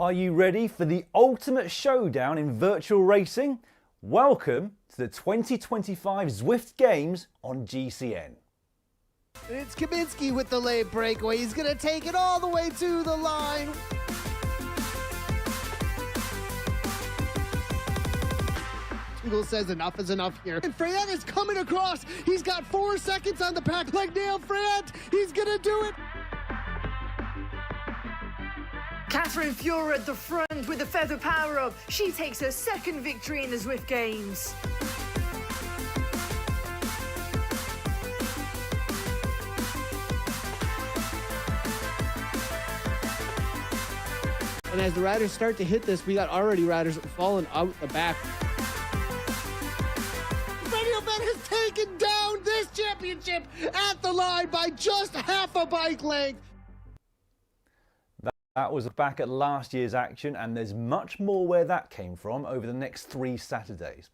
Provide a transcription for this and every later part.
Are you ready for the ultimate showdown in virtual racing? Welcome to the 2025 Zwift Games on GCN. It's Kaminsky with the late breakaway. He's going to take it all the way to the line. Google says enough is enough here. And Freyant is coming across. He's got 4 seconds on the pack. Like nailed Freyant. He's going to do it. Catherine Fuhrer at the front with the feather power-up. She takes her second victory in the Zwift Games. And as the riders start to hit this, we got already riders falling out the back. Radiovet has taken down this championship at the line by just half a bike length. That was back at last year's action, and there's much more where that came from over the next 3 Saturdays.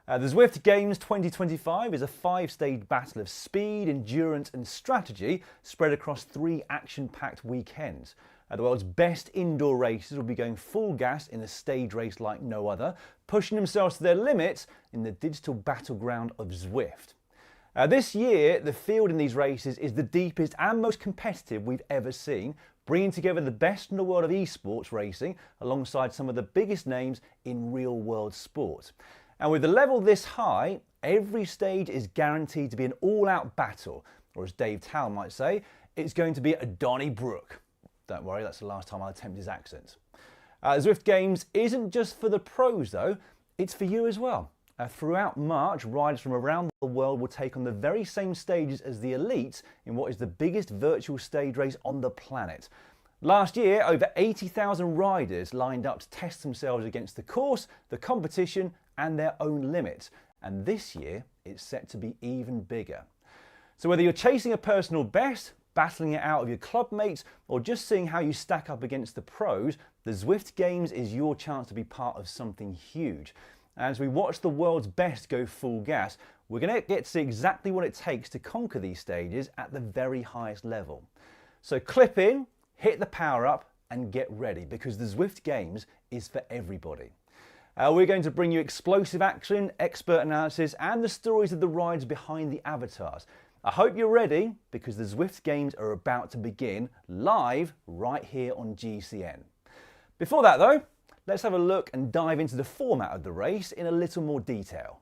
The Zwift Games 2025 is a 5-stage battle of speed, endurance and strategy spread across 3 action-packed weekends. The world's best indoor racers will be going full gas in a stage race like no other, pushing themselves to their limits in the digital battleground of Zwift. This year, the field in these races is the deepest and most competitive we've ever seen, bringing together the best in the world of esports racing alongside some of the biggest names in real-world sport. And with the level this high, every stage is guaranteed to be an all-out battle, or as Dave Towell might say, it's going to be a Donnybrook. Don't worry, that's the last time I'll attempt his accent. Zwift Games isn't just for the pros though, it's for you as well. Throughout March, riders from around the world will take on the very same stages as the elites in what is the biggest virtual stage race on the planet. Last year, over 80,000 riders lined up to test themselves against the course, the competition and their own limits. And this year, it's set to be even bigger. So whether you're chasing a personal best, battling it out of your club mates, or just seeing how you stack up against the pros, the Zwift Games is your chance to be part of something huge. As we watch the world's best go full gas, we're going to get to see exactly what it takes to conquer these stages at the very highest level. So clip in, hit the power up and get ready, because the Zwift Games is for everybody. We're going to bring you explosive action, expert analysis and the stories of the rides behind the avatars. I hope you're ready, because the Zwift Games are about to begin live right here on GCN. Before that though, let's have a look and dive into the format of the race in a little more detail.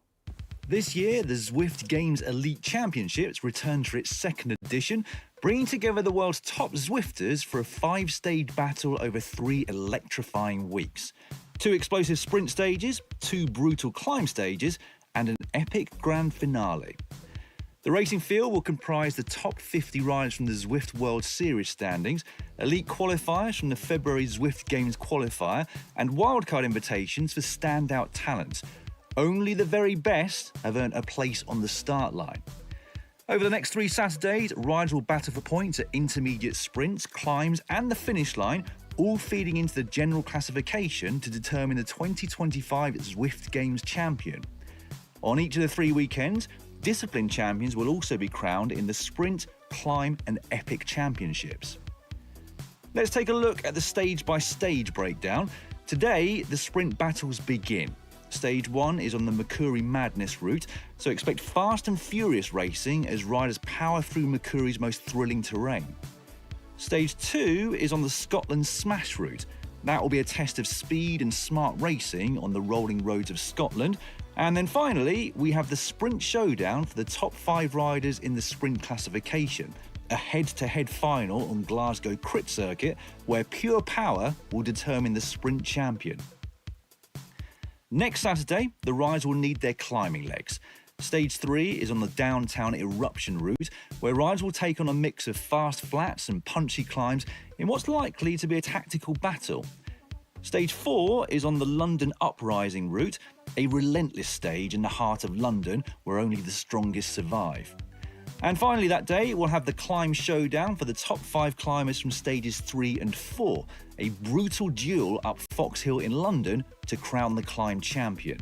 This year, the Zwift Games Elite Championships returned for its 2nd edition, bringing together the world's top Zwifters for a 5-stage battle over 3 electrifying weeks. 2 explosive sprint stages, 2 brutal climb stages, and an epic grand finale. The racing field will comprise the top 50 riders from the Zwift World Series standings, elite qualifiers from the February Zwift Games qualifier, and wildcard invitations for standout talent. Only the very best have earned a place on the start line. Over the next 3 Saturdays, riders will battle for points at intermediate sprints, climbs and the finish line, all feeding into the general classification to determine the 2025 Zwift Games champion. On each of the 3 weekends, discipline champions will also be crowned in the Sprint, Climb and Epic Championships. Let's take a look at the stage-by-stage breakdown. Today, the sprint battles begin. Stage 1 is on the Makuri Madness route, so expect fast and furious racing as riders power through Makuri's most thrilling terrain. Stage 2 is on the Scotland Smash route. That will be a test of speed and smart racing on the rolling roads of Scotland. And then finally, we have the Sprint Showdown for the top 5 riders in the sprint classification, a head-to-head final on Glasgow Crit Circuit where pure power will determine the sprint champion. Next Saturday, the riders will need their climbing legs. Stage 3 is on the downtown Eruption route, where riders will take on a mix of fast flats and punchy climbs in what's likely to be a tactical battle. Stage 4 is on the London Uprising route, a relentless stage in the heart of London where only the strongest survive. And finally that day, we'll have the Climb Showdown for the top 5 climbers from stages 3 and 4, a brutal duel up Fox Hill in London to crown the climb champion.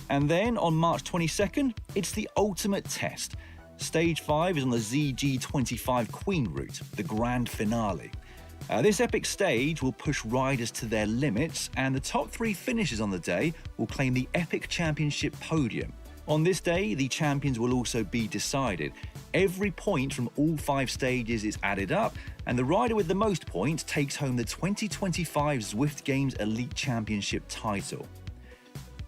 And then on March 22nd, it's the ultimate test. Stage 5 is on the ZG25 Queen route, the grand finale. This epic stage will push riders to their limits, and the top 3 finishers on the day will claim the Epic Championship podium. On this day, the champions will also be decided. Every point from all 5 stages is added up, and the rider with the most points takes home the 2025 Zwift Games Elite Championship title.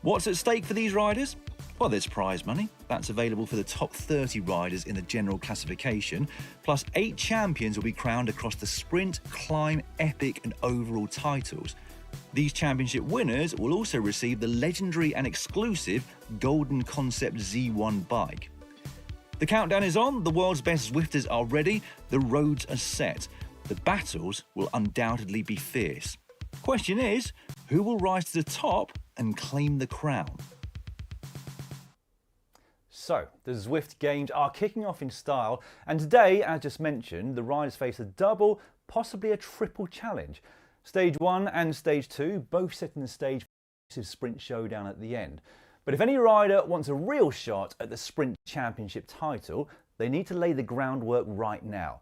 What's at stake for these riders? Well, there's prize money. That's available for the top 30 riders in the general classification, plus 8 champions will be crowned across the sprint, climb, epic and overall titles. These championship winners will also receive the legendary and exclusive Golden Concept Z1 bike. The countdown is on, the world's best Zwifters are ready, the roads are set. The battles will undoubtedly be fierce. Question is, who will rise to the top and claim the crown? So, the Zwift Games are kicking off in style, and today, as just mentioned, the riders face a double, possibly a triple challenge. Stage 1 and Stage 2 both setting the stage for a Sprint Showdown at the end. But if any rider wants a real shot at the Sprint Championship title, they need to lay the groundwork right now.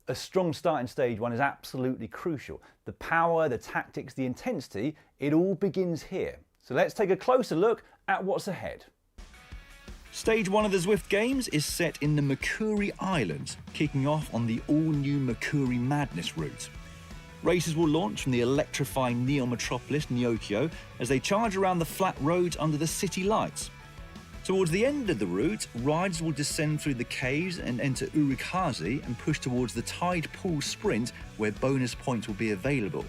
A strong start in Stage 1 is absolutely crucial. The power, the tactics, the intensity, it all begins here. So let's take a closer look at what's ahead. Stage 1 of the Zwift Games is set in the Makuri Islands, kicking off on the all-new Makuri Madness route. Racers will launch from the electrifying neon metropolis Nyokyo as they charge around the flat roads under the city lights. Towards the end of the route, riders will descend through the caves and enter Urukazi and push towards the Tide Pool Sprint, where bonus points will be available.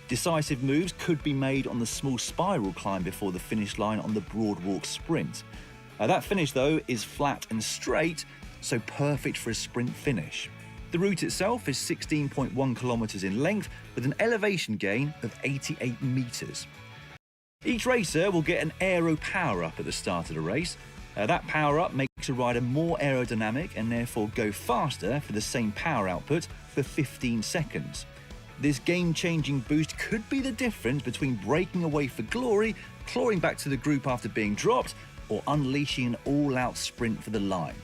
Decisive moves could be made on the small spiral climb before the finish line on the Broadwalk Sprint. That finish, though, is flat and straight, so perfect for a sprint finish. The route itself is 16.1 kilometers in length with an elevation gain of 88 meters. Each racer will get an aero power-up at the start of the race. That power-up makes a rider more aerodynamic and therefore go faster for the same power output for 15 seconds. This game-changing boost could be the difference between breaking away for glory, clawing back to the group after being dropped, or unleashing an all-out sprint for the line.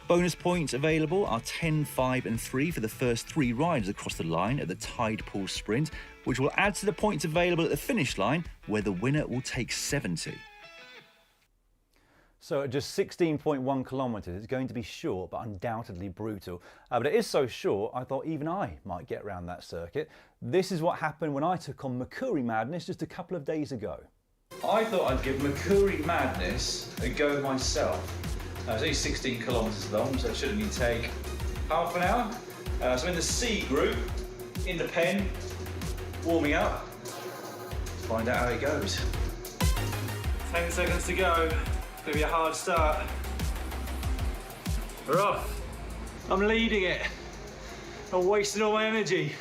Bonus points available are 10, 5 and 3 for the first 3 riders across the line at the Tide Pool Sprint, which will add to the points available at the finish line, where the winner will take 70. So at just 16.1 kilometres, it's going to be short but undoubtedly brutal. But it is so short, I thought even I might get around that circuit. This is what happened when I took on Makuri Madness just a couple of days ago. I thought I'd give Makuri Madness a go myself. It's only 16 kilometres long, so it should only take half an hour. So I'm in the C group, in the pen, warming up. Let's find out how it goes. 10 seconds to go. It's going to be a hard start. We're off. I'm leading it. I'm wasting all my energy.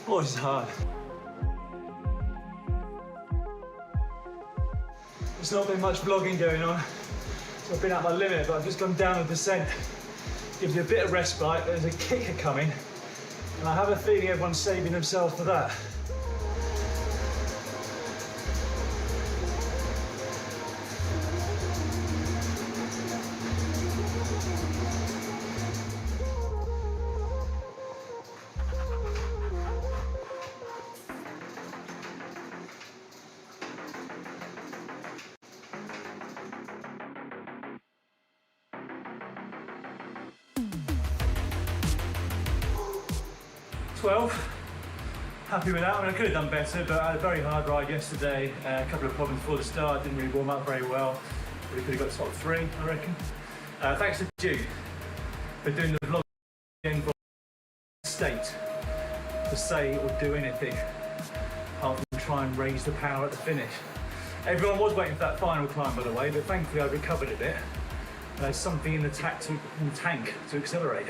Oh, this is hard. There's not been much vlogging going on, so I've been at my limit, but I've just gone down a descent. Gives you a bit of respite, but there's a kicker coming, and I have a feeling everyone's saving themselves for that. Happy with that. I mean, I could have done better, but I had a very hard ride yesterday. A couple of problems before the start, didn't really warm up very well. We could have got top 3, I reckon. Thanks to Jude for doing the vlog again for state to say or do anything apart from try and raise the power at the finish. Everyone was waiting for that final climb, by the way, but thankfully I recovered a bit. There's something in the tank to accelerate.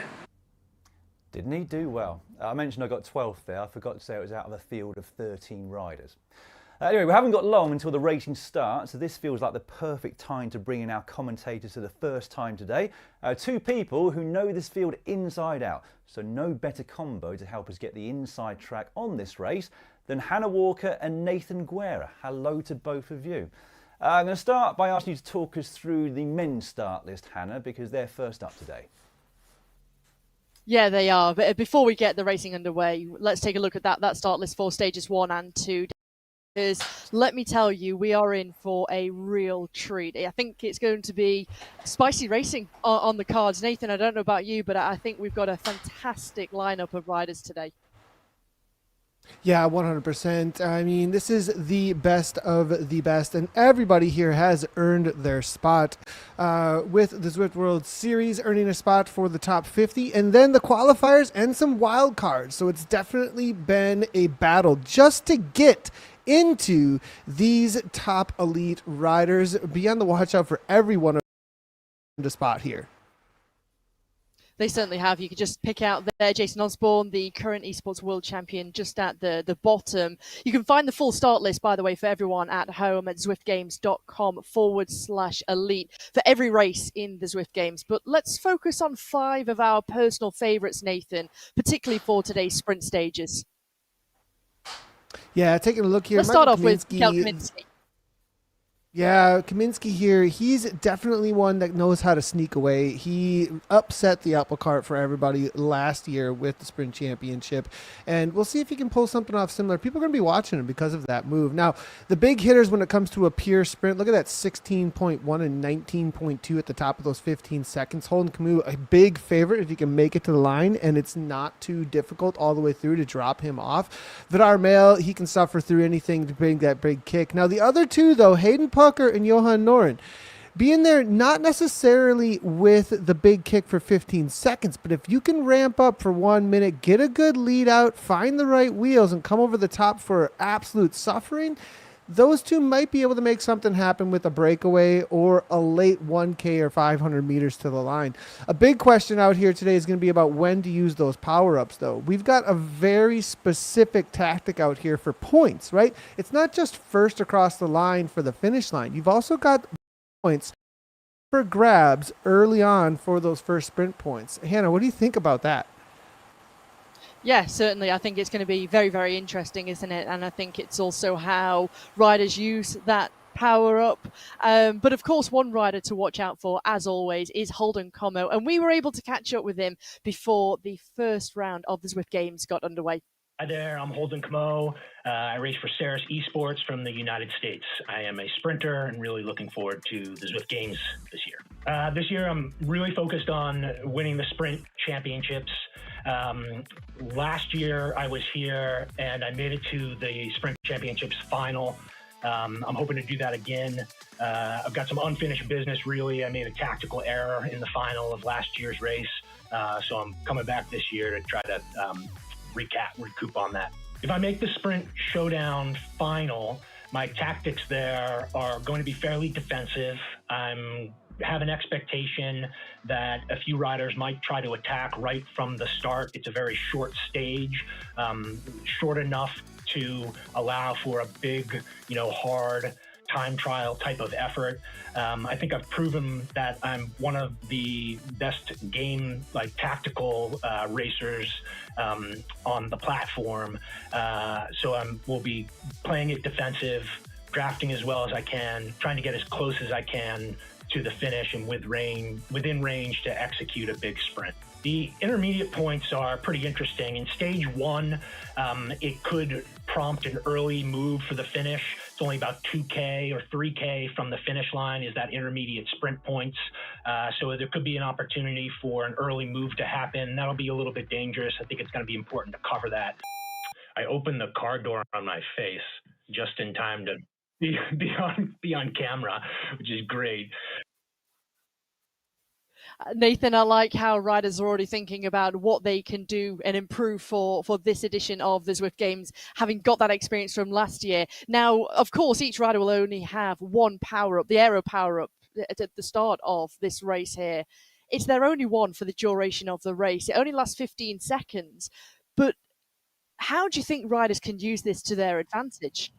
Didn't he do well? I mentioned I got 12th there. I forgot to say it was out of a field of 13 riders. Anyway, we haven't got long until the racing starts, so this feels like the perfect time to bring in our commentators for the first time today. 2 people who know this field inside out, so no better combo to help us get the inside track on this race than Hannah Walker and Nathan Guerra. Hello to both of you. I'm going to start by asking you to talk us through the men's start list, Hannah, because they're first up today. Yeah, they are. But before we get the racing underway, let's take a look at that start list for stages 1 and 2. Because let me tell you, we are in for a real treat. I think it's going to be spicy racing on the cards. Nathan, I don't know about you, but I think we've got a fantastic lineup of riders today. Yeah, 100%. I mean, this is the best of the best, and everybody here has earned their spot with the Zwift World Series, earning a spot for the top 50, and then the qualifiers and some wild cards. So it's definitely been a battle just to get into these top elite riders. Be on the watch out for everyone the spot here. They certainly have. You could just pick out there Jason Osborne, the current esports world champion, just at the bottom. You can find the full start list, by the way, for everyone at home at zwiftgames.com/elite for every race in the Zwift Games. But let's focus on 5 of our personal favorites, Nathan, particularly for today's sprint stages. Yeah, taking a look here. Let's start off with Kel Kaminsky. Yeah, Kaminsky here, he's definitely one that knows how to sneak away. He upset the apple cart for everybody last year with the Sprint Championship, and we'll see if he can pull something off similar. People are going to be watching him because of that move. Now, the big hitters when it comes to a pure sprint, look at that 16.1 and 19.2 at the top of those 15 seconds. Holden Camus, a big favorite if he can make it to the line, and it's not too difficult all the way through to drop him off. Vidar Mail, he can suffer through anything to bring that big kick. Now, the other two, though, Hayden Pucker and Johan Noren, being there not necessarily with the big kick for 15 seconds, but if you can ramp up for 1 minute, get a good lead out, find the right wheels, and come over the top for absolute suffering, those two might be able to make something happen with a breakaway or a late 1K or 500 meters to the line. A big question out here today is going to be about when to use those power-ups, though. We've got a very specific tactic out here for points, right? It's not just first across the line for the finish line. You've also got points for grabs early on for those first sprint points. Hannah, what do you think about that? Yeah, certainly. I think it's going to be very, very interesting, isn't it? And I think it's also how riders use that power up. But of course, one rider to watch out for, as always, is Holden Como. And we were able to catch up with him before the first round of the Zwift Games got underway. Hi there, I'm Holden Como. I race for Ceres Esports from the United States. I am a sprinter and really looking forward to the Zwift Games this year. This year, I'm really focused on winning the Sprint Championships. Last year, I was here and I made it to the Sprint Championships final. I'm hoping to do that again. I've got some unfinished business, really. I made a tactical error in the final of last year's race. So I'm coming back this year to try to recoup on that. If I make the Sprint Showdown final, my tactics there are going to be fairly defensive. Have an expectation that a few riders might try to attack right from the start. It's a very short stage, short enough to allow for a big, hard time trial type of effort. I think I've proven that I'm one of the best tactical racers on the platform. So we'll be playing it defensive, drafting as well as I can, trying to get as close as I can to the finish and within range to execute a big sprint. The intermediate points are pretty interesting. In stage 1, it could prompt an early move for the finish. It's only about 2K or 3K from the finish line is that intermediate sprint points. So there could be an opportunity for an early move to happen. That'll be a little bit dangerous. I think it's going to be important to cover that. I opened the car door on my face just in time to be on camera, which is great. Nathan, I like how riders are already thinking about what they can do and improve for this edition of the Zwift Games, having got that experience from last year. Now, of course, each rider will only have one power-up, the aero power-up, at the start of this race here. It's their only one for the duration of the race. It only lasts 15 seconds. But how do you think riders can use this to their advantage?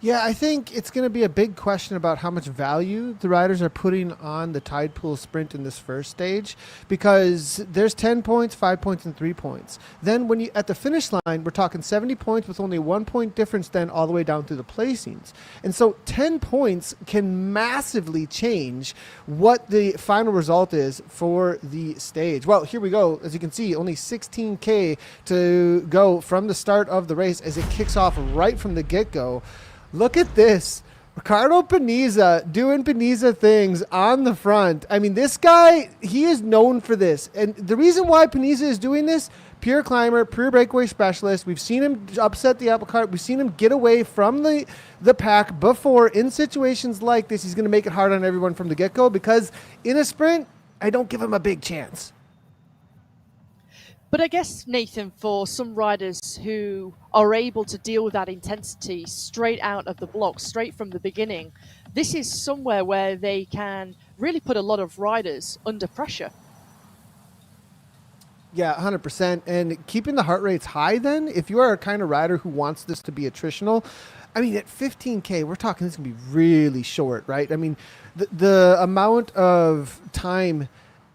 Yeah, I think it's going to be a big question about how much value the riders are putting on the tide pool sprint in this first stage, because there's 10 points, 5 points, and 3 points. Then when you at the finish line, we're talking 70 points with only 1 point difference then all the way down through the placings. And so 10 points can massively change what the final result is for the stage. Well, here we go. As you can see, only 16K to go from the start of the race as it kicks off right from the get-go. Look at this. Ricardo Paniza doing Paniza things on the front. I mean, this guy, he is known for this. And the reason why Paniza is doing this, pure climber, pure breakaway specialist. We've seen him upset the apple cart. We've seen him get away from the pack before. In situations like this, he's going to make it hard on everyone from the get-go, because in a sprint, I don't give him a big chance. But I guess, Nathan, for some riders who are able to deal with that intensity straight out of the block, straight from the beginning, this is somewhere where they can really put a lot of riders under pressure. Yeah, 100%. And keeping the heart rates high then, if you are a kind of rider who wants this to be attritional, I mean, at 15K, we're talking this is going to be really short, right? I mean, the amount of time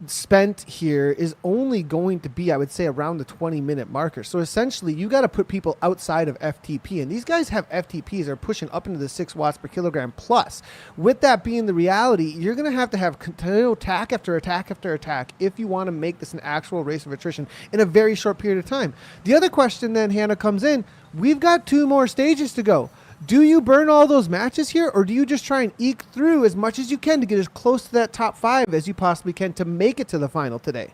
spent here is only going to be, I would say, around the 20-minute marker. So essentially, you got to put people outside of FTP. And these guys have FTPs that are pushing up into the 6 watts per kilogram plus. With that being the reality, you're going to have continual attack after attack after attack if you want to make this an actual race of attrition in a very short period of time. The other question then, Hannah, comes in. We've got 2 more stages to go. Do you burn all those matches here, or do you just try and eke through as much as you can to get as close to that top 5 as you possibly can to make it to the final today?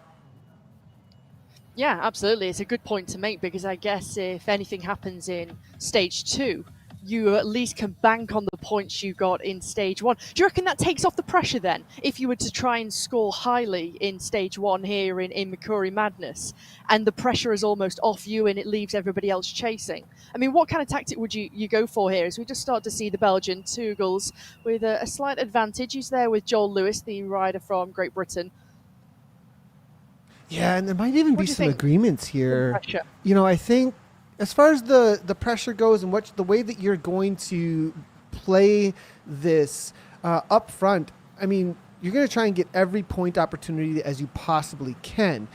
Yeah, absolutely. It's a good point to make, because I guess if anything happens in stage 2, you at least can bank on the points you got in stage 1. Do you reckon that takes off the pressure then, if you were to try and score highly in stage 1 here in Makuri Madness, and the pressure is almost off you and it leaves everybody else chasing? I mean, what kind of tactic would you go for here as we just start to see the Belgian Tugels with a slight advantage? He's there with Joel Lewis, the rider from Great Britain. Yeah, and there might even be some agreements here. Pressure. You know, I think as far as the pressure goes and the way that you're going to play this up front, I mean, you're going to try and get every point opportunity as you possibly can.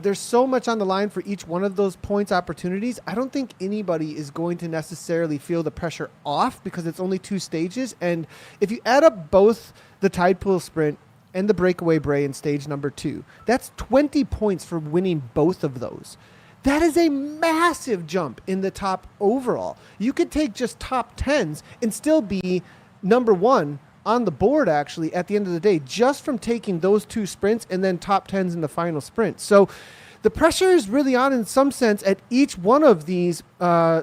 There's so much on the line for each one of those points opportunities. I don't think anybody is going to necessarily feel the pressure off, because it's only 2 stages. And if you add up both the tide pool sprint and the breakaway bray in stage number 2, that's 20 points for winning both of those. That is a massive jump in the top overall. You could take just top 10s and still be number 1 on the board, actually, at the end of the day, just from taking those 2 sprints and then top 10s in the final sprint. So the pressure is really on in some sense at each one of these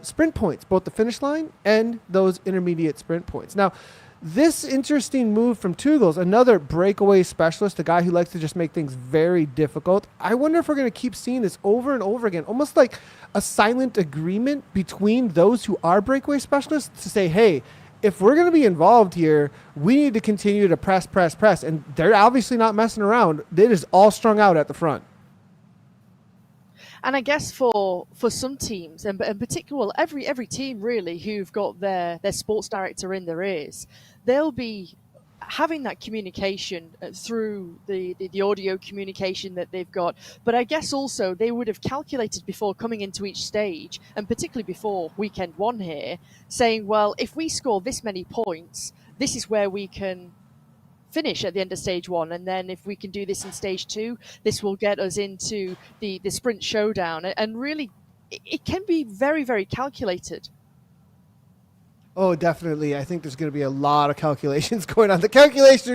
sprint points, both the finish line and those intermediate sprint points. Now, this interesting move from Tugels, another breakaway specialist, a guy who likes to just make things very difficult. I wonder if we're going to keep seeing this over and over again, almost like a silent agreement between those who are breakaway specialists to say, hey, if we're going to be involved here, we need to continue to press. And they're obviously not messing around. It is all strung out at the front. And I guess for some teams, and in particular, well, every team really who've got their sports director in their ears, they'll be having that communication through the audio communication that they've got. But I guess also they would have calculated before coming into each stage, and particularly before weekend 1 here, saying, well, if we score this many points, this is where we can finish at the end of stage 1, and then if we can do this in stage 2, this will get us into the Sprint Showdown. And really, it can be very, very calculated. Oh, definitely. I think there's going to be a lot of calculations going on. The calculators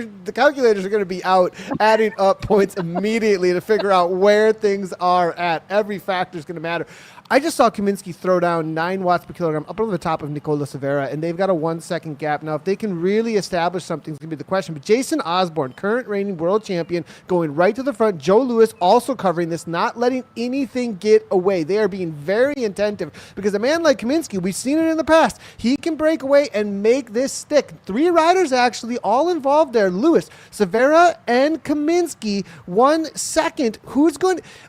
are going to be out adding up points immediately to figure out where things are at. Every factor is going to matter. I just saw Kaminsky throw down 9 watts per kilogram up over the top of Nicola Severa, and they've got a 1-second gap. Now, if they can really establish something, it's going to be the question. But Jason Osborne, current reigning world champion, going right to the front. Joe Lewis also covering this, not letting anything get away. They are being very attentive, because a man like Kaminsky, we've seen it in the past, he can break away and make this stick. 3 riders actually all involved there. Lewis, Severa, and Kaminsky. 1 second.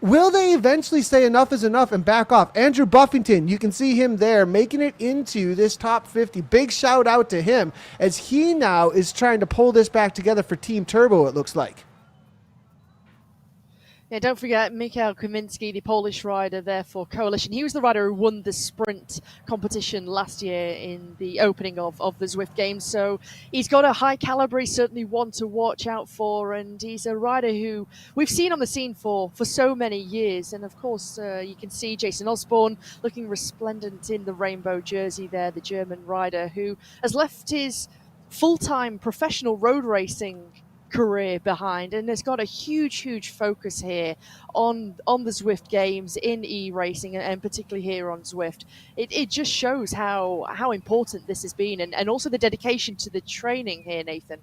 Will they eventually say enough is enough and back off? off. Andrew Buffington, you can see him there making it into this top 50. Big shout out to him as he now is trying to pull this back together for Team Turbo, it looks like. Yeah, don't forget Mikhail Kaminski, the Polish rider there for Coalition. He was the rider who won the sprint competition last year in the opening of the Zwift Games. So he's got a high caliber, he's certainly one to watch out for, and he's a rider who we've seen on the scene for so many years. And of course, you can see Jason Osborne looking resplendent in the rainbow jersey there, the German rider who has left his full-time professional road racing career behind and has got a huge focus here on the Zwift Games in e-racing and particularly here on Zwift. It just shows how important this has been and also the dedication to the training here, Nathan.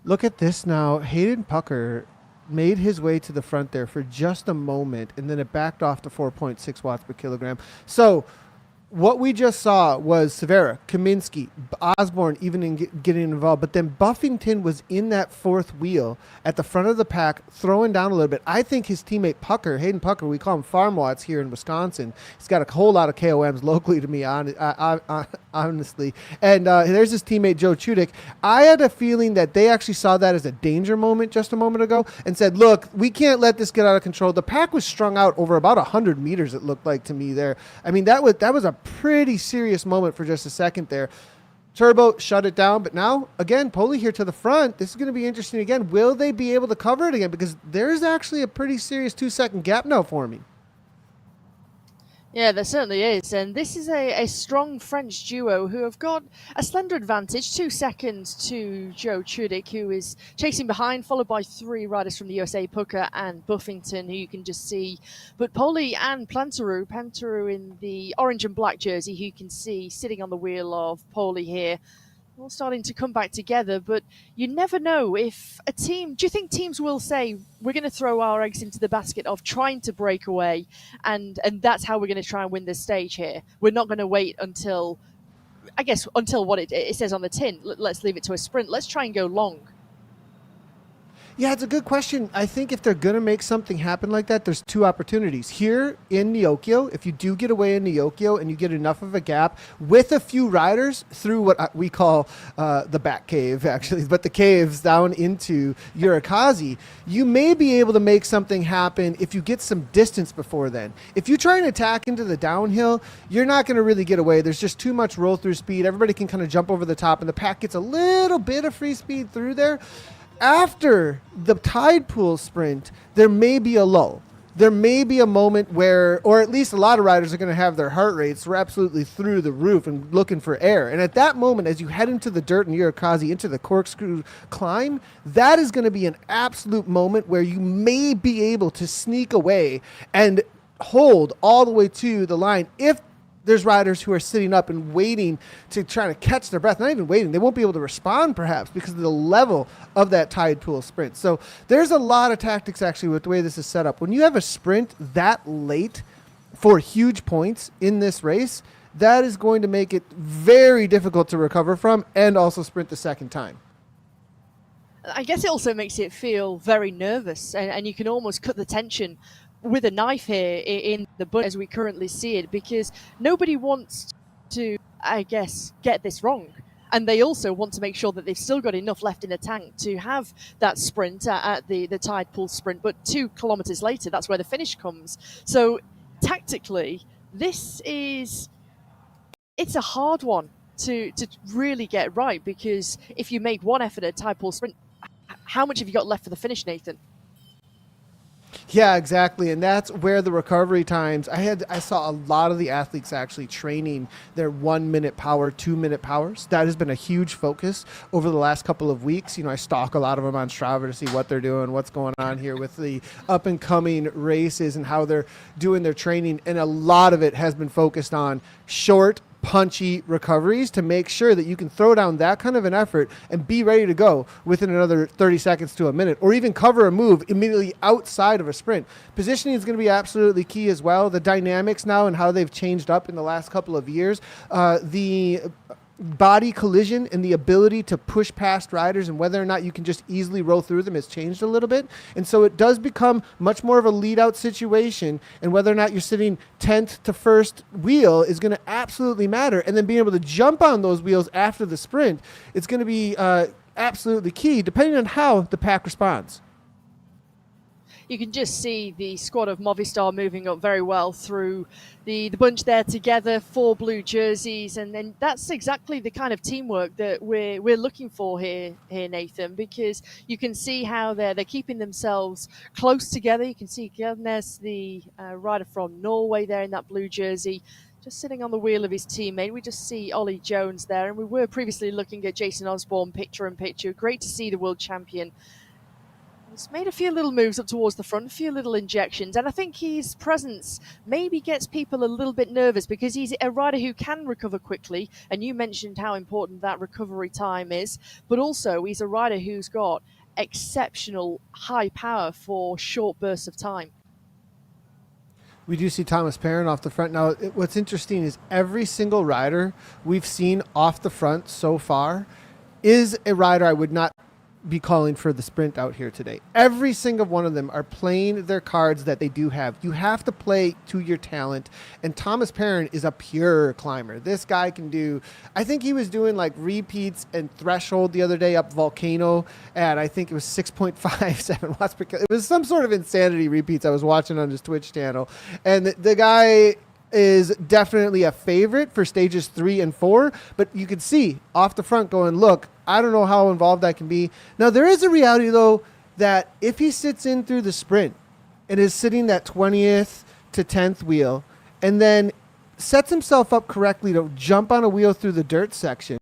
Look at this now. Hayden Pucker made his way to the front there for just a moment, and then it backed off to 4.6 watts per kilogram. So what we just saw was Severa, Kaminski, Osborne even getting involved, but then Buffington was in that fourth wheel at the front of the pack, throwing down a little bit. I think his teammate Pucker, Hayden Pucker, we call him Farm Watts here in Wisconsin. He's got a whole lot of KOMs locally to me, honestly. And there's his teammate Joe Chudik. I had a feeling that they actually saw that as a danger moment just a moment ago and said, look, we can't let this get out of control. The pack was strung out over about 100 meters, it looked like to me there. I mean, that was a pretty serious moment for just a second there. Turbo shut it down, but now, again, Poli here to the front. This is going to be interesting again. Will they be able to cover it again? Because there's actually a pretty serious 2-second gap now for me. Yeah, there certainly is. And this is a strong French duo who have got a slender advantage, 2 seconds to Joe Chudik, who is chasing behind, followed by 3 riders from the USA, Pucker and Buffington, who you can just see. But Poli and Plantaru in the orange and black jersey, who you can see sitting on the wheel of Poli here, all starting to come back together. But you never know if a team, do you think teams will say, we're going to throw our eggs into the basket of trying to break away and that's how we're going to try and win this stage here? We're not going to wait until what it says on the tin. Let's leave it to a sprint. Let's try and go long. Yeah, it's a good question. I think if they're going to make something happen like that, there's 2 opportunities. Here in Neokyo, if you do get away in Neokyo and you get enough of a gap with a few riders through what we call the back cave, actually, but the caves down into Yurikazi, you may be able to make something happen if you get some distance before then. If you try and attack into the downhill, you're not going to really get away. There's just too much roll-through speed. Everybody can kind of jump over the top, and the pack gets a little bit of free speed through there. After the tide pool sprint, there may be a lull. There may be a moment where, or at least a lot of riders are going to have their heart rates absolutely through the roof and looking for air. And at that moment, as you head into the dirt in Yurikazi, into the corkscrew climb, that is going to be an absolute moment where you may be able to sneak away and hold all the way to the line if there's riders who are sitting up and waiting to try to catch their breath. Not even waiting. They won't be able to respond, perhaps, because of the level of that tide pool sprint. So there's a lot of tactics, actually, with the way this is set up. When you have a sprint that late for huge points in this race, that is going to make it very difficult to recover from and also sprint the second time. I guess it also makes it feel very nervous, and you can almost cut the tension with a knife here in the butt as we currently see it, because nobody wants to, I guess, get this wrong. And they also want to make sure that they've still got enough left in the tank to have that sprint at the tide pool sprint. But 2 kilometers later, that's where the finish comes. So tactically, it's a hard one to really get right, because if you make one effort at a tide pool sprint, how much have you got left for the finish, Nathan? Yeah, exactly. And that's where the recovery times, I saw a lot of the athletes actually training their 1 minute power, 2 minute powers. That has been a huge focus over the last couple of weeks. You know, I stalk a lot of them on Strava to see what they're doing, what's going on here with the up and coming races and how they're doing their training. And a lot of it has been focused on short, punchy recoveries to make sure that you can throw down that kind of an effort and be ready to go within another 30 seconds to a minute, or even cover a move immediately outside of a sprint. Positioning is going to be absolutely key as well. The dynamics now and how they've changed up in the last couple of years. The body collision and the ability to push past riders and whether or not you can just easily roll through them has changed a little bit. And so it does become much more of a lead out situation, and whether or not you're sitting 10th to first wheel is going to absolutely matter. And then being able to jump on those wheels after the sprint, it's going to be absolutely key depending on how the pack responds. You can just see the squad of Movistar moving up very well through the bunch there together, 4 blue jerseys, and then that's exactly the kind of teamwork that we're looking for here, Nathan, because you can see how they're keeping themselves close together. You can see Gjernes, the rider from Norway, there in that blue jersey, just sitting on the wheel of his teammate. We just see Ollie Jones there, and we were previously looking at Jason Osborne picture in picture. Great to see the world champion. He's made a few little moves up towards the front, a few little injections, and I think his presence maybe gets people a little bit nervous because he's a rider who can recover quickly, and you mentioned how important that recovery time is, but also he's a rider who's got exceptional high power for short bursts of time. We do see Thomas Perrin off the front. Now, what's interesting is every single rider we've seen off the front so far is a rider I would not be calling for the sprint out here today. Every single one of them are playing their cards that they do have. You have to play to your talent, and Thomas Perrin is a pure climber. This guy can do, I think he was doing like repeats and threshold the other day up Volcano, and I think it was 6.57 watts per kilometer. It was some sort of insanity repeats I was watching on his Twitch channel, and the guy is definitely a favorite for stages 3 and 4, but you can see off the front going, look, I don't know how involved I can be. Now, there is a reality, though, that if he sits in through the sprint and is sitting that 20th to 10th wheel and then sets himself up correctly to jump on a wheel through the dirt section,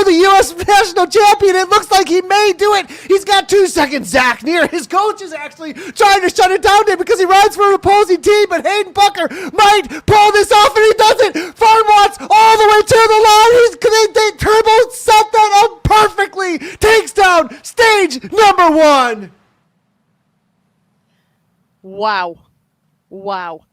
the U.S. national champion. It looks like he may do it. He's got 2 seconds, Zach Neer. His coach is actually trying to shut it down there because he rides for an opposing team, but Hayden Pucker might pull this off, and he does it. Farm Watts all the way to the line. Turbo set that up perfectly. Takes down stage number 1. Wow.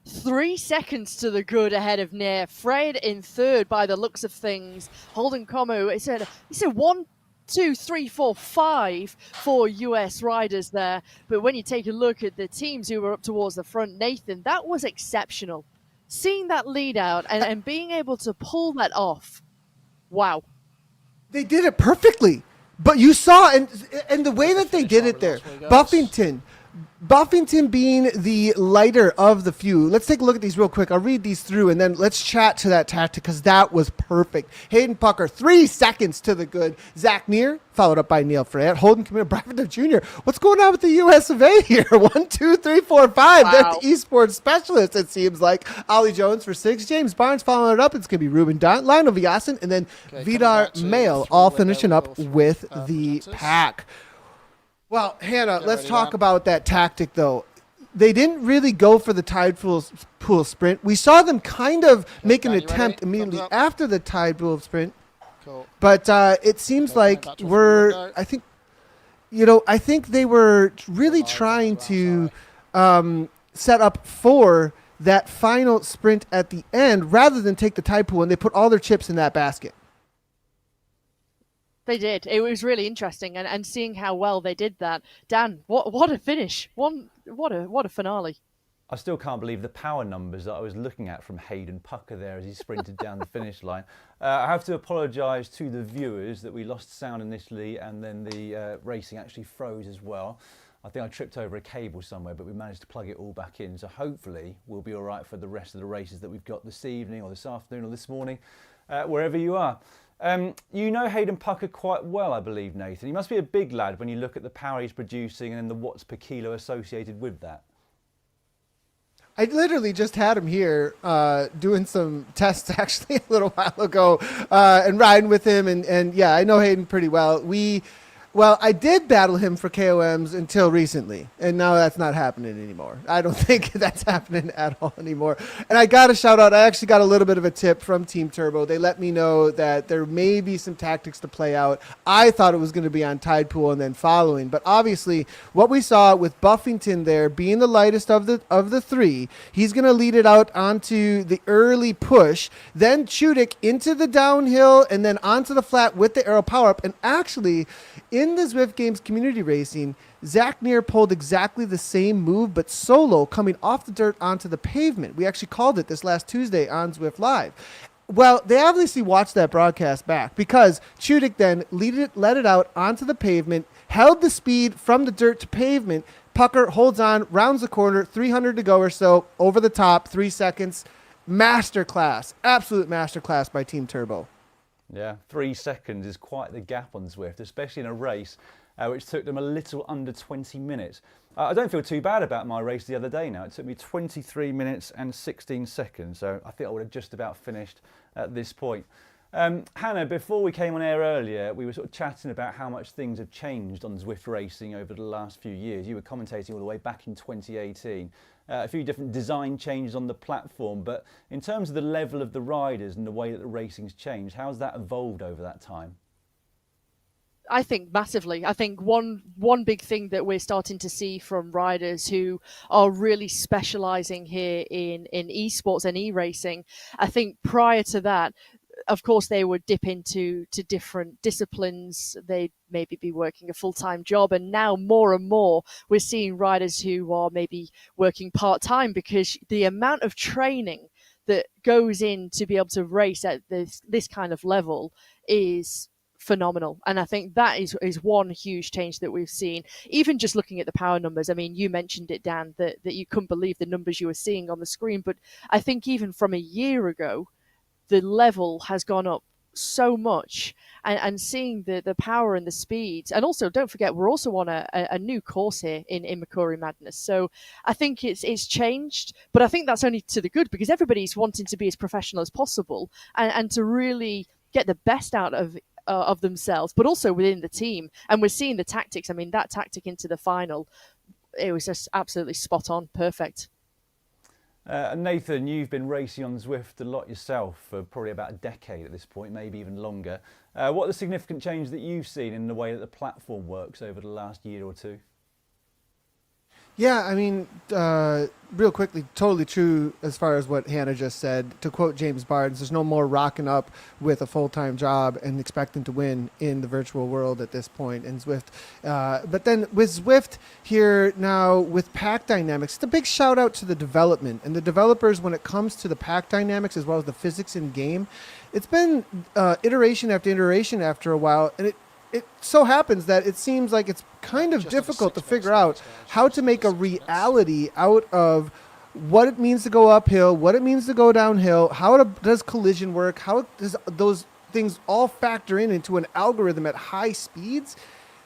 3 seconds to the good ahead of Nair. Fred in third by the looks of things. Holden Como, he said 1, 2, 3, 4, 5 for US riders there. But when you take a look at the teams who were up towards the front, Nathan, that was exceptional. Seeing that lead out and being able to pull that off. Wow. They did it perfectly. But you saw, and the way that they did it there, Buffington being the lighter of the few. Let's take a look at these real quick. I'll read these through, and then let's chat to that tactic because that was perfect. Hayden Pucker, 3 seconds to the good. Zach Neer, followed up by Neil Freyette. Holden Camino, Bradford Jr. What's going on with the US of A here? 1, 2, 3, 4, 5. Wow. They're the esports specialists, it seems like. Ollie Jones for 6. James Barnes following it up. It's going to be Ruben Don, Lionel Viasin, and then Vidar Mail all finishing up with the pack. Well, Hannah, let's talk about that tactic, though. They didn't really go for the tide pool sprint. We saw them kind of make an attempt immediately after the tide pool sprint. Cool. But it seems like I think they were really trying to set up for that final sprint at the end rather than take the tide pool, and they put all their chips in that basket. They did. It was really interesting, and seeing how well they did that. Dan, what a finish! What a finale! I still can't believe the power numbers that I was looking at from Hayden Pucker there as he sprinted down the finish line. I have to apologise to the viewers that we lost sound initially, and then the racing actually froze as well. I think I tripped over a cable somewhere, but we managed to plug it all back in. So hopefully we'll be all right for the rest of the races that we've got this evening or this afternoon or this morning, wherever you are. You know Hayden Pucker quite well, I believe, Nathan. He must be a big lad when you look at the power he's producing and then the watts per kilo associated with that. I literally just had him here doing some tests actually a little while ago and riding with him. And yeah, I know Hayden pretty well. Well, I did battle him for KOMs until recently, and now that's not happening anymore. I don't think that's happening at all anymore. And I got a shout out. I actually got a little bit of a tip from Team Turbo. They let me know that there may be some tactics to play out. I thought it was going to be on Tide Pool and then following, but obviously what we saw with Buffington there being the lightest of the three, he's going to lead it out onto the early push, then Chudik into the downhill and then onto the flat with the aero power up. And actually, in the Zwift Games community racing, Zach Neer pulled exactly the same move, but solo, coming off the dirt onto the pavement. We actually called it this last Tuesday on Zwift Live. Well, they obviously watched that broadcast back because Chudik then let it out onto the pavement, held the speed from the dirt to pavement. Pucker holds on, rounds the corner, 300 to go or so, over the top, 3 seconds. Masterclass, absolute masterclass by Team Turbo. Yeah, 3 seconds is quite the gap on Zwift, especially in a race which took them a little under 20 minutes. I don't feel too bad about my race the other day now. It took me 23 minutes and 16 seconds, so I think I would have just about finished at this point. Hannah, before we came on air earlier, we were sort of chatting about how much things have changed on Zwift racing over the last few years. You were commentating all the way back in 2018. A few different design changes on the platform, but in terms of the level of the riders and the way that the racing's changed, how's that evolved over that time? I think massively. I think one big thing that we're starting to see from riders who are really specialising here in esports and e-racing, I think prior to that, of course, they would dip into different disciplines. They'd maybe be working a full-time job. And now more and more, we're seeing riders who are maybe working part-time because the amount of training that goes in to be able to race at this kind of level is phenomenal. And I think that is one huge change that we've seen. Even just looking at the power numbers, I mean, you mentioned it, Dan, that you couldn't believe the numbers you were seeing on the screen. But I think even from a year ago, the level has gone up so much, and seeing the power and the speeds. And also, don't forget, we're also on a new course here in Makuri Madness. So I think it's changed, but I think that's only to the good because everybody's wanting to be as professional as possible and to really get the best out of of themselves, but also within the team. And we're seeing the tactics. I mean, that tactic into the final, it was just absolutely spot on, perfect. Nathan, you've been racing on Zwift a lot yourself for probably about a decade at this point, maybe even longer. What are the significant changes that you've seen in the way that the platform works over the last year or two? Yeah, I mean, real quickly, totally true as far as what Hannah just said. To quote James Barnes, there's no more rocking up with a full-time job and expecting to win in the virtual world at this point in Zwift. But then with Zwift here now with pack dynamics, it's a big shout out to the development and the developers when it comes to the pack dynamics as well as the physics in game. It's been iteration after iteration after a while, and it so happens that it seems like it's kind of difficult to figure out how to make a reality out of what it means to go uphill, what it means to go downhill, how does collision work, how does those things all factor into an algorithm at high speeds.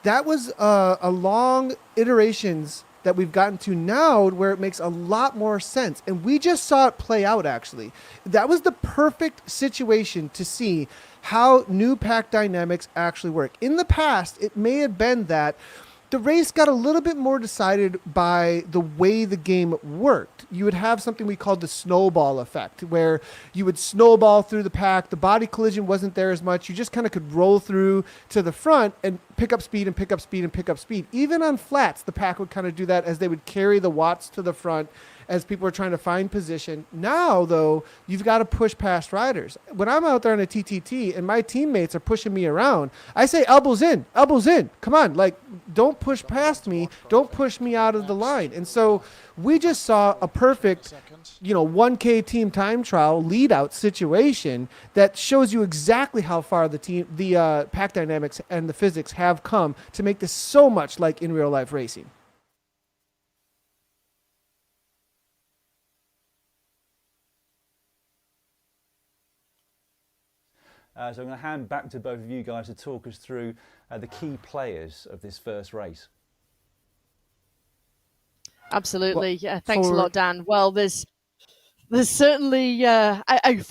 That was a long iterations that we've gotten to now where it makes a lot more sense. And we just saw it play out, actually. That was the perfect situation to see how new pack dynamics actually work. In the past, it may have been that the race got a little bit more decided by the way the game worked. You would have something we called the snowball effect, where you would snowball through the pack. The body collision wasn't there as much. You just kind of could roll through to the front and pick up speed and pick up speed and pick up speed. Even on flats, the pack would kind of do that as they would carry the watts to the front as people are trying to find position. Now, though, you've got to push past riders. When I'm out there on a TTT and my teammates are pushing me around, I say, elbows in, come on, like, don't push past me, don't push me out of the line. And so we just saw a perfect, 1K team time trial lead out situation that shows you exactly how far the pack dynamics and the physics have come to make this so much like in real life racing. So I'm going to hand back to both of you guys to talk us through the key players of this first race. Absolutely. Yeah. Thanks a lot, Dan. Well, there's certainly another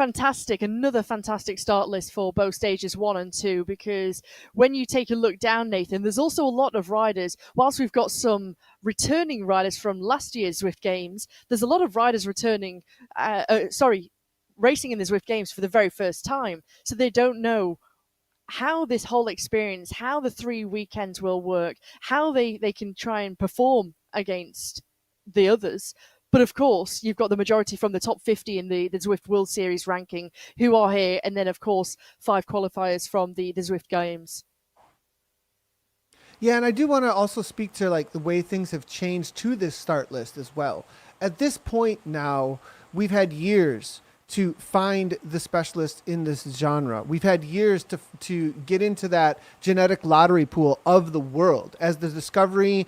fantastic start list for both stages 1 and 2, because when you take a look down, Nathan, there's also a lot of riders. Whilst we've got some returning riders from last year's Zwift Games, there's a lot of riders racing in the Zwift Games for the very first time. So they don't know how this whole experience, how the 3 weekends will work, how they can try and perform against the others. But of course, you've got the majority from the top 50 in the Zwift World Series ranking who are here. And then, of course, 5 qualifiers from the Zwift Games. Yeah, and I do want to also speak to like the way things have changed to this start list as well. At this point now, we've had years to find the specialist in this genre. We've had years to get into that genetic lottery pool of the world as the discovery,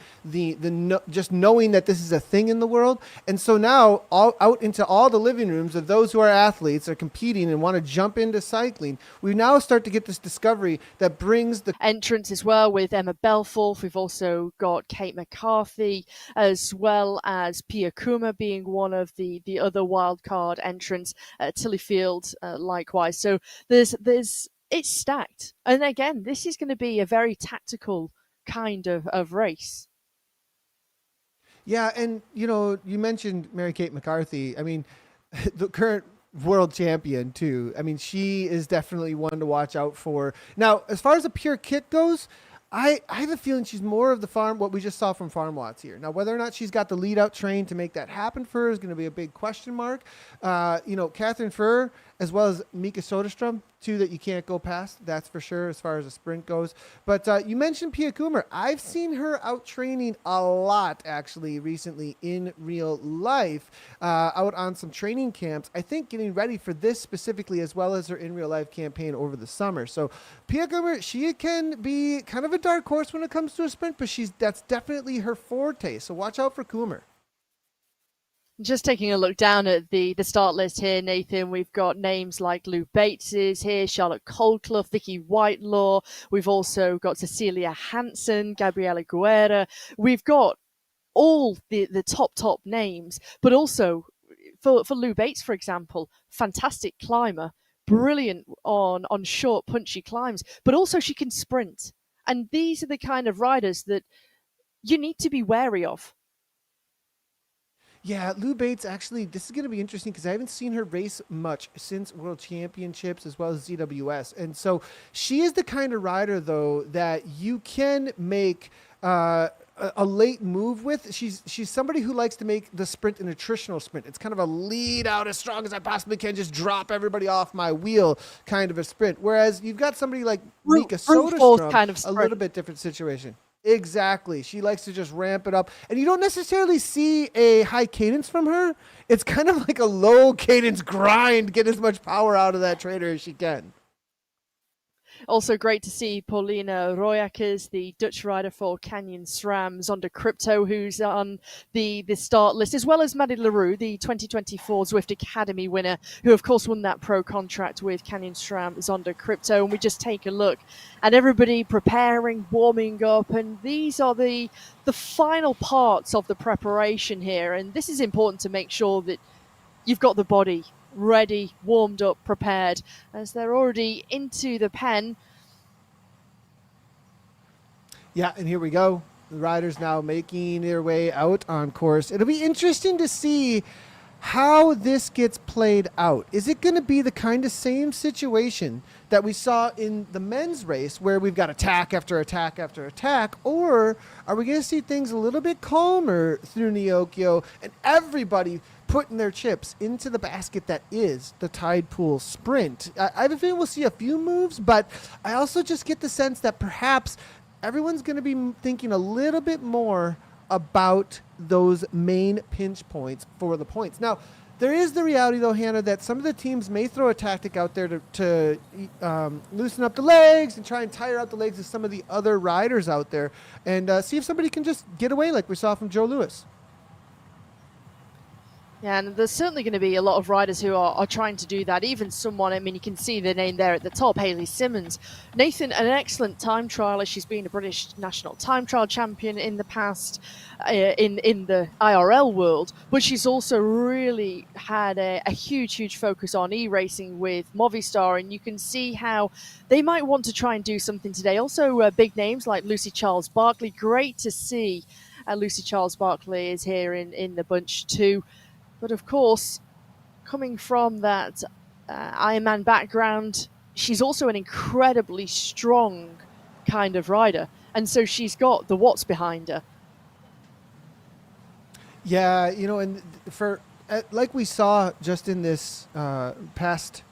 just knowing that this is a thing in the world. And so now out into all the living rooms of those who are athletes are competing and want to jump into cycling. We now start to get this discovery that brings the entrance as well with Emma Belforth. We've also got Kate McCarthy, as well as Pia Kuma being one of the other wildcard entrants. Tilly Field, likewise. So it's stacked. And again, this is going to be a very tactical kind of race. Yeah, and you mentioned Mary-Kate McCarthy. I mean, the current world champion too. I mean, she is definitely one to watch out for. Now, as far as the pure kit goes, I have a feeling she's more of the what we just saw from Farm Watts here. Now, whether or not she's got the lead out train to make that happen for her is going to be a big question mark. Catherine Furr, as well as Mika Soderstrom, two that you can't go past, that's for sure, as far as the sprint goes. But you mentioned Pia Kumar. I've seen her out training a lot, actually, recently in real life, out on some training camps. I think getting ready for this specifically, as well as her in real life campaign over the summer. So Pia Kumar, she can be kind of a dark horse when it comes to a sprint, but that's definitely her forte. So watch out for Kumar. Just taking a look down at the start list here, Nathan, we've got names like Lou Bates is here, Charlotte Coldclough, Vicky Whitelaw. We've also got Cecilia Hansen, Gabriela Guerra. We've got all the top names, but also for Lou Bates, for example, fantastic climber, brilliant on short, punchy climbs, but also she can sprint. And these are the kind of riders that you need to be wary of. Yeah, Lou Bates, actually, this is going to be interesting because I haven't seen her race much since World Championships as well as ZWS. And so she is the kind of rider, though, that you can make a late move with. She's somebody who likes to make the sprint an attritional sprint. It's kind of a lead out as strong as I possibly can, just drop everybody off my wheel kind of a sprint. Whereas you've got somebody like Mika Soderstrom, kind of sprint. a little bit different situation. Exactly. She likes to just ramp it up. And you don't necessarily see a high cadence from her. It's kind of like a low cadence grind, get as much power out of that trader as she can. Also great to see Paulina Royakkers, the Dutch rider for Canyon SRAM, Zonda Crypto, who's on the start list, as well as Maddie LaRue, the 2024 Zwift Academy winner, who of course won that pro contract with Canyon SRAM, Zonda Crypto. And we just take a look at everybody preparing, warming up, and these are the final parts of the preparation here. And this is important to make sure that you've got the body ready, warmed up, prepared, as they're already into the pen. Yeah, and here we go. The riders now making their way out on course. It'll be interesting to see how this gets played out. Is it going to be the kind of same situation that we saw in the men's race where we've got attack after attack after attack, or are we going to see things a little bit calmer through Neokyo and everybody putting their chips into the basket that is the Tide Pool Sprint? I have a feeling we'll see a few moves, but I also just get the sense that perhaps everyone's going to be thinking a little bit more about those main pinch points for the points. Now, there is the reality, though, Hannah, that some of the teams may throw a tactic out there to loosen up the legs and try and tire out the legs of some of the other riders out there and see if somebody can just get away like we saw from Joe Lewis. Yeah, and there's certainly going to be a lot of riders who are trying to do that. Even someone, I mean, you can see the name there at the top, Hayley Simmons. Nathan, an excellent time trialer. She's been a British national time trial champion in the past in the IRL world, but she's also really had a huge focus on e-racing with Movistar, and you can see how they might want to try and do something today. Also, big names like Lucy Charles Barkley. Great to see Lucy Charles Barkley is here in the bunch too. But of course, coming from that Ironman background, she's also an incredibly strong kind of rider. And so she's got the watts behind her. Yeah, you know, and like we saw just in this past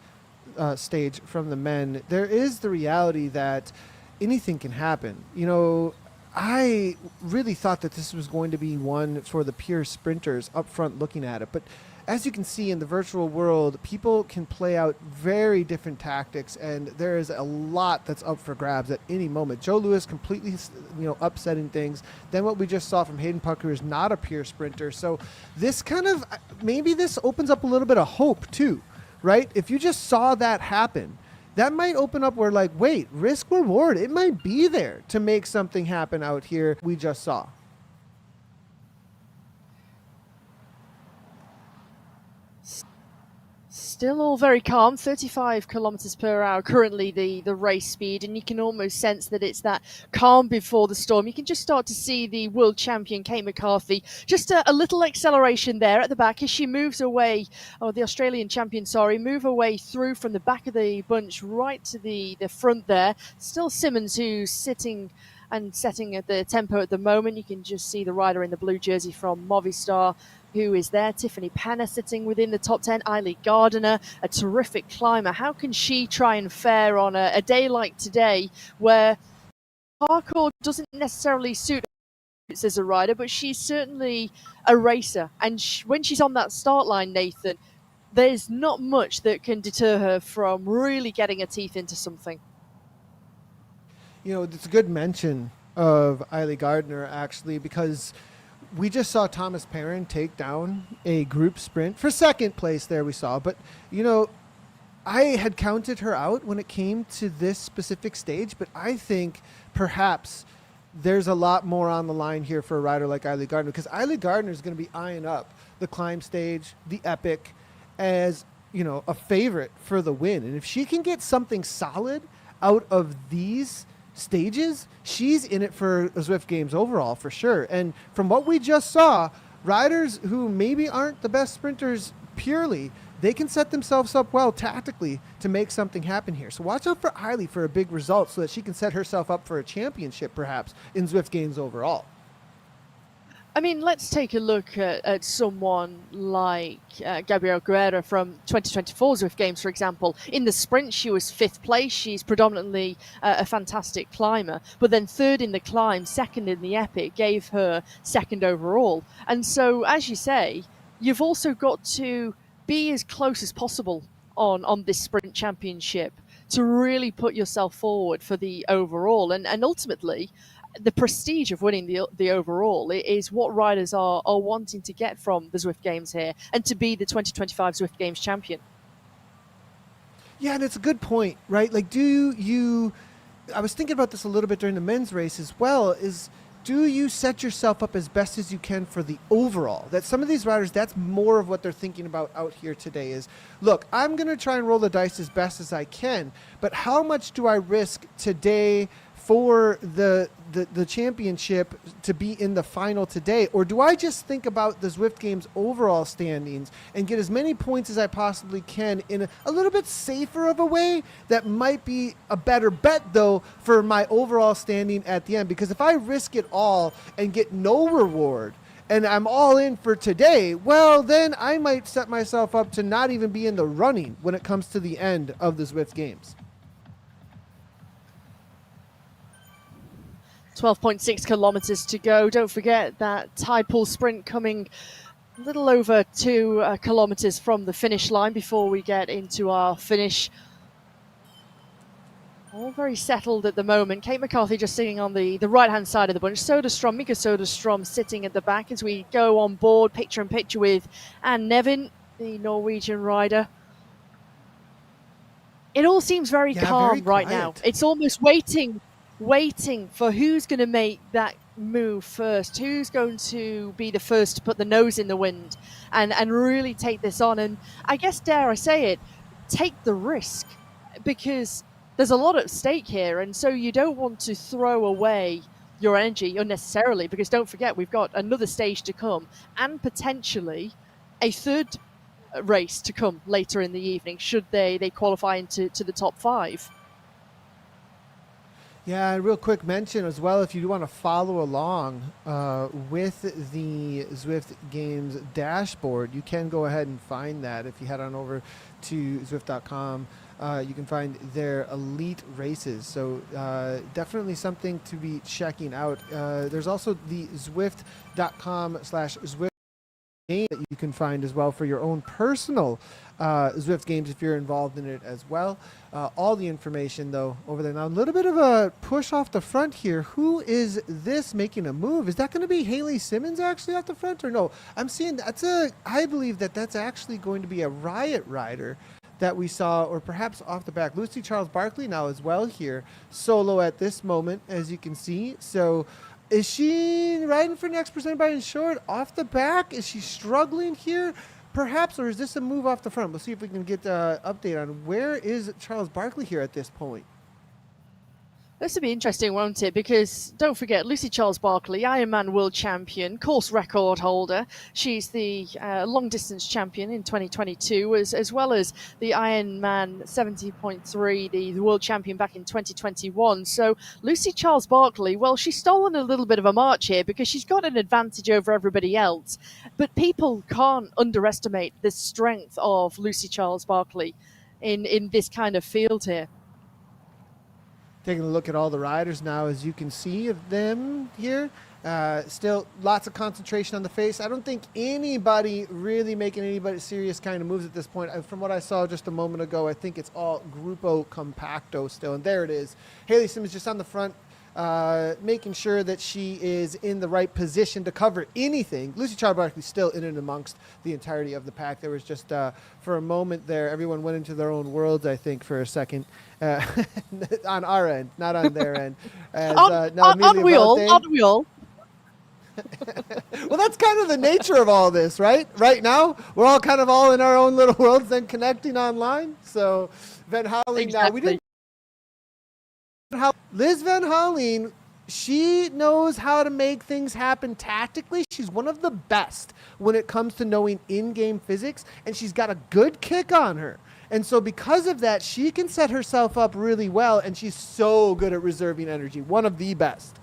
stage from the men, there is the reality that anything can happen. You know, I really thought that this was going to be one for the pure sprinters up front looking at it. But as you can see in the virtual world, people can play out very different tactics, and there is a lot that's up for grabs at any moment. Joe Lewis completely, upsetting things. Then what we just saw from Hayden Pucker is not a pure sprinter. So this kind of, maybe this opens up a little bit of hope too, right? If you just saw that happen, that might open up where, like, wait, risk reward, it might be there to make something happen out here we just saw. Still all very calm, 35 kilometers per hour currently the race speed, and you can almost sense that it's that calm before the storm. You can just start to see the world champion Kate McCarthy, just a little acceleration there at the back as she moves away, or the Australian champion, move away through from the back of the bunch right to the front there. Still Simmons, who's sitting and setting at the tempo at the moment. You can just see the rider in the blue jersey from Movistar who is there. Tiffany Penner sitting within the top 10. Eileen Gardiner, a terrific climber. How can she try and fare on a day like today where parkour doesn't necessarily suit her as a rider, but she's certainly a racer. And when she's on that start line, Nathan, there's not much that can deter her from really getting her teeth into something. You know, it's a good mention of Eileen Gardner, actually, because we just saw Thomas Perrin take down a group sprint for second place there we saw. But, you know, I had counted her out when it came to this specific stage, but I think perhaps there's a lot more on the line here for a rider like Eileen Gardner, because Eileen Gardner is going to be eyeing up the climb stage, the epic, as a favorite for the win. And if she can get something solid out of these stages, she's in it for Zwift Games overall for sure. And from what we just saw, riders who maybe aren't the best sprinters purely, they can set themselves up well tactically to make something happen here. So watch out for Eiley for a big result so that she can set herself up for a championship perhaps in Zwift Games overall. I mean, let's take a look at someone like Gabrielle Guerra from 2024 Zwift Games, for example. In the sprint, she was 5th place. She's predominantly a fantastic climber, but then 3rd in the climb, 2nd in the epic, gave her 2nd overall. And so, as you say, you've also got to be as close as possible on this sprint championship to really put yourself forward for the overall. And ultimately, the prestige of winning the overall is what riders are wanting to get from the Zwift Games here, and to be the 2025 Zwift Games champion. Yeah, and it's a good point, right? Like, I was thinking about this a little bit during the men's race as well, do you set yourself up as best as you can for the overall? That some of these riders, that's more of what they're thinking about out here today is, look, I'm going to try and roll the dice as best as I can, but how much do I risk today for the championship to be in the final today? Or do I just think about the Zwift Games overall standings and get as many points as I possibly can in a little bit safer of a way that might be a better bet, though, for my overall standing at the end? Because if I risk it all and get no reward and I'm all in for today, well, then I might set myself up to not even be in the running when it comes to the end of the Zwift Games. 12.6 kilometers to go. Don't forget that tide pool sprint coming a little over 2 kilometers from the finish line before we get into our finish. All very settled at the moment. Kate McCarthy just sitting on the right-hand side of the bunch. Mika Soderstrom sitting at the back as we go on board, picture in picture with Anne Nevin, the Norwegian rider. It all seems very calm right now. It's almost waiting for who's going to make that move first, who's going to be the first to put the nose in the wind and really take this on. And I guess, dare I say it, take the risk, because there's a lot at stake here. And so you don't want to throw away your energy unnecessarily, because don't forget, we've got another stage to come and potentially a third race to come later in the evening, should they qualify into the top 5. Yeah, and real quick mention as well, if you do want to follow along with the Zwift Games dashboard, you can go ahead and find that. If you head on over to Zwift.com, you can find their elite races. So definitely something to be checking out. There's also the Zwift.com/Zwift game that you can find as well for your own personal Zwift Games if you're involved in it as well. All the information, though, over there. Now, a little bit of a push off the front here. Who is this making a move? Is that going to be Haley Simmons actually off the front, or no? I'm seeing I believe that's actually going to be a Riot rider that we saw, or perhaps off the back. Lucy Charles Barkley now as well here, solo at this moment, as you can see. So is she riding for next presented by Insured off the back? Is she struggling here? Perhaps, or is this a move off the front? We'll see if we can get an update on where is Charles Barkley here at this point. This will be interesting, won't it? Because don't forget, Lucy Charles Barkley, Ironman world champion, course record holder. She's the long distance champion in 2022, as well as the Ironman 70.3, the world champion back in 2021. So Lucy Charles Barkley, well, she's stolen a little bit of a march here because she's got an advantage over everybody else. But people can't underestimate the strength of Lucy Charles Barkley in this kind of field here. Taking a look at all the riders now, as you can see of them here. Still lots of concentration on the face. I don't think anybody really making anybody serious kind of moves at this point. From what I saw just a moment ago, I think it's all Grupo Compacto still. And there it is. Haley Simmons just on the front, making sure that she is in the right position to cover anything. Lucy Charles Barkley still in and amongst the entirety of the pack. There was just, for a moment there, everyone went into their own worlds, I think, for a second. On our end, not on their end. As, aren't we all? Well, that's kind of the nature of all this, right? Right now, we're all kind of all in our own little worlds and connecting online. So Van Houweling, Exactly. now we didn't. Liz Van Houweling, she knows how to make things happen tactically. She's one of the best when it comes to knowing in-game physics, and she's got a good kick on her. And so because of that, she can set herself up really well, and she's so good at reserving energy. One of the best.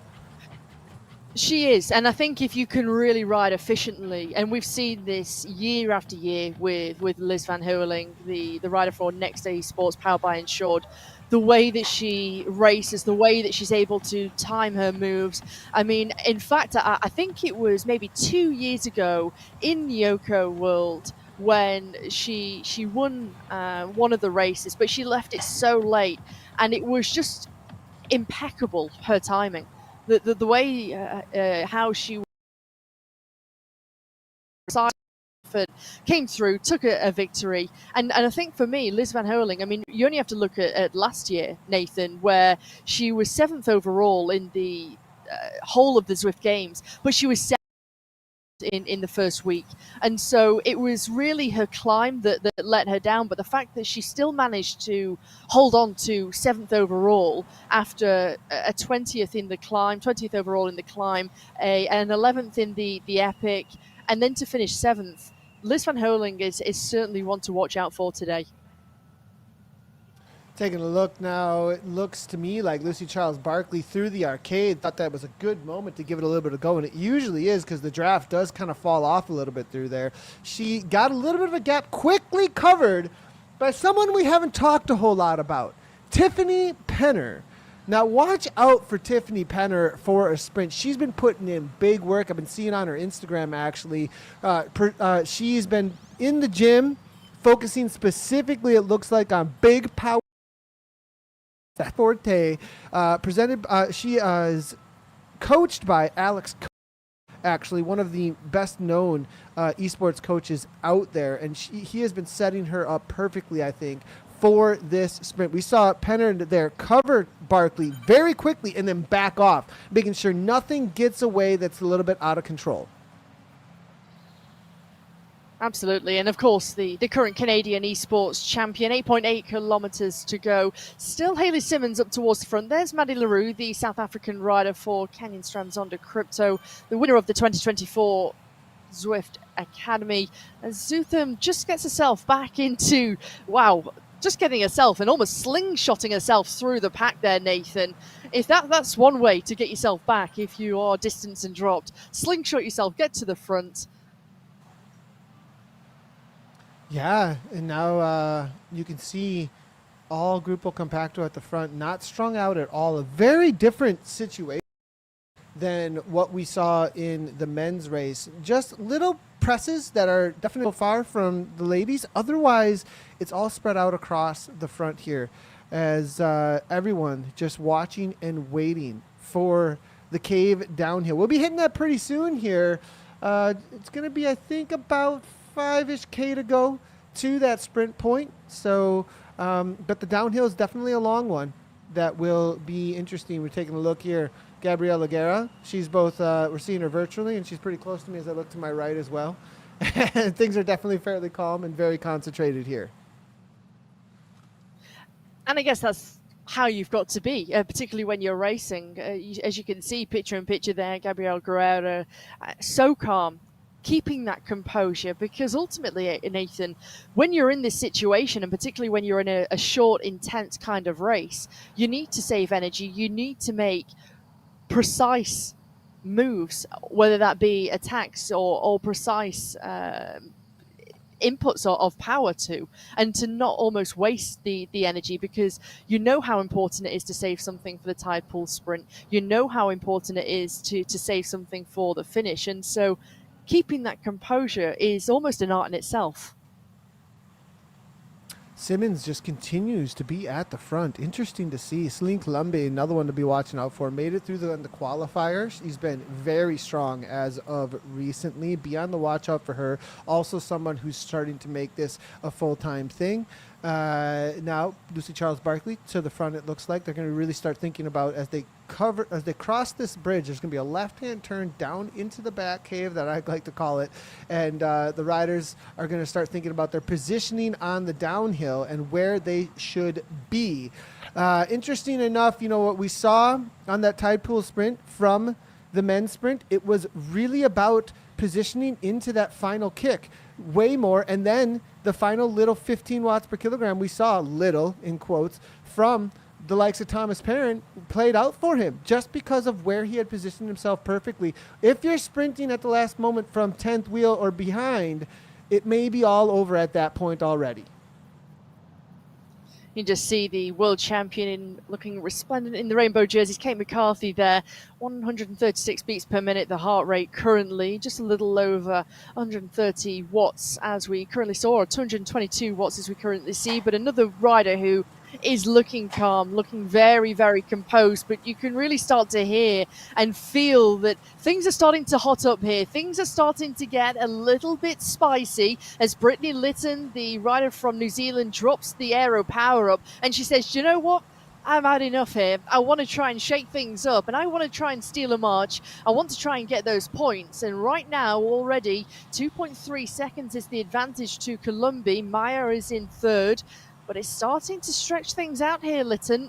She is, and I think if you can really ride efficiently, and we've seen this year after year with Liz Van Houweling, the rider for Next Day Sports powered by Insured, the way that she races, the way that she's able to time her moves. I mean, in fact, I think it was maybe 2 years ago in Yoko World when she won one of the races, but she left it so late, and it was just impeccable, her timing. The way how she came through, took a victory, and I think for me, Liz Van Houweling, I mean, you only have to look at last year, Nathan, where she was 7th overall in the whole of the Zwift Games, but she was in the first week, and so it was really her climb that let her down. But the fact that she still managed to hold on to 7th overall after a 20th in the climb, 20th overall in the climb, an 11th in the epic, and then to finish 7th, Liz Van Houweling is certainly one to watch out for today. Taking a look now, it looks to me like Lucy Charles Barkley through the arcade thought that was a good moment to give it a little bit of go, and it usually is because the draft does kind of fall off a little bit through there. She got a little bit of a gap, quickly covered by someone we haven't talked a whole lot about, Tiffany Penner. Now watch out for Tiffany Penner for a sprint. She's been putting in big work. I've been seeing on her Instagram actually. She's been in the gym, focusing specifically, it looks like, on big power. Forte, she is coached by Alex, actually one of the best known esports coaches out there, and he has been setting her up perfectly, I think, for this sprint. We saw Penner there cover Barkley very quickly and then back off, making sure nothing gets away that's a little bit out of control. Absolutely, and of course the current Canadian esports champion, 8.8 kilometres to go. Still Hayley Simmons up towards the front. There's Maddie LaRue, the South African rider for Canyon Strands Zonda Crypto, the winner of the 2024 Zwift Academy. And Zutham just gets herself back into, just getting herself and almost slingshotting herself through the pack there, Nathan. If that's one way to get yourself back if you are distanced and dropped, slingshot yourself, get to the front. Yeah, and now you can see all Grupo Compacto at the front, not strung out at all. A very different situation than what we saw in the men's race. Just little presses that are definitely far from the ladies. Otherwise, it's all spread out across the front here as everyone just watching and waiting for the cave downhill. We'll be hitting that pretty soon here. It's going to be, I think, about 5-ish K to go to that sprint point. So, but the downhill is definitely a long one that will be interesting. We're taking a look here. Gabriela Guerra, she's both, we're seeing her virtually, and she's pretty close to me as I look to my right as well. And things are definitely fairly calm and very concentrated here. And I guess that's how you've got to be, particularly when you're racing. As you can see, picture in picture there, Gabriela Guerra, so calm, keeping that composure, because ultimately, Nathan, when you're in this situation, and particularly when you're in a short, intense kind of race, you need to save energy. You need to make precise moves, whether that be attacks or precise inputs of power and to not almost waste the energy, because you know how important it is to save something for the tide pool sprint. You know how important it is to save something for the finish. And so keeping that composure is almost an art in itself. Simmons just continues to be at the front. Interesting to see. Celine Colombe, another one to be watching out for, made it through the qualifiers. He's been very strong as of recently. Be on the watch out for her. Also someone who's starting to make this a full-time thing. Now, Lucy Charles Barkley to the front, it looks like. They're going to really start thinking about as they cross this bridge, there's going to be a left-hand turn down into the back cave that I like to call it. And the riders are going to start thinking about their positioning on the downhill and where they should be. Interesting enough, what we saw on that tide pool sprint from the men's sprint, it was really about positioning into that final kick way more. And then the final little 15 watts per kilogram we saw, little in quotes, from the likes of Thomas Perrin played out for him just because of where he had positioned himself perfectly. If you're sprinting at the last moment from 10th wheel or behind, it may be all over at that point already. You can just see the world champion looking resplendent in the rainbow jerseys. Kate McCarthy there, 136 beats per minute. The heart rate currently just a little over 130 watts as we currently saw, or 222 watts as we currently see. But another rider who is looking calm, looking very, very composed, but you can really start to hear and feel that things are starting to hot up here. Things are starting to get a little bit spicy as Brittany Lytton, the rider from New Zealand, drops the aero power up and she says, you know what? I've had enough here. I want to try and shake things up and I want to try and steal a march. I want to try and get those points. And right now, already 2.3 seconds is the advantage to Columbia. Maya is in third. But it's starting to stretch things out here, Lytton.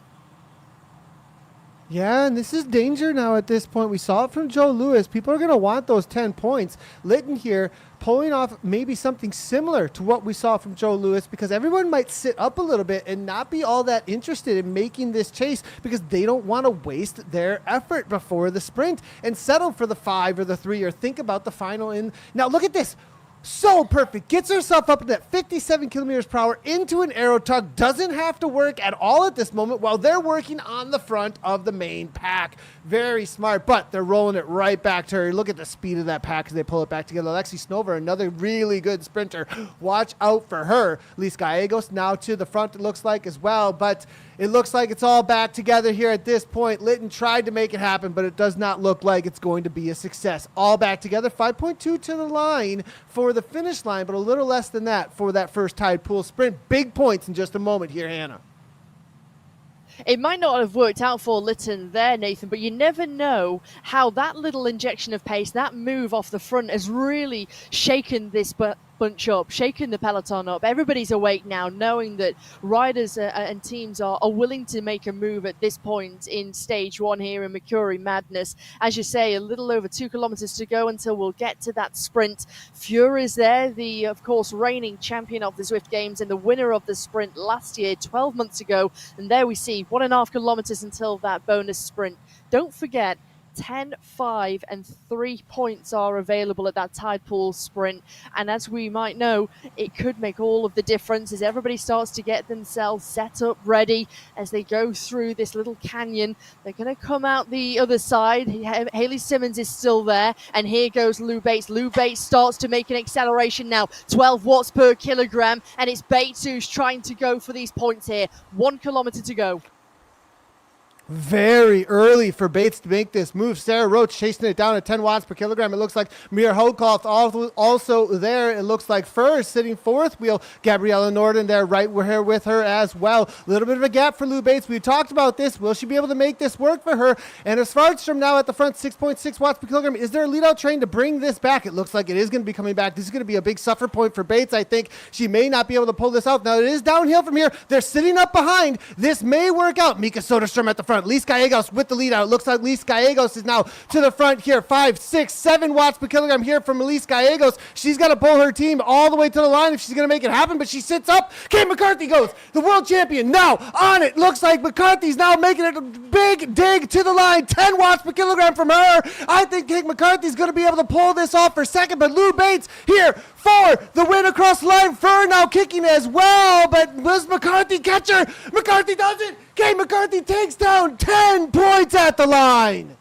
Yeah, and this is danger now at this point. We saw it from Joe Lewis. People are going to want those 10 points. Lytton here pulling off maybe something similar to what we saw from Joe Lewis, because everyone might sit up a little bit and not be all that interested in making this chase because they don't want to waste their effort before the sprint and settle for the 5 or the 3 or think about the final. Now look at this. So perfect. Gets herself up at 57 kilometers per hour into an aero tug. Doesn't have to work at all at this moment while they're working on the front of the main pack. Very smart, but they're rolling it right back to her. Look at the speed of that pack as they pull it back together. Alexi Snover, another really good sprinter. Watch out for her. Lise Gallegos now to the front, it looks like, as well, but it looks like it's all back together here at this point. Lytton tried to make it happen, but it does not look like it's going to be a success. All back together, 5.2 to the line for the finish line, but a little less than that for that first tide pool sprint. Big points in just a moment here, Hannah. It might not have worked out for Lytton there, Nathan, but you never know how that little injection of pace, that move off the front has really shaken this bunch up, shaking the peloton up. Everybody's awake now, knowing that riders and teams are willing to make a move at this point in stage 1 here in Mercury Madness. As you say, a little over 2 kilometers to go until we'll get to that sprint. Fury's there, the, of course, reigning champion of the Zwift Games and the winner of the sprint last year, 12 months ago. And there we see 1.5 kilometers until that bonus sprint. Don't forget, 10, 5 and 3 points are available at that tide pool sprint, and as we might know, it could make all of the difference as everybody starts to get themselves set up ready as they go through this little canyon. They're going to come out the other side. Haley Simmons is still there, and here goes Lou Bates. Lou Bates starts to make an acceleration now, 12 watts per kilogram, and it's Bates who's trying to go for these points here. 1 kilometer to go. Very early for Bates to make this move. Sarah Roach chasing it down at 10 watts per kilogram. It looks like Mira Hokoff also there. It looks like first, sitting fourth wheel. Gabriella Norden there right with her as well. A little bit of a gap for Lou Bates. We talked about this. Will she be able to make this work for her? And as Svartstrom now at the front, 6.6 watts per kilogram. Is there a lead-out train to bring this back? It looks like it is going to be coming back. This is going to be a big suffer point for Bates. I think she may not be able to pull this out. Now, it is downhill from here. They're sitting up behind. This may work out. Mika Soderstrom at the front. Lise Gallegos with the lead out. It looks like Lise Gallegos is now to the front here. 5, 6, 7 watts per kilogram here from Lise Gallegos. She's got to pull her team all the way to the line if she's going to make it happen, but she sits up. Kate McCarthy goes, the world champion now on it. Looks like McCarthy's now making it a big dig to the line. 10 watts per kilogram from her. I think Kate McCarthy's going to be able to pull this off for second, but Lou Bates here for the win across the line. Fur now kicking as well, but was McCarthy catch her? McCarthy does it. Kate McCarthy takes down 10 points at the line.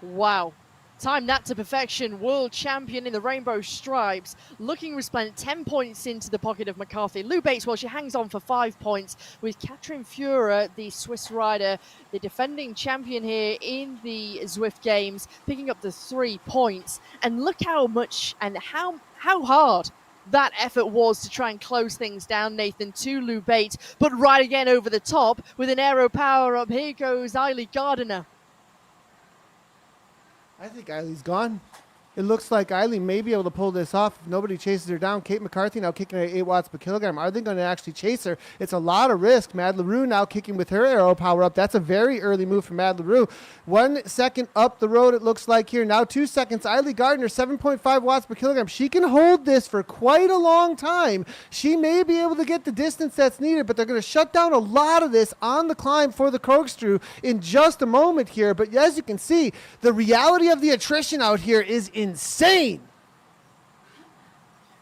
Wow. Timed that to perfection. World champion in the rainbow stripes. Looking resplendent. 10 points into the pocket of McCarthy. Lou Bates, well, she hangs on for 5 points with Katrin Fuhrer, the Swiss rider, the defending champion here in the Zwift Games, picking up the 3 points. And look how much and how hard that effort was to try and close things down, Nathan, to Lou Bates, but right again over the top with an aero power up. Here goes Eiley Gardiner. I think Eiley's gone. It looks like Eiley may be able to pull this off if nobody chases her down. Kate McCarthy now kicking at 8 watts per kilogram. Are they going to actually chase her? It's a lot of risk. Mad LaRue now kicking with her aero power up. That's a very early move from Mad LaRue. 1 second up the road, it looks like here. Now 2 seconds. Eiley Gardner, 7.5 watts per kilogram. She can hold this for quite a long time. She may be able to get the distance that's needed, but they're going to shut down a lot of this on the climb for the corkscrew in just a moment here. But as you can see, the reality of the attrition out here is insane.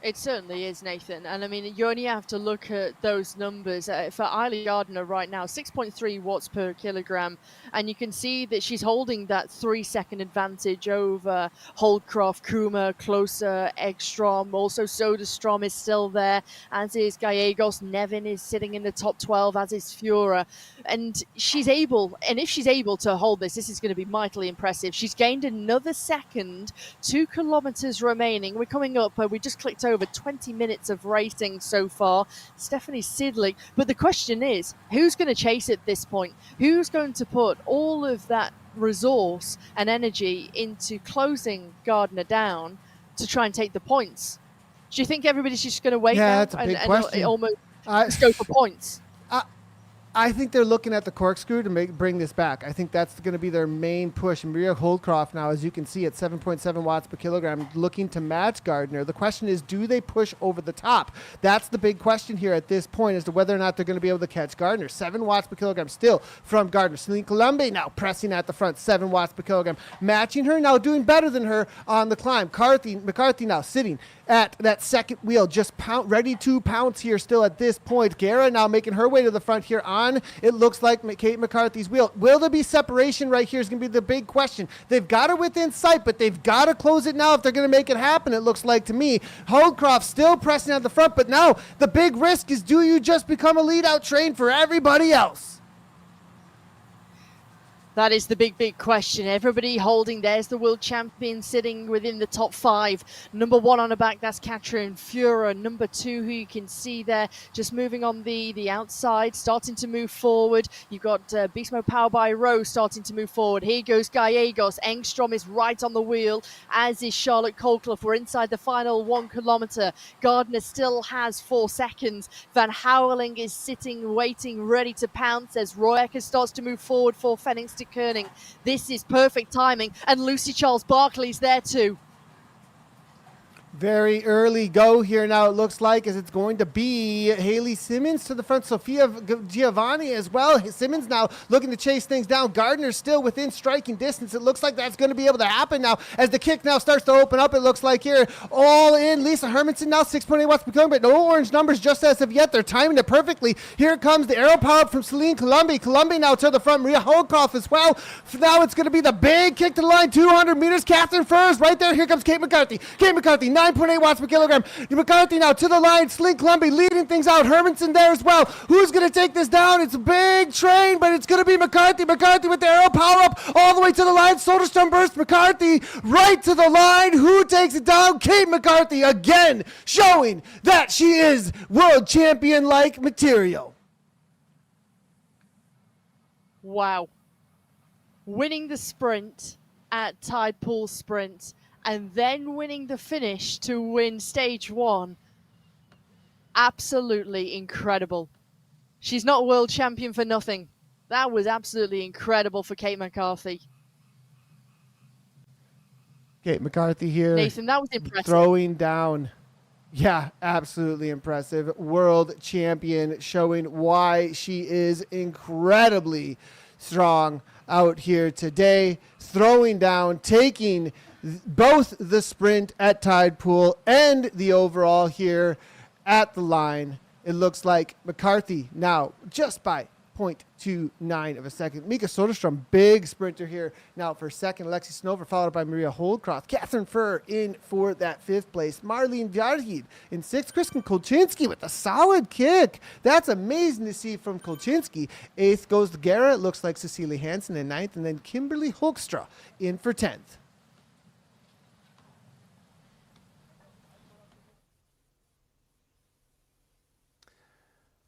It certainly is, Nathan. And I mean, you only have to look at those numbers. For Eiley Gardner right now, 6.3 watts per kilogram. And you can see that she's holding that 3-second advantage over Holdcroft, Kuma, Closer, Ekstrom. Also, Soderstrom is still there, as is Gallegos. Nevin is sitting in the top 12, as is Fura. And she's able, and if she's able to hold this is going to be mightily impressive. She's gained another second, 2 kilometers remaining. We're coming up, we just clicked over 20 minutes of racing so far. Stephanie Sidley. But the question is, who's going to chase at this point? Who's going to put all of that resource and energy into closing Gardner down to try and take the points? Do you think everybody's just going to wait now That's a big question. and almost go for points? I think they're looking at the corkscrew to bring this back. I think that's going to be their main push. Maria Holdcroft now, as you can see, at 7.7 watts per kilogram, looking to match Gardner. The question is, do they push over the top? That's the big question here at this point, as to whether or not they're going to be able to catch Gardner. 7 watts per kilogram still from Gardner. Celine Colombe now pressing at the front, 7 watts per kilogram. Matching her, now doing better than her on the climb. McCarthy now sitting at that second wheel, just ready to pounce here still at this point. Guerra now making her way to the front here on, it looks like, Kate McCarthy's wheel. Will there be separation right here is going to be the big question. They've got her within sight, but they've got to close it now if they're going to make it happen, it looks like to me. Holdcroft still pressing at the front, but now the big risk is, do you just become a lead-out train for everybody else? That is the big question. Everybody holding. There's the world champion sitting within the top 5. Number 1 on the back, that's Katrin Fura. Number 2, who you can see there, just moving on the outside, starting to move forward. You've got Beast Mode Power by Rose starting to move forward. Here goes Gallegos. Engstrom is right on the wheel, as is Charlotte Colclough. We're inside the final 1 kilometer. Gardner still has 4 seconds. Van Houweling is sitting, waiting, ready to pounce as Roy Ecker starts to move forward for Fenix to Koenig. This is perfect timing, and Lucy Charles Barkley's there too. Very early go here now, it looks like, as it's going to be Haley Simmons to the front, Sophia Giovanni as well. Simmons now looking to chase things down. Gardner still within striking distance. It looks like that's going to be able to happen now as the kick now starts to open up. It looks like here, all in. Lisa Hermanson now 6.8 watts per kilogram, but no orange numbers just as of yet. They're timing it perfectly. Here comes the aero power from Celine Colombe. Colombe now to the front. Maria Holdcroft as well. Now it's going to be the big kick to the line, 200 meters. Catherine Furs right there. Here comes Kate McCarthy. 9.8 watts per kilogram. McCarthy now to the line. Celine Colombe leading things out. Hermanson there as well. Who's going to take this down? It's a big train, but it's going to be McCarthy. McCarthy with the aero power up all the way to the line. Soderstrom burst. McCarthy right to the line. Who takes it down? Kate McCarthy again, showing that she is world champion-like material. Wow. Winning the sprint at Tide Pool Sprint, and then winning the finish to win stage 1. Absolutely incredible. She's not world champion for nothing. That was absolutely incredible for Kate McCarthy. Kate McCarthy here. Nathan, that was impressive. Throwing down. Yeah, absolutely impressive. World champion, showing why she is incredibly strong out here today. Throwing down, taking both the sprint at Tide Pool and the overall here at the line. It looks like McCarthy now just by 0.29 of a second. Mika Soderstrom, big sprinter here now for second. Alexi Snover followed by Maria Holdcroft. Catherine Furr in for that 5th place. Marlene Vjarhid in 6th. Kristen Kolchinsky with a solid kick. That's amazing to see from Kolchinsky. 8th goes to Guerra. It looks like Cecilia Hansen in 9th. And then Kimberly Hoekstra in for 10th.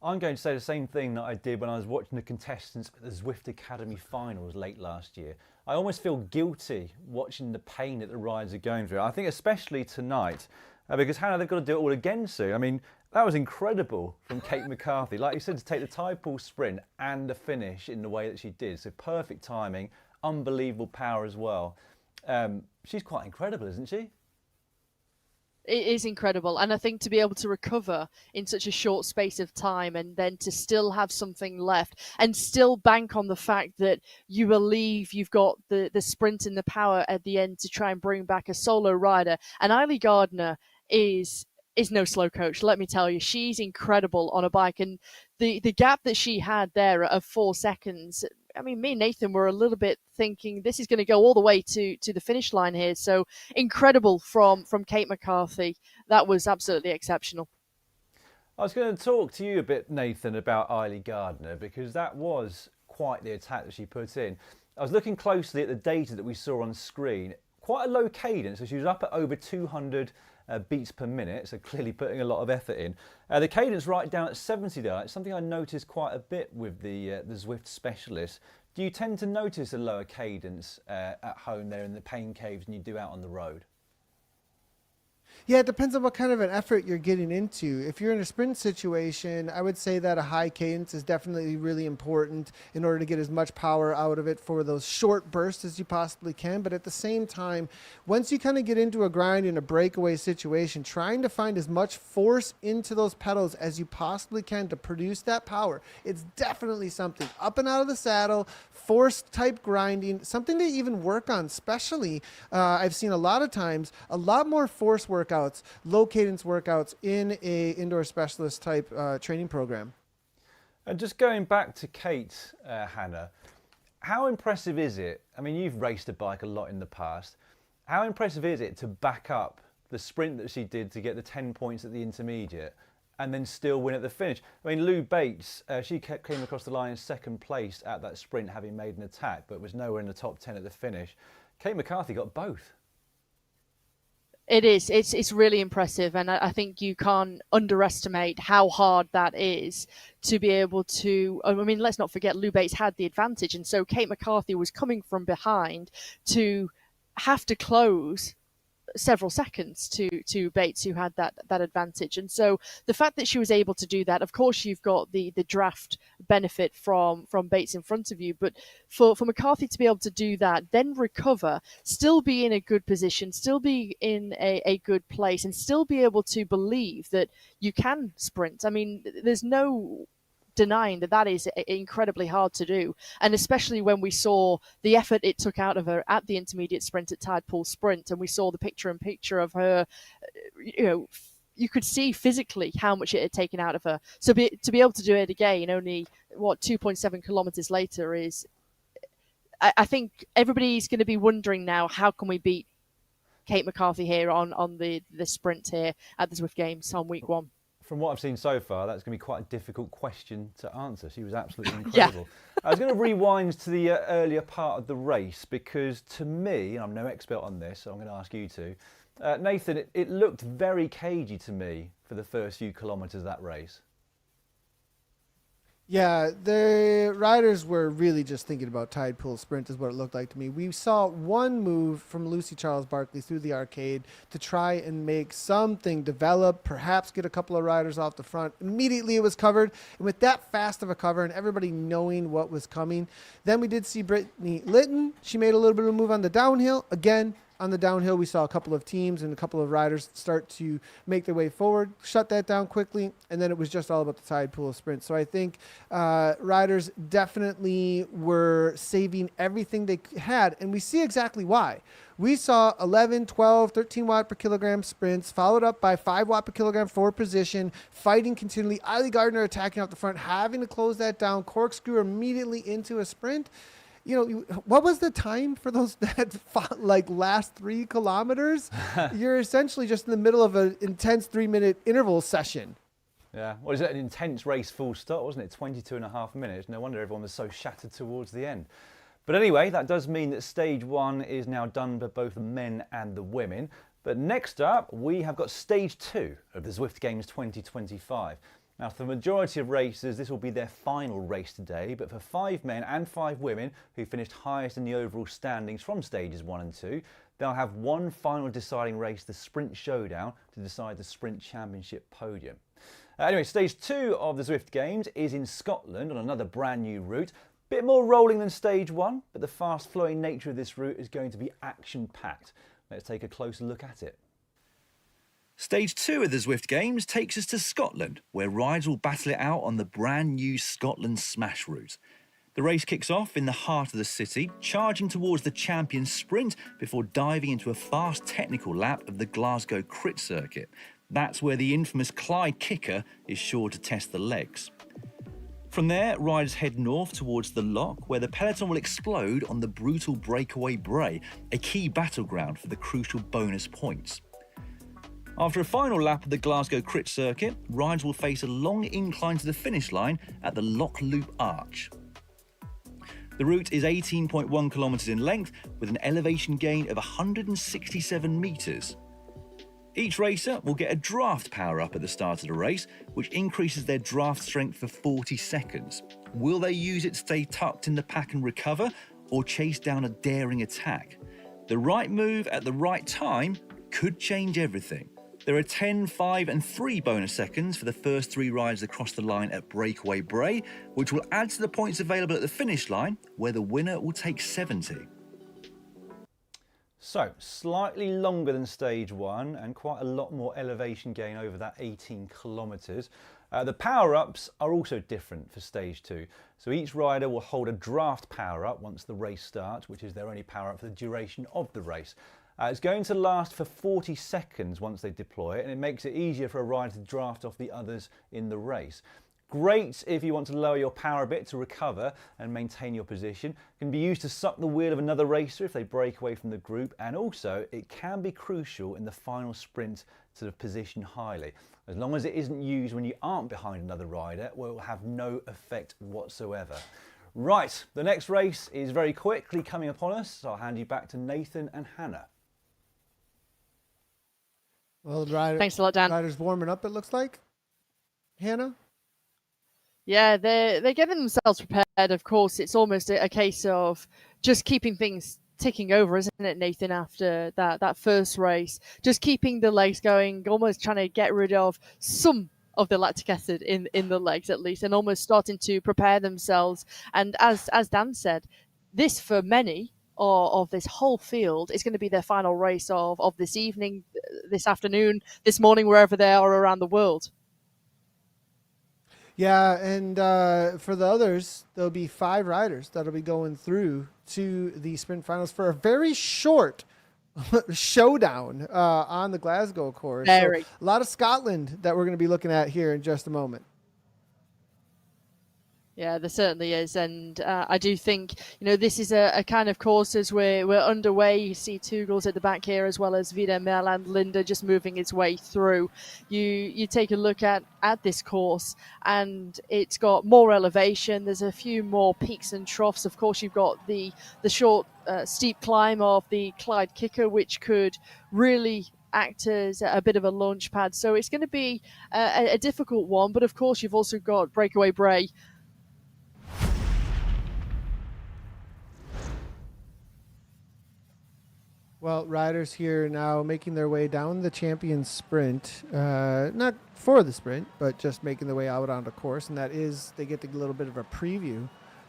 I'm going to say the same thing that I did when I was watching the contestants at the Zwift Academy finals late last year. I almost feel guilty watching the pain that the riders are going through. I think especially tonight, because Hannah, they've got to do it all again soon. I mean, that was incredible from Kate McCarthy. Like you said, to take the tide pool sprint and the finish in the way that she did. So perfect timing, unbelievable power as well. She's quite incredible, isn't she? It is incredible, and I think to be able to recover in such a short space of time and then to still have something left and still bank on the fact that you believe you've got the sprint and the power at the end to try and bring back a solo rider. And Eilidh Gardner is no slow coach, let me tell you. She's incredible on a bike, and the gap that she had there of 4 seconds, I mean, me and Nathan were a little bit thinking this is going to go all the way to the finish line here. So incredible from Kate McCarthy. That was absolutely exceptional. I was going to talk to you a bit, Nathan, about Eilidh Gardner, because that was quite the attack that she put in. I was looking closely at the data that we saw on screen. Quite a low cadence, so she was up at over 200 beats per minute, so clearly putting a lot of effort in. The cadence right down at 70 there, it's something I noticed quite a bit with the Zwift specialists. Do you tend to notice a lower cadence at home there in the pain caves than you do out on the road? Yeah, it depends on what kind of an effort you're getting into. If you're in a sprint situation, I would say that a high cadence is definitely really important in order to get as much power out of it for those short bursts as you possibly can. But at the same time, once you kind of get into a grind in a breakaway situation, trying to find as much force into those pedals as you possibly can to produce that power, it's definitely something. Up and out of the saddle, force type grinding, something to even work on, especially I've seen a lot of times, a lot more force workouts, low cadence workouts in a indoor specialist type training program. And just going back to Kate, Hannah, how impressive is it? I mean, you've raced a bike a lot in the past. How impressive is it to back up the sprint that she did to get the 10 points at the intermediate and then still win at the finish? I mean, Lou Bates, she came across the line in second place at that sprint, having made an attack, but was nowhere in the top 10 at the finish. Kate McCarthy got both. It is. It's really impressive, and I think you can't underestimate how hard that is to be able to. I mean, let's not forget Lou Bates had the advantage, and so Kate McCarthy was coming from behind to have to close several seconds to Bates, who had that advantage. And so the fact that she was able to do that, of course, you've got the draft benefit from Bates in front of you, but for McCarthy to be able to do that, then recover, still be in a good position, still be in a good place, and still be able to believe that you can sprint. I mean, there's no denying that is incredibly hard to do, and especially when we saw the effort it took out of her at the intermediate sprint at Tide Pool Sprint, and we saw the picture of her, you could see physically how much it had taken out of her. So to be able to do it again, only 2.7 kilometers later, is, I think everybody's going to be wondering now, how can we beat Kate McCarthy here on the sprint here at the Zwift Games on week 1? From what I've seen so far, that's going to be quite a difficult question to answer. She was absolutely incredible. Yeah. I was going to rewind to the earlier part of the race, because to me, and I'm no expert on this, so I'm going to ask you to, Nathan, it looked very cagey to me for the first few kilometres of that race. Yeah, the riders were really just thinking about Tide Pool Sprint is what it looked like to me. We saw one move from Lucy Charles Barkley through the arcade to try and make something develop, perhaps get a couple of riders off the front. Immediately it was covered, and with that fast of a cover and everybody knowing what was coming, then we did see Brittany Litton. She made a little bit of a move on the downhill. Again, on the downhill, we saw a couple of teams and a couple of riders start to make their way forward, shut that down quickly, and then it was just all about the Tide Pool Sprint. So I think riders definitely were saving everything they had, and we see exactly why. We saw 11, 12, 13 watt per kilogram sprints, followed up by 5 watt per kilogram forward position, fighting continually. Eilidh Gardner attacking off the front, having to close that down, corkscrew immediately into a sprint. What was the time for those last 3 kilometers? You're essentially just in the middle of an intense 3-minute interval session. Yeah, well, it was an intense race full stop, wasn't it? 22.5 minutes. No wonder everyone was so shattered towards the end. But anyway, that does mean that stage 1 is now done for both the men and the women. But next up, we have got stage 2 of the Zwift Games 2025. Now, for the majority of racers, this will be their final race today, but for 5 men and 5 women who finished highest in the overall standings from stages 1 and 2, they'll have one final deciding race, the Sprint Showdown, to decide the Sprint Championship podium. Anyway, stage 2 of the Zwift Games is in Scotland on another brand new route. Bit more rolling than stage 1, but the fast flowing nature of this route is going to be action packed. Let's take a closer look at it. Stage 2 of the Zwift Games takes us to Scotland, where riders will battle it out on the brand new Scotland Smash route. The race kicks off in the heart of the city, charging towards the champion sprint before diving into a fast technical lap of the Glasgow crit circuit. That's where the infamous Clyde kicker is sure to test the legs. From there, riders head north towards the lock, where the peloton will explode on the brutal breakaway Bray, a key battleground for the crucial bonus points. After a final lap of the Glasgow crit circuit, riders will face a long incline to the finish line at the Lock Loop Arch. The route is 18.1 kilometres in length, with an elevation gain of 167 metres. Each racer will get a draft power-up at the start of the race, which increases their draft strength for 40 seconds. Will they use it to stay tucked in the pack and recover, or chase down a daring attack? The right move at the right time could change everything. There are 10, 5 and 3 bonus seconds for the first 3 riders across the line at Breakaway Bray, which will add to the points available at the finish line, where the winner will take 70. So, slightly longer than stage 1 and quite a lot more elevation gain over that 18 kilometres. The power-ups are also different for stage 2. So each rider will hold a draft power-up once the race starts, which is their only power-up for the duration of the race. It's going to last for 40 seconds once they deploy it, and it makes it easier for a rider to draft off the others in the race. Great if you want to lower your power a bit to recover and maintain your position. It can be used to suck the wheel of another racer if they break away from the group, and also it can be crucial in the final sprint to position highly. As long as it isn't used when you aren't behind another rider, well, it will have no effect whatsoever. Right, the next race is very quickly coming upon us, so I'll hand you back to Nathan and Hannah. Well, Thanks a lot, Dan. Riders warming up, it looks like. Hannah? Yeah, they're getting themselves prepared. Of course, it's almost a case of just keeping things ticking over, isn't it, Nathan, after that first race? Just keeping the legs going, almost trying to get rid of some of the lactic acid in the legs at least, and almost starting to prepare themselves. And as Dan said, this for many of this whole field is going to be their final race of this evening, this afternoon, this morning, wherever they are around the world. Yeah, and for the others, there'll be 5 riders that'll be going through to the sprint finals for a very short showdown on the Glasgow course. So a lot of Scotland that we're going to be looking at here in just a moment. Yeah, there certainly is, and I do think this is a kind of course as we're underway. You see Tugels at the back here, as well as Vida Merland Linda just moving its way through. You take a look at this course, and it's got more elevation. There's a few more peaks and troughs. Of course, you've got the short steep climb of the Clyde Kicker, which could really act as a bit of a launch pad. So it's going to be a difficult one. But of course, you've also got Breakaway Bray. Well, riders here now making their way down the Champions Sprint, not for the sprint, but just making their way out on the course. And that is, they get a little bit of a preview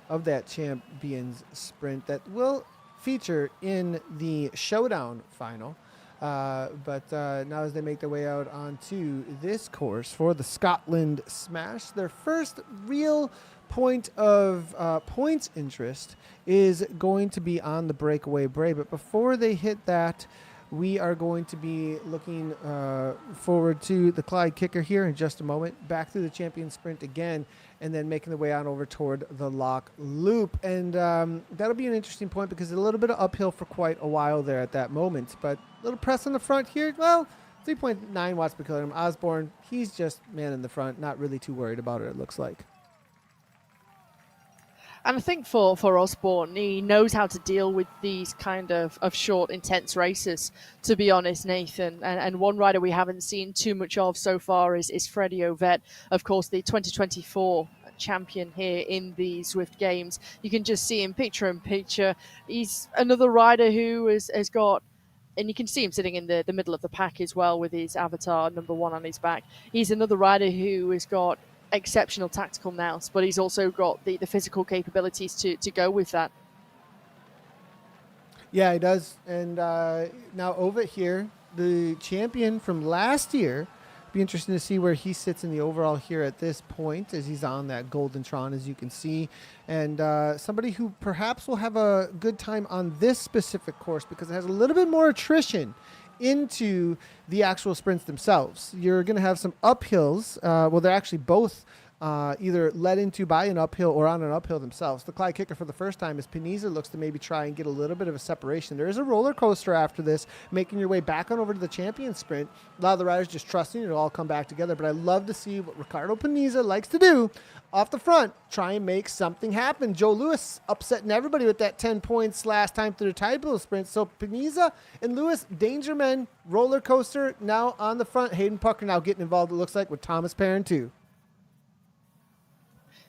of that Champions Sprint that will feature in the Showdown final. But now as they make their way out onto this course for the Scotland Smash, their first real point of points interest is going to be on the Breakaway Bray. But before they hit that, we are going to be looking forward to the Clyde Kicker here in just a moment, back through the Champion Sprint again, and then making the way on over toward the Lock Loop. And that'll be an interesting point because a little bit of uphill for quite a while there at that moment. But a little press on the front here. Well, 3.9 watts per kilogram. Osborne, he's just man in the front, not really too worried about it looks like. And I think for Osborne, he knows how to deal with these kind of short, intense races, to be honest, Nathan. And one rider we haven't seen too much of so far is Freddie Ovett, of course, the 2024 champion here in the Zwift Games. You can just see him picture in picture. He's another rider who has got, and you can see him sitting in the middle of the pack as well with his avatar number 1 on his back. He's another rider who has got exceptional tactical nous, but he's also got the physical capabilities to go with that. Yeah, he does. And now over here, the champion from last year, be interesting to see where he sits in the overall here at this point, as he's on that golden Tron, as you can see. And somebody who perhaps will have a good time on this specific course because it has a little bit more attrition into the actual sprints themselves. You're going to have some uphills. Well, they're actually both either led into by an uphill or on an uphill themselves. The Clyde kicker for the first time is Peniza looks to maybe try and get a little bit of a separation. There is a roller coaster after this, making your way back on over to the champion sprint. A lot of the riders just trusting it'll all come back together, but I love to see what Ricardo Peniza likes to do off the front, try and make something happen. Joe Lewis upsetting everybody with that 10 points last time through the tide pool sprint. So Peniza and Lewis, danger men, roller coaster now on the front. Hayden Pucker now getting involved, it looks like, with Thomas Perrin too.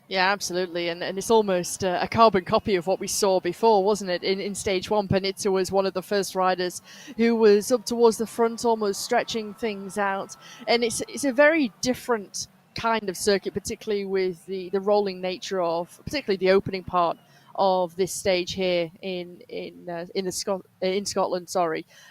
Yeah, absolutely. And it's almost a carbon copy of what we saw before, wasn't it? In stage 1, Panizza was one of the first riders who was up towards the front, almost stretching things out. And it's a very different kind of circuit, particularly with the rolling nature of, particularly the opening part of this stage here in Scotland,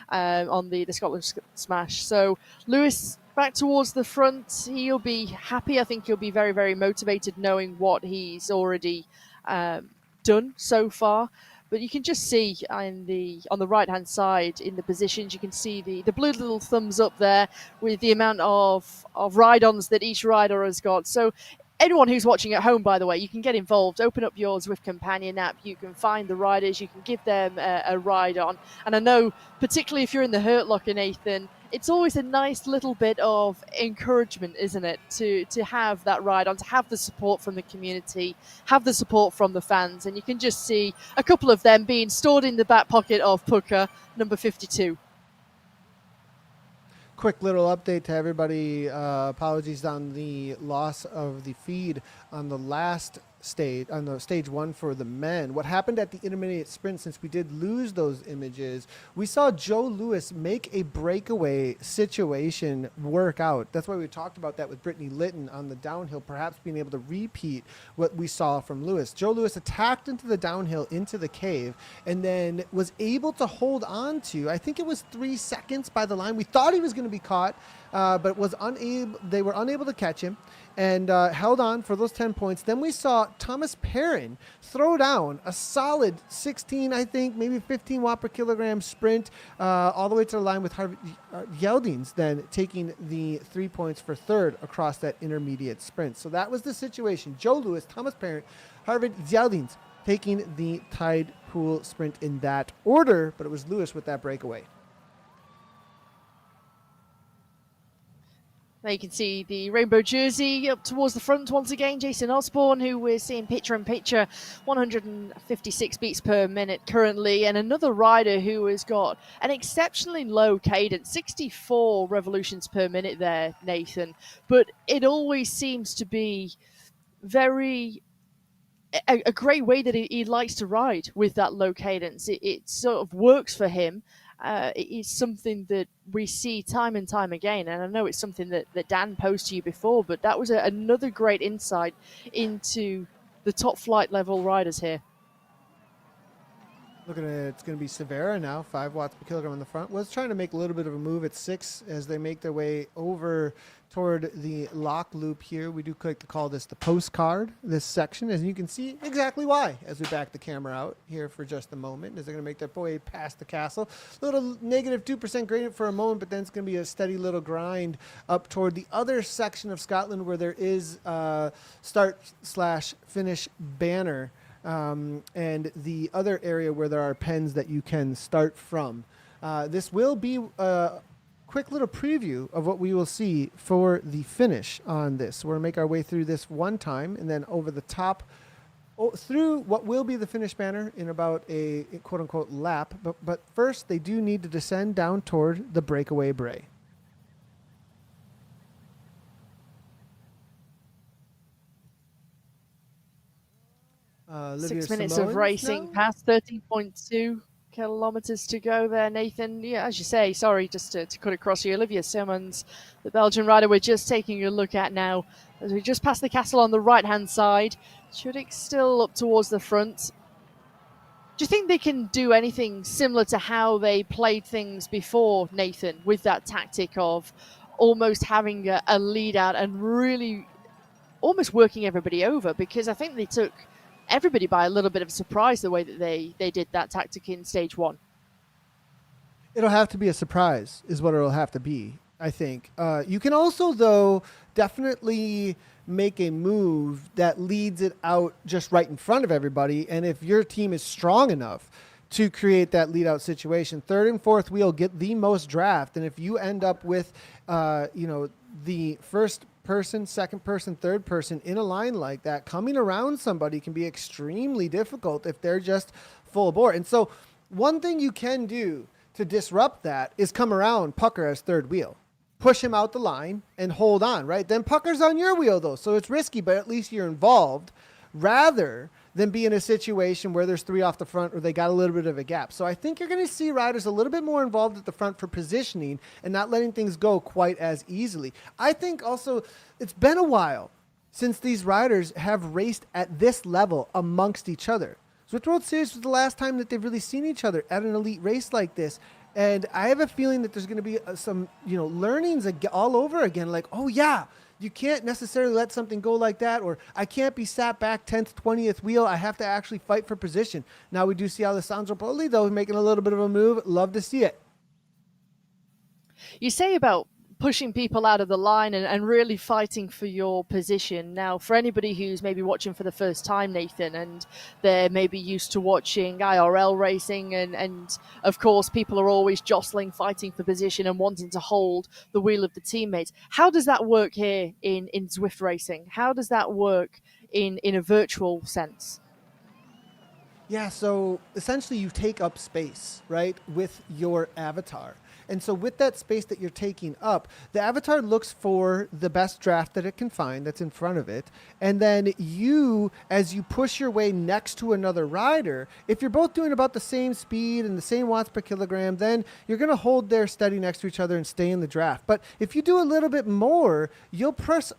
on the Scotland Smash. So Lewis back towards the front, he'll be happy. I think he'll be very, very motivated knowing what he's already done so far. But you can just see on the right hand side in the positions, you can see the blue little thumbs up there with the amount of ride-ons that each rider has got. So anyone who's watching at home, by the way, you can get involved. Open up your Zwift Companion app. You can find the riders. You can give them a ride on. And I know, particularly if you're in the Hurt Locker, Nathan, it's always a nice little bit of encouragement, isn't it, to have that ride on, to have the support from the community, have the support from the fans. And you can just see a couple of them being stored in the back pocket of Pucker, number 52. Quick little update to everybody. Apologies on the loss of the feed on the last stage, on the stage 1 for the men. What happened at the intermediate sprint, since we did lose those images, we saw Joe Lewis make a breakaway situation work out. That's why we talked about that with Brittany Litton on the downhill, perhaps being able to repeat what we saw from Lewis. Joe Lewis attacked into the downhill, into the cave, and then was able to hold on to, I think it was 3 seconds by the line. We thought he was going to be caught, but was unable. They were unable to catch him, and held on for those 10 points. Then we saw Thomas Perrin throw down a solid 16, I think, maybe 15 watt per kilogram sprint all the way to the line with Harvey Yeldings, then taking the 3 points for third across that intermediate sprint. So that was the situation. Joe Lewis, Thomas Perrin, Harvey Yeldings taking the tide pool sprint in that order, but it was Lewis with that breakaway. There you can see the rainbow jersey up towards the front once again. Jason Osborne, who we're seeing picture in picture, 156 beats per minute currently. And another rider who has got an exceptionally low cadence, 64 revolutions per minute there, Nathan. But it always seems to be a great way that he likes to ride with that low cadence. It sort of works for him. It is something that we see time and time again, and I know it's something that Dan posed to you before, but that was another great insight into the top flight level riders here. Looking at it, it's going to be Severa now, 5 watts per kilogram on the front. Was trying to make a little bit of a move at 6 as they make their way over toward the lock loop here. We do like to call this the postcard, this section, as you can see exactly why as we back the camera out here for just a moment, as they're going to make their way past the castle. A little negative 2% gradient for a moment, but then it's going to be a steady little grind up toward the other section of Scotland where there is start/finish banner. And the other area where there are pens that you can start from. This will be a quick little preview of what we will see for the finish on this. We're going to make our way through this one time and then over the top through what will be the finish banner in about a quote-unquote lap. But first, they do need to descend down toward the breakaway Bray. Olivia 6 minutes Simone's of racing now. past 13.2 kilometers to go there, Nathan. Yeah, as you say, sorry, just to cut across you, Olivia Simmons, the Belgian rider we're just taking a look at now, as we just passed the castle on the right-hand side. Schudig still up towards the front. Do you think they can do anything similar to how they played things before, Nathan, with that tactic of almost having a lead out and really almost working everybody over? Because I think they took everybody by a little bit of surprise the way that they did that tactic in stage one. It'll have to be a surprise is what it'll have to be, I think. You can also, though, definitely make a move that leads it out just right in front of everybody. And if your team is strong enough to create that lead out situation, third and fourth wheel get the most draft. And if you end up with, the first person, second person, third person in a line like that, coming around somebody can be extremely difficult if they're just full bore. And so one thing you can do to disrupt that is come around Pucker as third wheel. Push him out the line and hold on, right? Then Pucker's on your wheel, though, so it's risky, but at least you're involved, rather than be in a situation where there's three off the front or they got a little bit of a gap. So I think you're going to see riders a little bit more involved at the front for positioning and not letting things go quite as easily. I think also it's been a while since these riders have raced at this level amongst each other. Zwift World Series was the last time that they've really seen each other at an elite race like this. And I have a feeling that there's going to be some, learnings all over again. Like, oh yeah, you can't necessarily let something go like that, or I can't be sat back 10th, 20th wheel. I have to actually fight for position. Now we do see Alessandro Poli, though, making a little bit of a move. Love to see it. You say about pushing people out of the line and really fighting for your position. Now, for anybody who's maybe watching for the first time, Nathan, and they're maybe used to watching IRL racing, and of course, people are always jostling, fighting for position and wanting to hold the wheel of the teammates. How does that work here in Zwift racing? How does that work in a virtual sense? Yeah, so essentially you take up space, right, with your avatar. And so with that space that you're taking up, the avatar looks for the best draft that it can find that's in front of it. And then you, as you push your way next to another rider, if you're both doing about the same speed and the same watts per kilogram, then you're going to hold there steady next to each other and stay in the draft. But if you do a little bit more, you'll press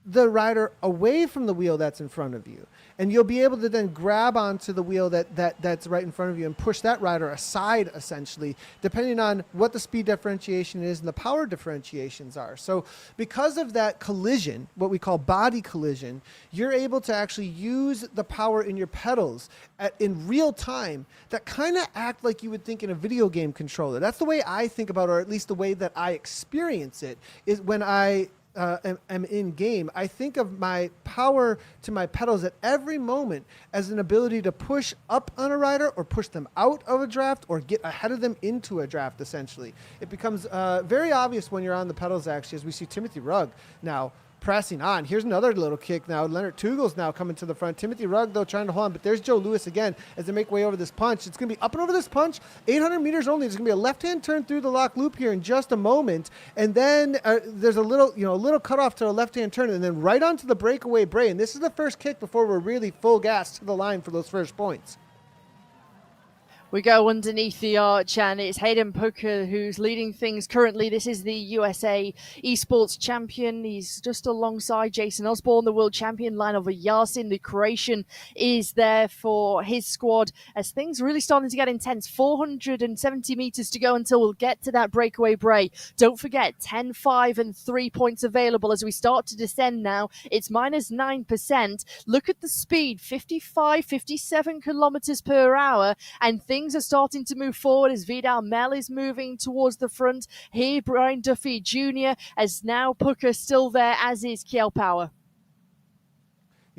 the rider away from the wheel that's in front of you. And you'll be able to then grab onto the wheel that's right in front of you and push that rider aside, essentially, depending on what the speed differentiation is and the power differentiations are. So because of that collision, what we call body collision, you're able to actually use the power in your pedals in real time that kind of act like you would think in a video game controller. That's the way I think about it, or at least the way that I experience it, is when I am in game. I think of my power to my pedals at every moment as an ability to push up on a rider or push them out of a draft or get ahead of them into a draft, essentially. It becomes very obvious when you're on the pedals, actually, as we see Timothy Rugg now pressing on. Here's another little kick now. Leonard Tugel's now coming to the front. Timothy Rugg, though, trying to hold on, but there's Joe Lewis again as they make way over this punch. It's going to be up and over this punch. 800 meters only. There's going to be a left-hand turn through the lock loop here in just a moment, and then there's a little cutoff to a left-hand turn, and then right onto the breakaway Bray. And this is the first kick before we're really full gas to the line for those first points. We go underneath the arch, and it's Hayden Pucker who's leading things currently. This is the USA esports champion. He's just alongside Jason Osborne, the world champion. Lionel Yasin, the Croatian, is there for his squad as things are really starting to get intense. 470 meters to go until we'll get to that breakaway Bray. Don't forget, 10, 5, and 3 points available as we start to descend now. It's minus 9%. Look at the speed, 55, 57 kilometers per hour, and things are starting to move forward as Vidal Mel is moving towards the front. Here, Brian Duffy Jr., as now Pucker still there, as is Kiel Power.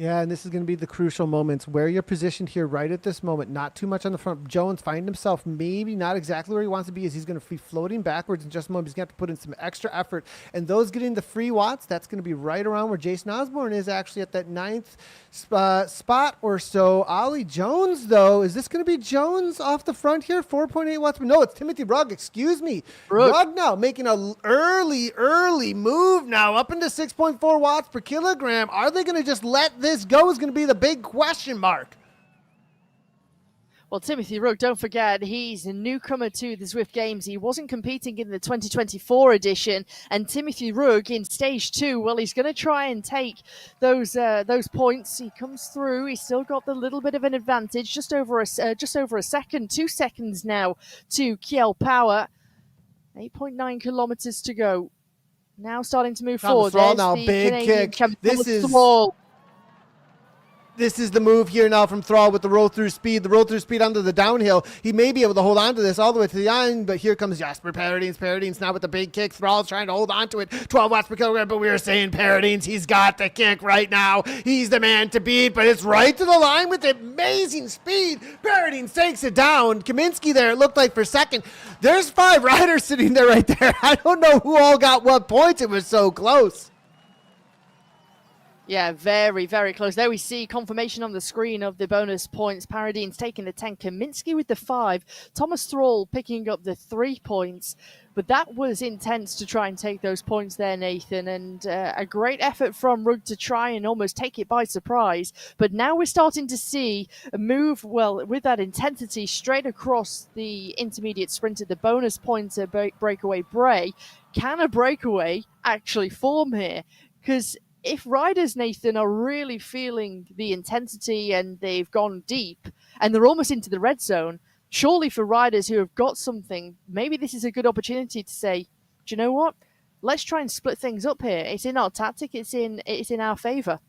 Yeah, and this is going to be the crucial moments where you're positioned here right at this moment. Not too much on the front. Jones finding himself maybe not exactly where he wants to be as he's going to be floating backwards in just a moment. He's going to have to put in some extra effort. And those getting the free watts, that's going to be right around where Jason Osborne is actually at that 9th spot or so. Ollie Jones, though, is this going to be Jones off the front here? 4.8 watts. No, it's Timothy Rugg. Excuse me. Rugg now making a early move now up into 6.4 watts per kilogram. Are they going to just let this go is going to be the big question mark. Well, Timothy Rugg, don't forget, he's a newcomer to the Zwift Games. He wasn't competing in the 2024 edition. And Timothy Rugg in stage 2, well, he's going to try and take those points. He comes through. He's still got the little bit of an advantage, just over a second, 2 seconds now to Kiel Power. 8.9 kilometers to go. Now starting to move forward. There's now, the big Canadian kick. This is the move here now from Thrall with the roll-through speed. The roll-through speed under the downhill. He may be able to hold on to this all the way to the end, but here comes Jasper Paradines. Paradines now with the big kick. Thrall's trying to hold on to it. 12 watts per kilogram, but we were saying Paradines, he's got the kick right now. He's the man to beat, but it's right to the line with amazing speed. Paradines takes it down. Kaminsky there, it looked like for second. There's 5 riders sitting there right there. I don't know who all got what points. It was so close. Yeah, very, very close. There we see confirmation on the screen of the bonus points. Paradines taking the 10, Kaminsky with the 5, Thomas Thrall picking up the 3 points. But that was intense to try and take those points there, Nathan, and a great effort from Rugg to try and almost take it by surprise. But now we're starting to see a move, well, with that intensity straight across the intermediate sprinter, the bonus pointer breakaway Bray. Can a breakaway actually form here? Because if riders, Nathan, are really feeling the intensity and they've gone deep and they're almost into the red zone, surely for riders who have got something, maybe this is a good opportunity to say, do you know what? Let's try and split things up here. It's in our tactic. It's in our favor.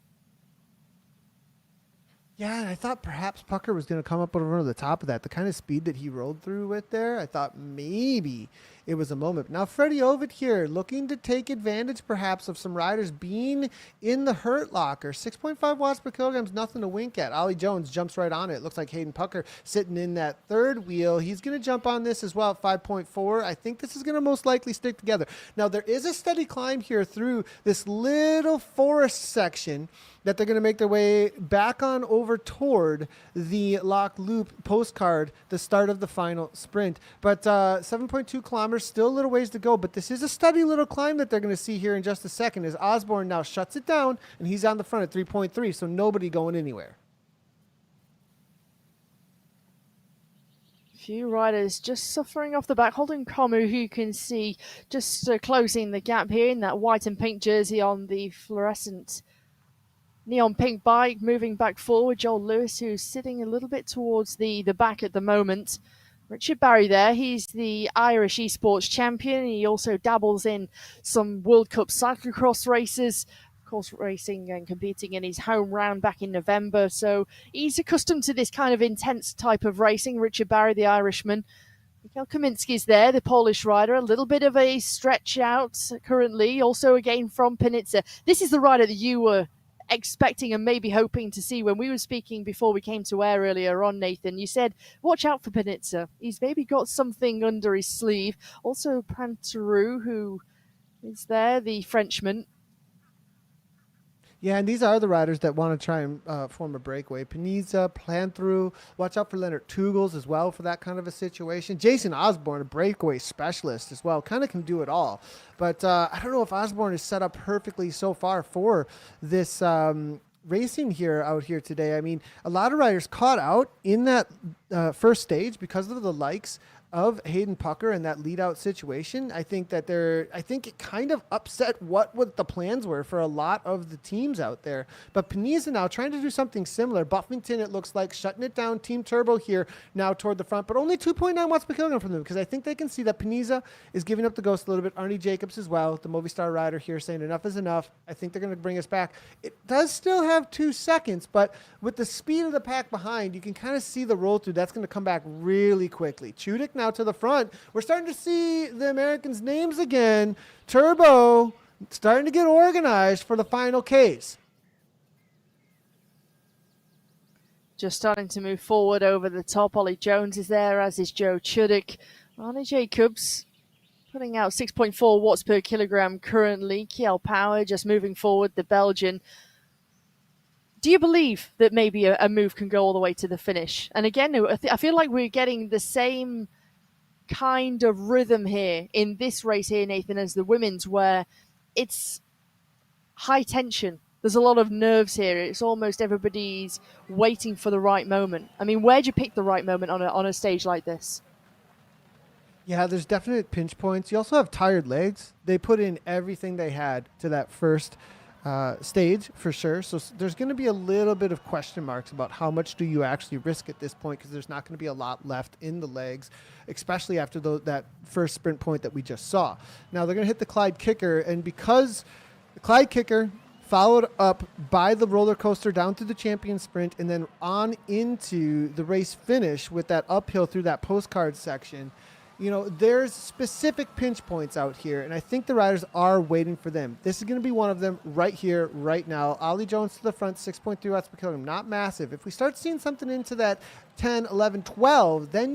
Yeah, and I thought perhaps Pucker was going to come up over the top of that. The kind of speed that he rolled through with there, I thought maybe it was a moment. Now, Freddie Ovid here looking to take advantage perhaps of some riders being in the hurt locker. 6.5 watts per kilogram is nothing to wink at. Ollie Jones jumps right on it. Looks like Hayden Pucker sitting in that third wheel. He's going to jump on this as well at 5.4. I think this is going to most likely stick together. Now, there is a steady climb here through this little forest section that they're going to make their way back on over toward the Lock Loop postcard, the start of the final sprint. But 7.2 kilometers, still a little ways to go, but this is a steady little climb that they're going to see here in just a second as Osborne now shuts it down, and he's on the front at 3.3, so nobody going anywhere. Few riders just suffering off the back. Holden Komu, who you can see just closing the gap here in that white and pink jersey on the fluorescent neon pink bike, moving back forward. Joel Lewis, who's sitting a little bit towards the back at the moment. Richard Barry there, he's the Irish esports champion. He also dabbles in some World Cup cyclocross races, of course racing and competing in his home round back in November. So he's accustomed to this kind of intense type of racing. Richard Barry, the Irishman. Mikael Kaminsky's there, the Polish rider. A little bit of a stretch out currently. Also again from Panizza. This is the rider that you were expecting and maybe hoping to see when we were speaking before we came to air earlier on, Nathan. You said, watch out for Panizza. He's maybe got something under his sleeve. Also Panteru, who is there, the Frenchman. Yeah, and these are the riders that want to try and form a breakaway. Panizza, Planthrough. Watch out for Leonard Tugels as well for that kind of a situation. Jason Osborne, a breakaway specialist as well. Kind of can do it all. But I don't know if Osborne is set up perfectly so far for this racing here out here today. I mean, a lot of riders caught out in that first stage because of the likes of Hayden Pucker and that lead out situation. I think it kind of upset what the plans were for a lot of the teams out there. But Panizza now trying to do something similar. Buffington, it looks like, shutting it down. Team Turbo here now toward the front, but only 2.9 watts per kilogram from them because I think they can see that Panizza is giving up the ghost a little bit. Arnie Jacobs as well, the Movistar rider here, saying enough is enough. I think they're going to bring us back. It does still have 2 seconds, but with the speed of the pack behind, you can kind of see the roll through. That's going to come back really quickly. Chudik now to the front. We're starting to see the Americans' names again. Turbo starting to get organized for the final case. Just starting to move forward over the top. Ollie Jones is there, as is Joe Chuddick. Ronnie Jacobs putting out 6.4 watts per kilogram currently. Kiel Power just moving forward, the Belgian. Do you believe that maybe a move can go all the way to the finish? And again, I feel like we're getting the same kind of rhythm here in this race here, Nathan, as the women's, where it's high tension. There's a lot of nerves here. It's almost everybody's waiting for the right moment. I mean, where'd you pick the right moment on a stage like this? Yeah, there's definite pinch points. You also have tired legs. They put in everything they had to that first stage for sure. So there's going to be a little bit of question marks about how much do you actually risk at this point, because there's not going to be a lot left in the legs, especially after that first sprint point that we just saw. Now they're going to hit the Clyde kicker, and because the Clyde kicker followed up by the roller coaster down to the champion sprint and then on into the race finish with that uphill through that postcard section, there's specific pinch points out here, and I think the riders are waiting for them. This is going to be one of them right here, right now. Ollie Jones to the front, 6.3 watts per kilogram, not massive. If we start seeing something into that 10, 11, 12, then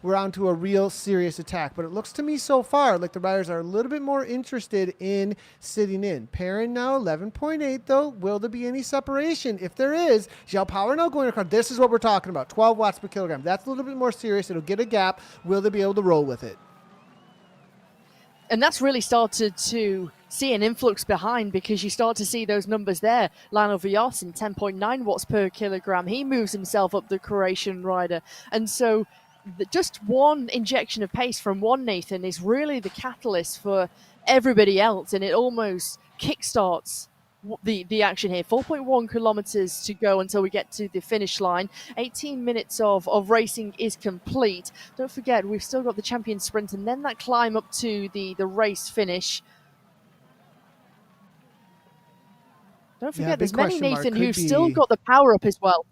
we're on to a real serious attack. But it looks to me so far like the riders are a little bit more interested in sitting in. Perrin now 11.8 though. Will there be any separation? If there is, Kiel Power now going across. This is what we're talking about, 12 watts per kilogram. That's a little bit more serious. It'll get a gap. Will they be able to roll with it? And that's really started to see an influx behind, because you start to see those numbers there. Lionel Vyasin, 10.9 watts per kilogram. He moves himself up the Croatian rider. And so just one injection of pace from one Nathan is really the catalyst for everybody else. And it almost kickstarts the action here. 4.1 kilometers to go until we get to the finish line. 18 minutes of racing is complete. Don't forget, we've still got the champion sprint and then that climb up to the race finish. Don't forget, there's many, Nathan, who've still got the power up as well.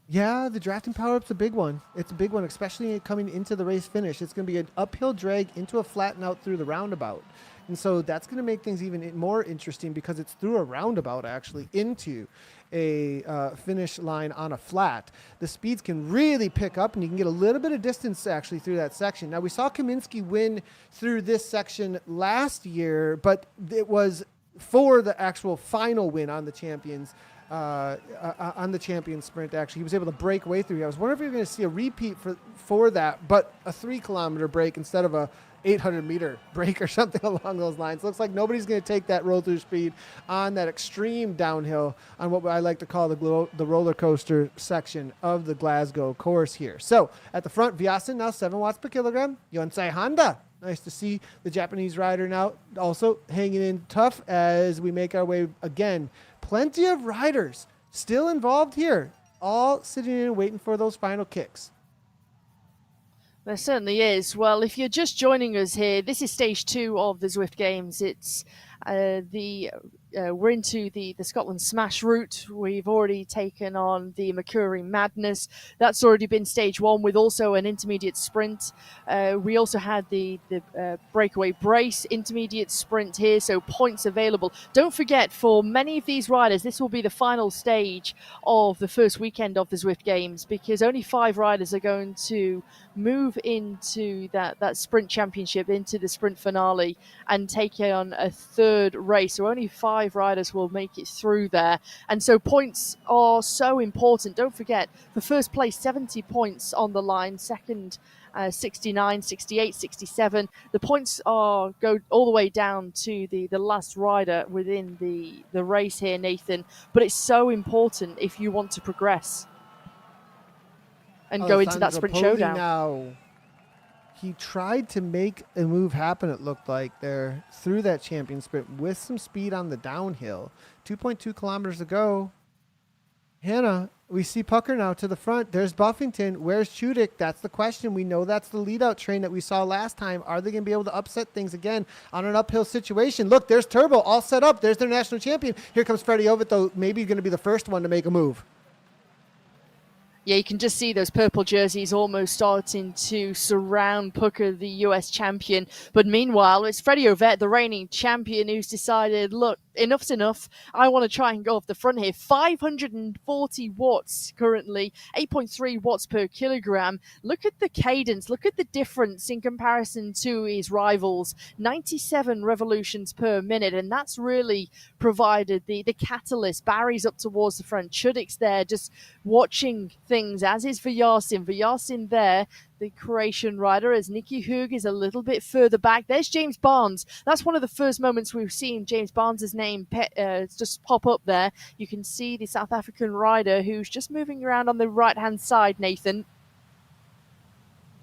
Yeah, the drafting power up's a big one. It's a big one, especially coming into the race finish. It's going to be an uphill drag into a flatten out through the roundabout. And so that's going to make things even more interesting, because it's through a roundabout actually into a finish line on a flat. The speeds can really pick up, and you can get a little bit of distance actually through that section. Now, we saw Kaminsky win through this section last year, but it was for the actual final win on the champions. On the champion sprint, actually, he was able to break way through. I was wondering if we were going to see a repeat for that, but a 3-kilometer break instead of a 800-meter break or something along those lines. Looks like nobody's going to take that roll-through speed on that extreme downhill on what I like to call the roller coaster section of the Glasgow course here. So at the front, Vyasin now 7 watts per kilogram. Yonsei Honda. Nice to see the Japanese rider now also hanging in tough as we make our way again. Plenty of riders still involved here, all sitting in waiting for those final kicks. There certainly is. Well, if you're just joining us here, this is stage 2 of the Zwift Games. It's we're into the Scotland Smash route. We've already taken on the Mercury Madness. That's already been stage 1 with also an intermediate sprint. We also had the breakaway brace intermediate sprint here, so points available. Don't forget, for many of these riders, this will be the final stage of the first weekend of the Zwift Games, because only 5 riders are going to move into that sprint championship, into the sprint finale, and take on a third race. So only 5 riders will make it through there. And so points are so important. Don't forget, for first place, 70 points on the line. Second, 69, 68, 67. The points go all the way down to the last rider within the race here, Nathan. But it's so important if you want to progress and go into that sprint showdown. Now, he tried to make a move happen, it looked like, there through that champion sprint with some speed on the downhill. 2.2 kilometers to go. Hannah, we see Pucker now to the front. There's Buffington. Where's Chuddick? That's the question. We know that's the lead-out train that we saw last time. Are they going to be able to upset things again on an uphill situation? Look, there's Turbo all set up. There's their national champion. Here comes Freddie Ovett, though, maybe going to be the first one to make a move. Yeah, you can just see those purple jerseys almost starting to surround Pucker, the US champion. But meanwhile, it's Freddie Ovett, the reigning champion, who's decided, look, enough's enough. I want to try and go off the front here. 540 watts currently, 8.3 watts per kilogram. Look at the cadence. Look at the difference in comparison to his rivals. 97 revolutions per minute, and that's really provided the catalyst. Barry's up towards the front. Chudik's there just watching things, as is Vyasin. Vyasin there, the Croatian rider, as Nicky Hug is a little bit further back. There's James Barnes. That's one of the first moments we've seen James Barnes' name just pop up there. You can see the South African rider who's just moving around on the right-hand side, Nathan.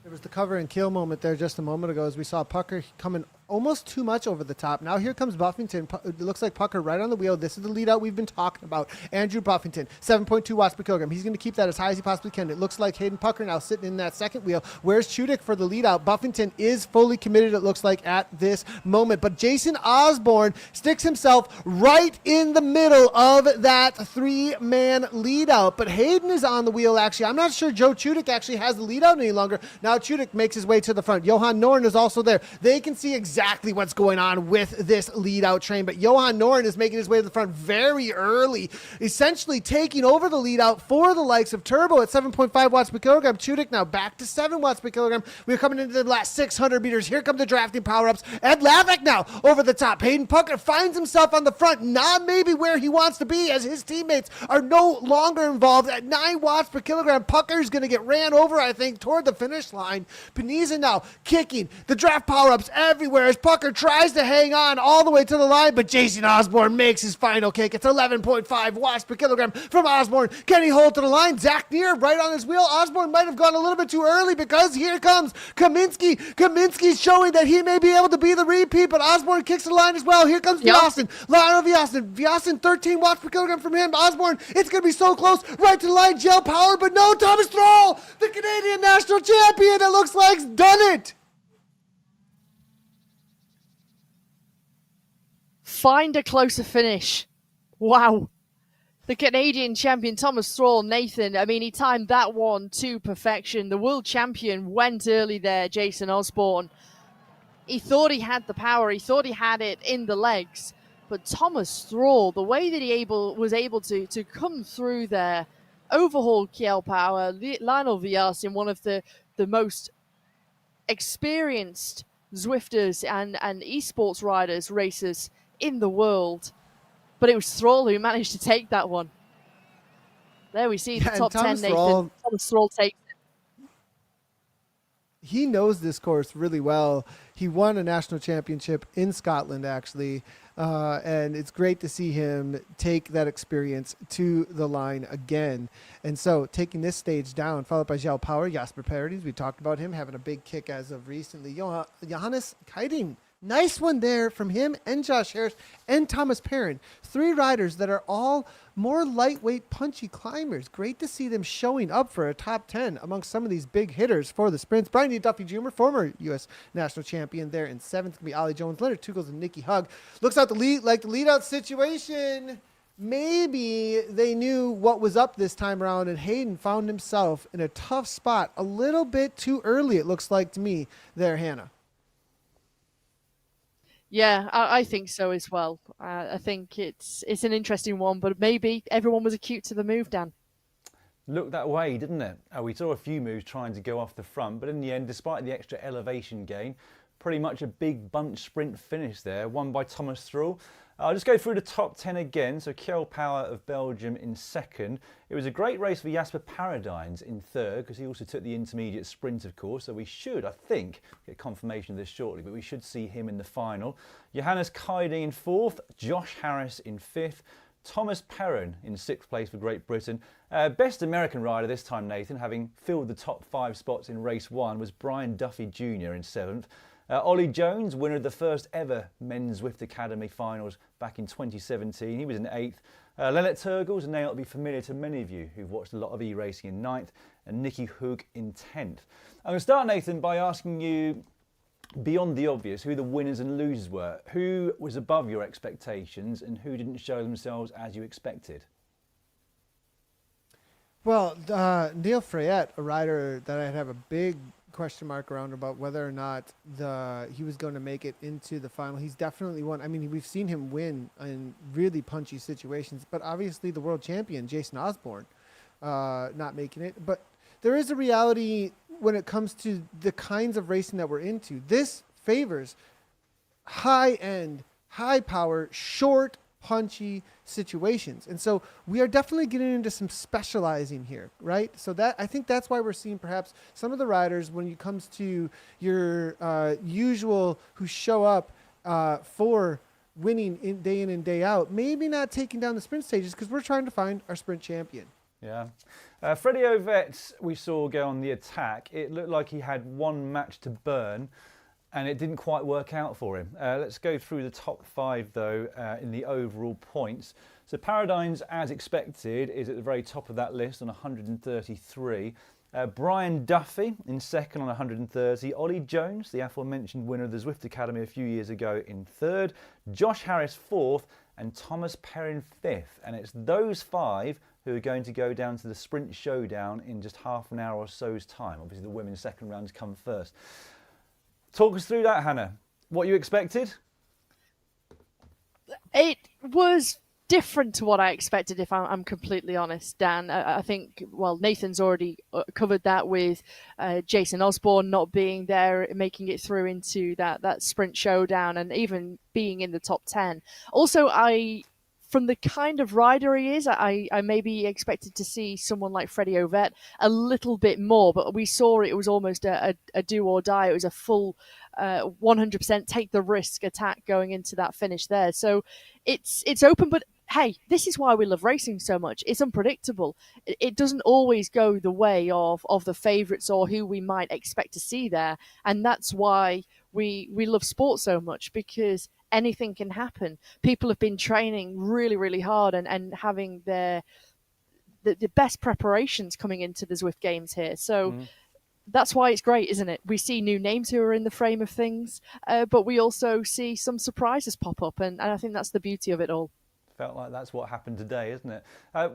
There was the cover and kill moment there just a moment ago as we saw Pucker coming almost too much over the top. Now here comes Buffington. It looks like Pucker right on the wheel. This is the lead out we've been talking about. Andrew Buffington, 7.2 watts per kilogram. He's going to keep that as high as he possibly can. It looks like Hayden Pucker now sitting in that second wheel. Where's Chudik for the lead out? Buffington is fully committed, it looks like, at this moment. But Jason Osborne sticks himself right in the middle of that three-man lead out. But Hayden is on the wheel, actually. I'm not sure Joe Chudik actually has the lead out any longer. Now Chudik makes his way to the front. Johan Norn is also there. They can see exactly what's going on with this lead out train, but Johan Norn is making his way to the front very early, essentially taking over the lead out for the likes of Turbo at 7.5 watts per kilogram. Chudik now back to 7 watts per kilogram. We're coming into the last 600 meters. Here come the drafting power-ups. Ed Lavik now over the top. Hayden Pucker finds himself on the front, not maybe where he wants to be, as his teammates are no longer involved. At 9 watts per kilogram, Pucker's going to get ran over, I think, toward the finish line. Paniza now kicking the draft power-ups everywhere as Pucker tries to hang on all the way to the line, but Jason Osborne makes his final kick. It's 11.5 watts per kilogram from Osborne. Can he hold to the line? Zach Neer right on his wheel. Osborne might have gone a little bit too early because here comes Kaminsky. Kaminsky's showing that he may be able to be the repeat, but Osborne kicks the line as well. Here comes Vyasin. Lionel Vyasin. Vyasin, 13 watts per kilogram from him. Osborne, it's going to be so close. Right to the line, gel power, but no, Thomas Thrall, the Canadian national champion, it looks like, done it. Find a closer finish. Wow. The Canadian champion, Thomas Thrall, Nathan, I mean, he timed that one to perfection. The world champion went early there, Jason Osborne. He thought he had the power. He thought he had it in the legs. But Thomas Thrall, the way that he was able to come through there, overhaul Kiel Power, Lionel Vyasin, one of the most experienced Zwifters and esports riders, racers in the world, but it was Thrall who managed to take that one. There we see the top 10, Nathan. Thomas Thrall takes it. He knows this course really well. He won a national championship in Scotland, actually, and it's great to see him take that experience to the line again. And so taking this stage down, followed by Gel Power, Jasper Paradis, we talked about him having a big kick as of recently. Johannes Keiding, nice one there from him and Josh Harris and Thomas Perrin. 3 riders that are all more lightweight, punchy climbers. Great to see them showing up for a top 10 amongst some of these big hitters for the sprints. Brian D. Duffy Jr., former U.S. national champion there in 7th, can be Ollie Jones, Leonard Tugels, and Nicky Hug. Looks out the lead-out situation. Maybe they knew what was up this time around, and Hayden found himself in a tough spot a little bit too early, it looks like to me there, Hannah. Yeah, I think so as well. I think it's an interesting one, but maybe everyone was acute to the move, Dan. Looked that way, didn't it? We saw a few moves trying to go off the front, but in the end, despite the extra elevation gain, pretty much a big bunch sprint finish there, won by Thomas Thrall. I'll just go through the top 10 again. So Kjell Power of Belgium in 2nd. It was a great race for Jasper Paradines in 3rd, because he also took the intermediate sprint, of course. So we should, I think, get confirmation of this shortly, but we should see him in the final. Johannes Keiding in 4th, Josh Harris in 5th, Thomas Perrin in 6th place for Great Britain. Best American rider this time, Nathan, having filled the top 5 spots in race 1, was Brian Duffy Jr. in 7th. Ollie Jones, winner of the first ever Men's Zwift Academy finals back in 2017. He was in 8th. Lennart Turgels, a name that will be familiar to many of you who've watched a lot of e-racing, in 9th. And Nicky Hug in 10th. I'm going to start, Nathan, by asking you, beyond the obvious, who the winners and losers were. Who was above your expectations and who didn't show themselves as you expected? Well, Neil Freyette, a rider that I have a big question mark around about whether or not he was going to make it into the final. He's definitely won. I mean, we've seen him win in really punchy situations, but obviously the world champion, Jason Osborne, not making it. But there is a reality when it comes to the kinds of racing that we're into. This favors high-end, high-power, short, punchy situations. And so we are definitely getting into some specializing here, right? So that I think that's why we're seeing perhaps some of the riders, when it comes to your usual who show up for winning in and day out, maybe not taking down the sprint stages because we're trying to find our sprint champion. Yeah. Freddie Ovett, we saw go on the attack. It looked like he had one match to burn, and it didn't quite work out for him. Let's go through the top 5, though, in the overall points. So Paradigms, as expected, is at the very top of that list on 133. Brian Duffy in second on 130. Ollie Jones, the aforementioned winner of the Zwift Academy a few years ago, in third. Josh Harris fourth, and Thomas Perrin fifth. And it's those 5 who are going to go down to the Sprint Showdown in just half an hour or so's time. Obviously, the women's second rounds come first. Talk us through that, Hannah. What you expected? It was different to what I expected, if I'm completely honest, Dan. I think, well, Nathan's already covered that with Jason Osborne not being there, making it through into that sprint showdown and even being in the top 10. Also, from the kind of rider he is, I maybe expected to see someone like Freddie Ovett a little bit more, but we saw it was almost a do or die. It was a full 100% take the risk attack going into that finish there. So it's open, but hey, this is why we love racing so much. It's unpredictable. It doesn't always go the way of the favourites or who we might expect to see there. And that's why we love sport so much, because anything can happen. People have been training really, really hard and having the best preparations coming into the Zwift Games here. So that's why it's great, isn't it? We see new names who are in the frame of things, but we also see some surprises pop up. And I think that's the beauty of it all. Felt like that's what happened today, isn't it?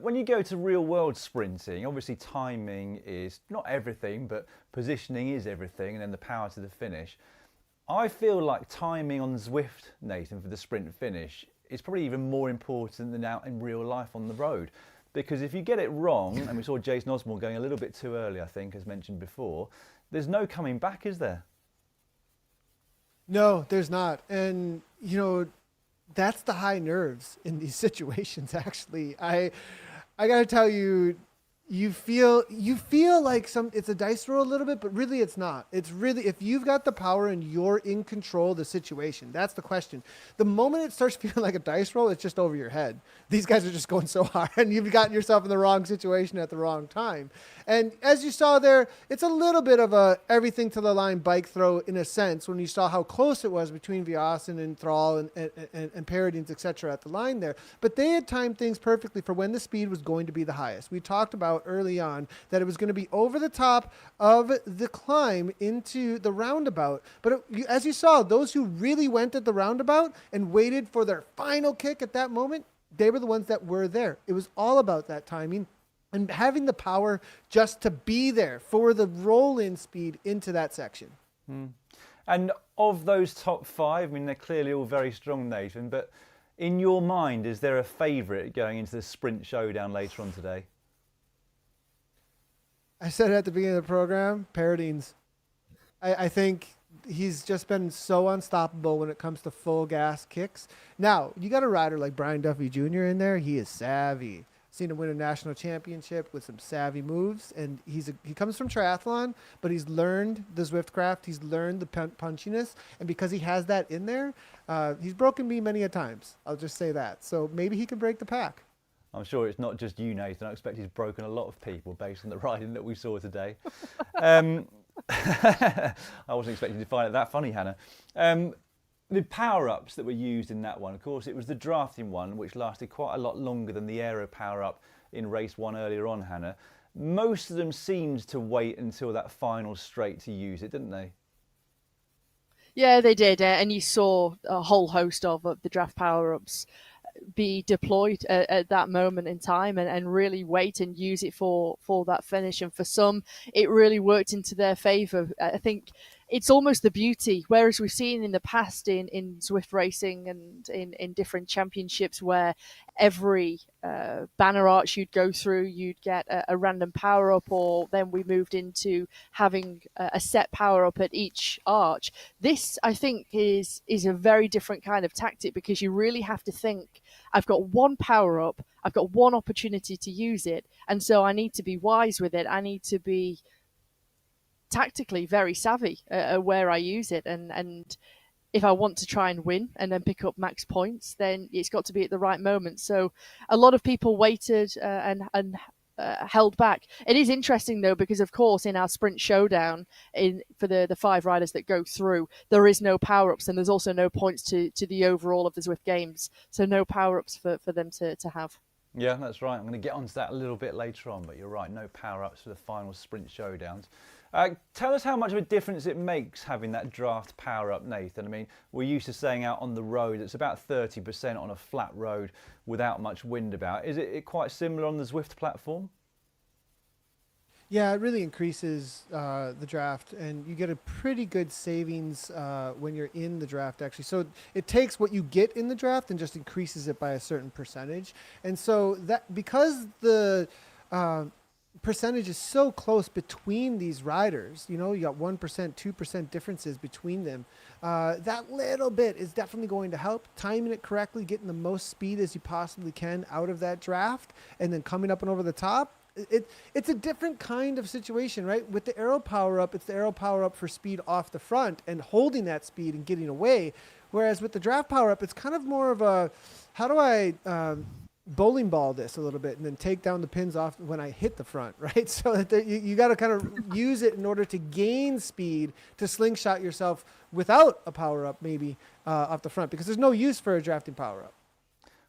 When you go to real world sprinting, obviously timing is not everything, but positioning is everything, and then the power to the finish. I feel like timing on Zwift, Nathan, for the sprint finish is probably even more important than out in real life on the road. Because if you get it wrong, and we saw Jason Osborne going a little bit too early, I think, as mentioned before, there's no coming back, is there? No, there's not. And, you know, that's the high nerves in these situations, actually. I got to tell you, you feel like it's a dice roll a little bit, but really it's not. It's really, if you've got the power and you're in control of the situation, that's the question. The moment it starts feeling like a dice roll, it's just over your head. These guys are just going so hard and you've gotten yourself in the wrong situation at the wrong time. And as you saw there, it's a little bit of a everything to the line bike throw in a sense when you saw how close it was between Viasen and Thrall and Paradines, etc. at the line there. But they had timed things perfectly for when the speed was going to be the highest. We talked about early on that it was going to be over the top of the climb into the roundabout. But as you saw, those who really went at the roundabout and waited for their final kick at that moment, they were the ones that were there. It was all about that timing and having the power just to be there for the roll-in speed into that section. And of those top 5, I mean, they're clearly all very strong, Nathan, but in your mind, is there a favourite going into the Sprint Showdown later on today? I said it at the beginning of the program, Paradines. I think he's just been so unstoppable when it comes to full gas kicks. Now, you got a rider like Brian Duffy Jr. in there. He is savvy. Seen him win a national championship with some savvy moves, and he comes from triathlon, but he's learned the Zwift craft. He's learned the punchiness, and because he has that in there, he's broken me many a times. I'll just say that. So maybe he can break the pack. I'm sure it's not just you, Nathan. I expect he's broken a lot of people based on the riding that we saw today. I wasn't expecting to find it that funny, Hannah. The power-ups that were used in that one, of course, it was the drafting one, which lasted quite a lot longer than the aero power-up in race 1 earlier on, Hannah. Most of them seemed to wait until that final straight to use it, didn't they? Yeah, they did. And you saw a whole host of the draft power-ups be deployed at that moment in time and really wait and use it for that finish. And for some, it really worked into their favour. I think it's almost the beauty, whereas we've seen in the past in Zwift racing and in different championships where every banner arch you'd go through, you'd get a random power up, or then we moved into having a set power up at each arch. This, I think, is a very different kind of tactic, because you really have to think, I've got one power up, I've got one opportunity to use it, and so I need to be wise with it. I need to be tactically very savvy where I use it, and if I want to try and win and then pick up max points, then it's got to be at the right moment. So a lot of people waited and held back. It is interesting though, because of course in our Sprint Showdown, for the 5 riders that go through, there is no power-ups, and there's also no points to the overall of the Zwift Games, so no power-ups for them to have. Yeah, that's right. I'm going to get onto that a little bit later on, but you're right, no power-ups for the final Sprint Showdowns. Tell us how much of a difference it makes having that draft power-up, Nathan. I mean, we're used to saying out on the road, it's about 30% on a flat road without much wind about. Is it quite similar on the Zwift platform? Yeah, it really increases the draft, and you get a pretty good savings when you're in the draft, actually. So it takes what you get in the draft and just increases it by a certain percentage. And so that, because the percentage is so close between these riders, you got 1%, 2% differences between them, that little bit is definitely going to help. Timing it correctly, getting the most speed as you possibly can out of that draft, and then coming up and over the top. It's a different kind of situation, right? With the aero power up, it's the aero power up for speed off the front and holding that speed and getting away. Whereas with the draft power up, it's kind of more of a, how do I bowling ball this a little bit and then take down the pins off when I hit the front, right? So that you got to kind of use it in order to gain speed, to slingshot yourself without a power up maybe off the front, because there's no use for a drafting power up.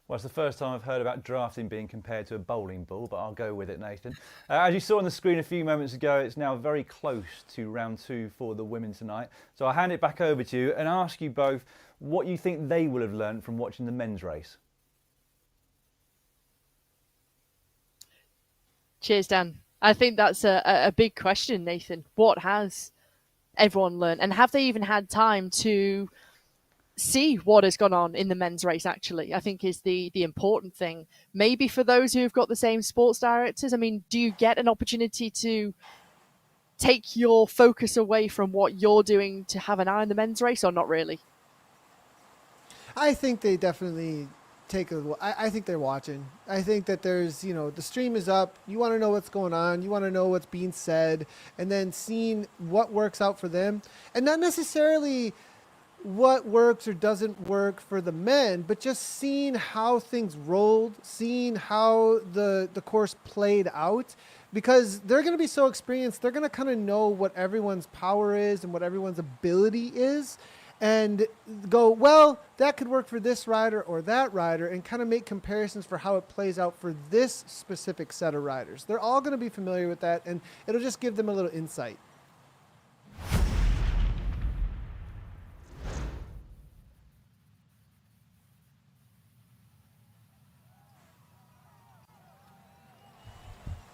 Well, it's the first time I've heard about drafting being compared to a bowling ball, but I'll go with it, Nathan. As you saw on the screen a few moments ago, it's now very close to round 2 for the women tonight. So I'll hand it back over to you and ask you both what you think they will have learned from watching the men's race. Cheers, Dan. I think that's a big question, Nathan. What has everyone learned? And have they even had time to see what has gone on in the men's race, actually? I think is the important thing. Maybe for those who've got the same sports directors, I mean, do you get an opportunity to take your focus away from what you're doing to have an eye on the men's race, or not really? I think they definitely I think they're watching. I think that there's, the stream is up. You want to know what's going on. You want to know what's being said, and then seeing what works out for them, and not necessarily what works or doesn't work for the men, but just seeing how things rolled, seeing how the course played out, because they're going to be so experienced. They're going to kind of know what everyone's power is and what everyone's ability is, and go, well, that could work for this rider or that rider, and kind of make comparisons for how it plays out for this specific set of riders. They're all going to be familiar with that, and it'll just give them a little insight.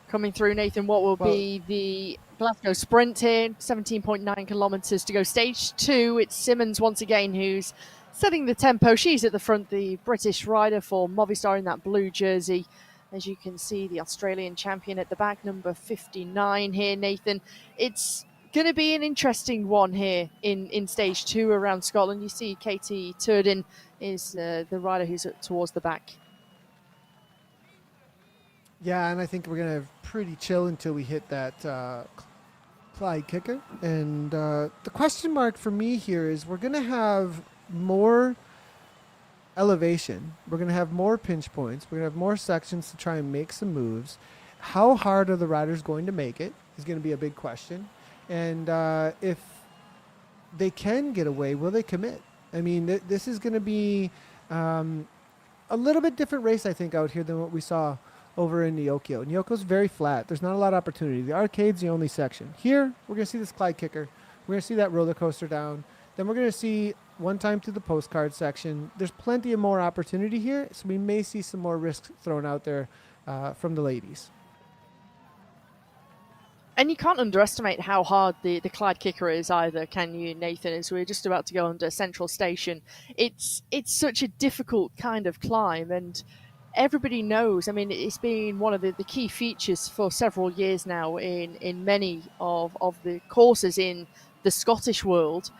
Coming through, Nathan, what will be the Glasgow Sprint here? 17.9 kilometres to go. Stage 2, it's Simmons once again who's setting the tempo. She's at the front, the British rider for Movistar in that blue jersey. As you can see, the Australian champion at the back, number 59 here, Nathan. It's going to be an interesting one here in Stage 2 around Scotland. You see Katie Turdin is the rider who's towards the back. Yeah, and I think we're going to pretty chill until we hit that Clyde kicker. And the question mark for me here is we're going to have more elevation. We're going to have more pinch points. We're going to have more sections to try and make some moves. How hard are the riders going to make it is going to be a big question. And if they can get away, will they commit? I mean, this is going to be a little bit different race, I think, out here than what we saw over in Nyokio. Nyoko's very flat. There's not a lot of opportunity. The arcade's the only section. Here, we're going to see this Clyde kicker. We're going to see that roller coaster down. Then we're going to see one time through the postcard section. There's plenty of more opportunity here, so we may see some more risks thrown out there from the ladies. And you can't underestimate how hard the Clyde kicker is either, can you, Nathan? As we're just about to go under Central Station, it's such a difficult kind of climb, and everybody knows. I mean, it's been one of the key features for several years now in many of the courses in the Scottish world,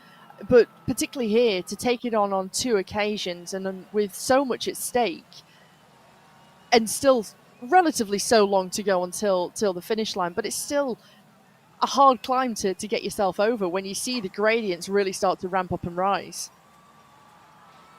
but particularly here, to take it on 2 occasions and with so much at stake, and still relatively so long to go until the finish line, but it's still a hard climb to get yourself over when you see the gradients really start to ramp up and rise.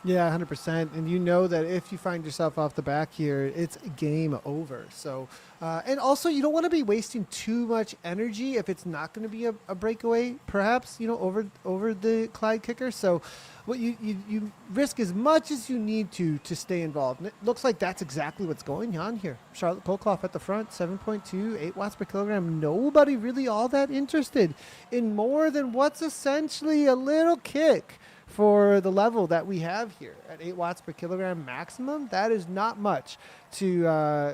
Yeah, 100%. And you know that if you find yourself off the back here, it's game over. So, and also you don't want to be wasting too much energy if it's not going to be a breakaway, perhaps, over the Clyde kicker. So what you risk as much as you need to stay involved. And it looks like that's exactly what's going on here. Charlotte Kolkoff at the front, 7.2, 8 watts per kilogram. Nobody really all that interested in more than what's essentially a little kick for the level that we have here at 8 watts per kilogram maximum. That is not much to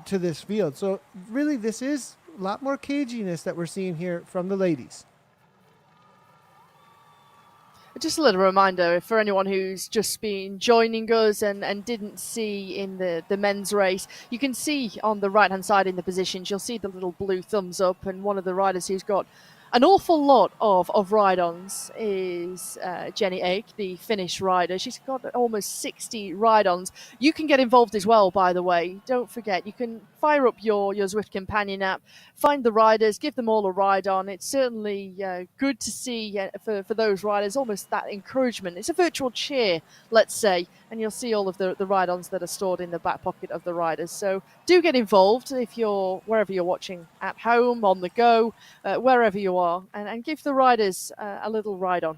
this field. So really, this is a lot more caginess that we're seeing here from the ladies. Just a little reminder for anyone who's just been joining us and didn't see in the men's race, you can see on the right-hand side in the positions, you'll see the little blue thumbs up, and one of the riders who's got an awful lot of ride-ons is Jenny Egg, the Finnish rider. She's got almost 60 ride-ons. You can get involved as well, by the way. Don't forget, you can fire up your Zwift Companion app, find the riders, give them all a ride-on. It's certainly good to see for those riders, almost that encouragement. It's a virtual cheer, let's say, and you'll see all of the ride-ons that are stored in the back pocket of the riders. So do get involved if you're wherever you're watching, at home, on the go, wherever you are, and give the riders a little ride-on.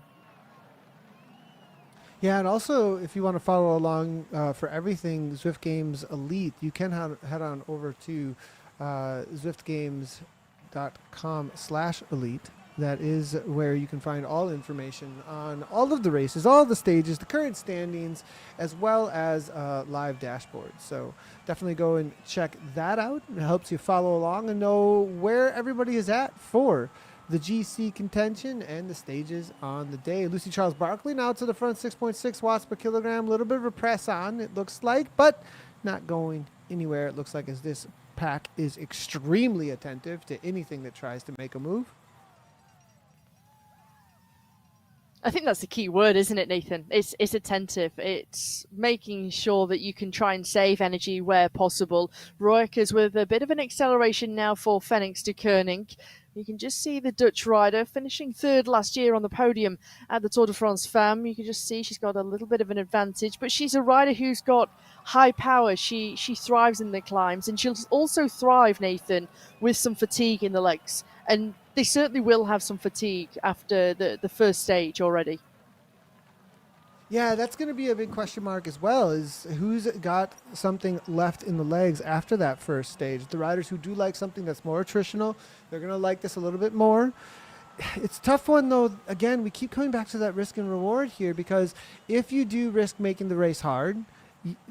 Yeah, and also if you want to follow along for everything Zwift Games Elite, you can head on over to zwiftgames.com/elite. That is where you can find all information on all of the races, all of the stages, the current standings, as well as live dashboards. So definitely go and check that out. It helps you follow along and know where everybody is at for the GC contention and the stages on the day. Lucy Charles Barkley now to the front, 6.6 watts per kilogram. A little bit of a press on, it looks like, but not going anywhere. It looks like as this pack is extremely attentive to anything that tries to make a move. I think that's the key word, isn't it, Nathan? It's attentive. It's making sure that you can try and save energy where possible. Roykers with a bit of an acceleration now for Phoenix de Koning. You can just see the Dutch rider finishing third last year on the podium at the Tour de France Femmes. You can just see she's got a little bit of an advantage, but she's a rider who's got high power. She thrives in the climbs, and she'll also thrive, Nathan, with some fatigue in the legs. And they certainly will have some fatigue after the first stage already. Yeah, that's going to be a big question mark as well, is who's got something left in the legs after that first stage. The riders who do like something that's more attritional, they're going to like this a little bit more. It's a tough one, though. Again, we keep coming back to that risk and reward here, because if you do risk making the race hard,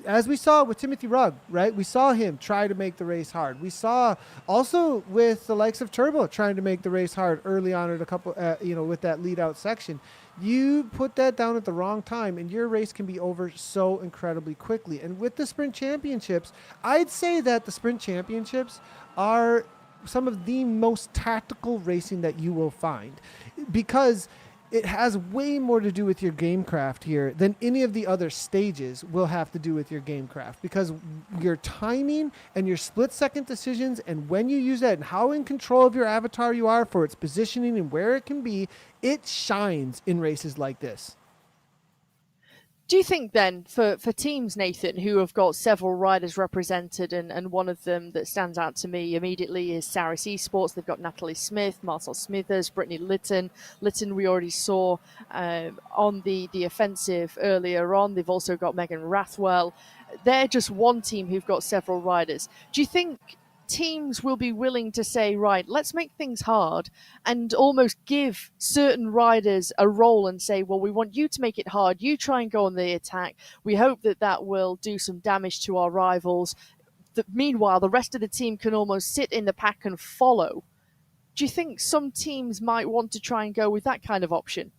as we saw with Timothy Rugg, right? We saw him try to make the race hard. We saw also with the likes of Turbo trying to make the race hard early on at a couple, with that lead out section. You put that down at the wrong time and your race can be over so incredibly quickly. And with the Sprint Championships, I'd say that the Sprint Championships are some of the most tactical racing that you will find, because it has way more to do with your gamecraft here than any of the other stages will have to do with your gamecraft, because your timing and your split-second decisions and when you use that and how in control of your avatar you are for its positioning and where it can be, it shines in races like this. Do you think then for teams, Nathan, who have got several riders represented, and one of them that stands out to me immediately is Saris Esports. They've got Natalie Smith, Marcel Smithers, Brittany Lytton. Lytton we already saw on the offensive earlier on. They've also got Megan Rathwell. They're just one team who've got several riders. Do you think teams will be willing to say, right, let's make things hard and almost give certain riders a role and say, well, we want you to make it hard. You try and go on the attack. We hope that will do some damage to our rivals. Meanwhile, the rest of the team can almost sit in the pack and follow. Do you think some teams might want to try and go with that kind of option?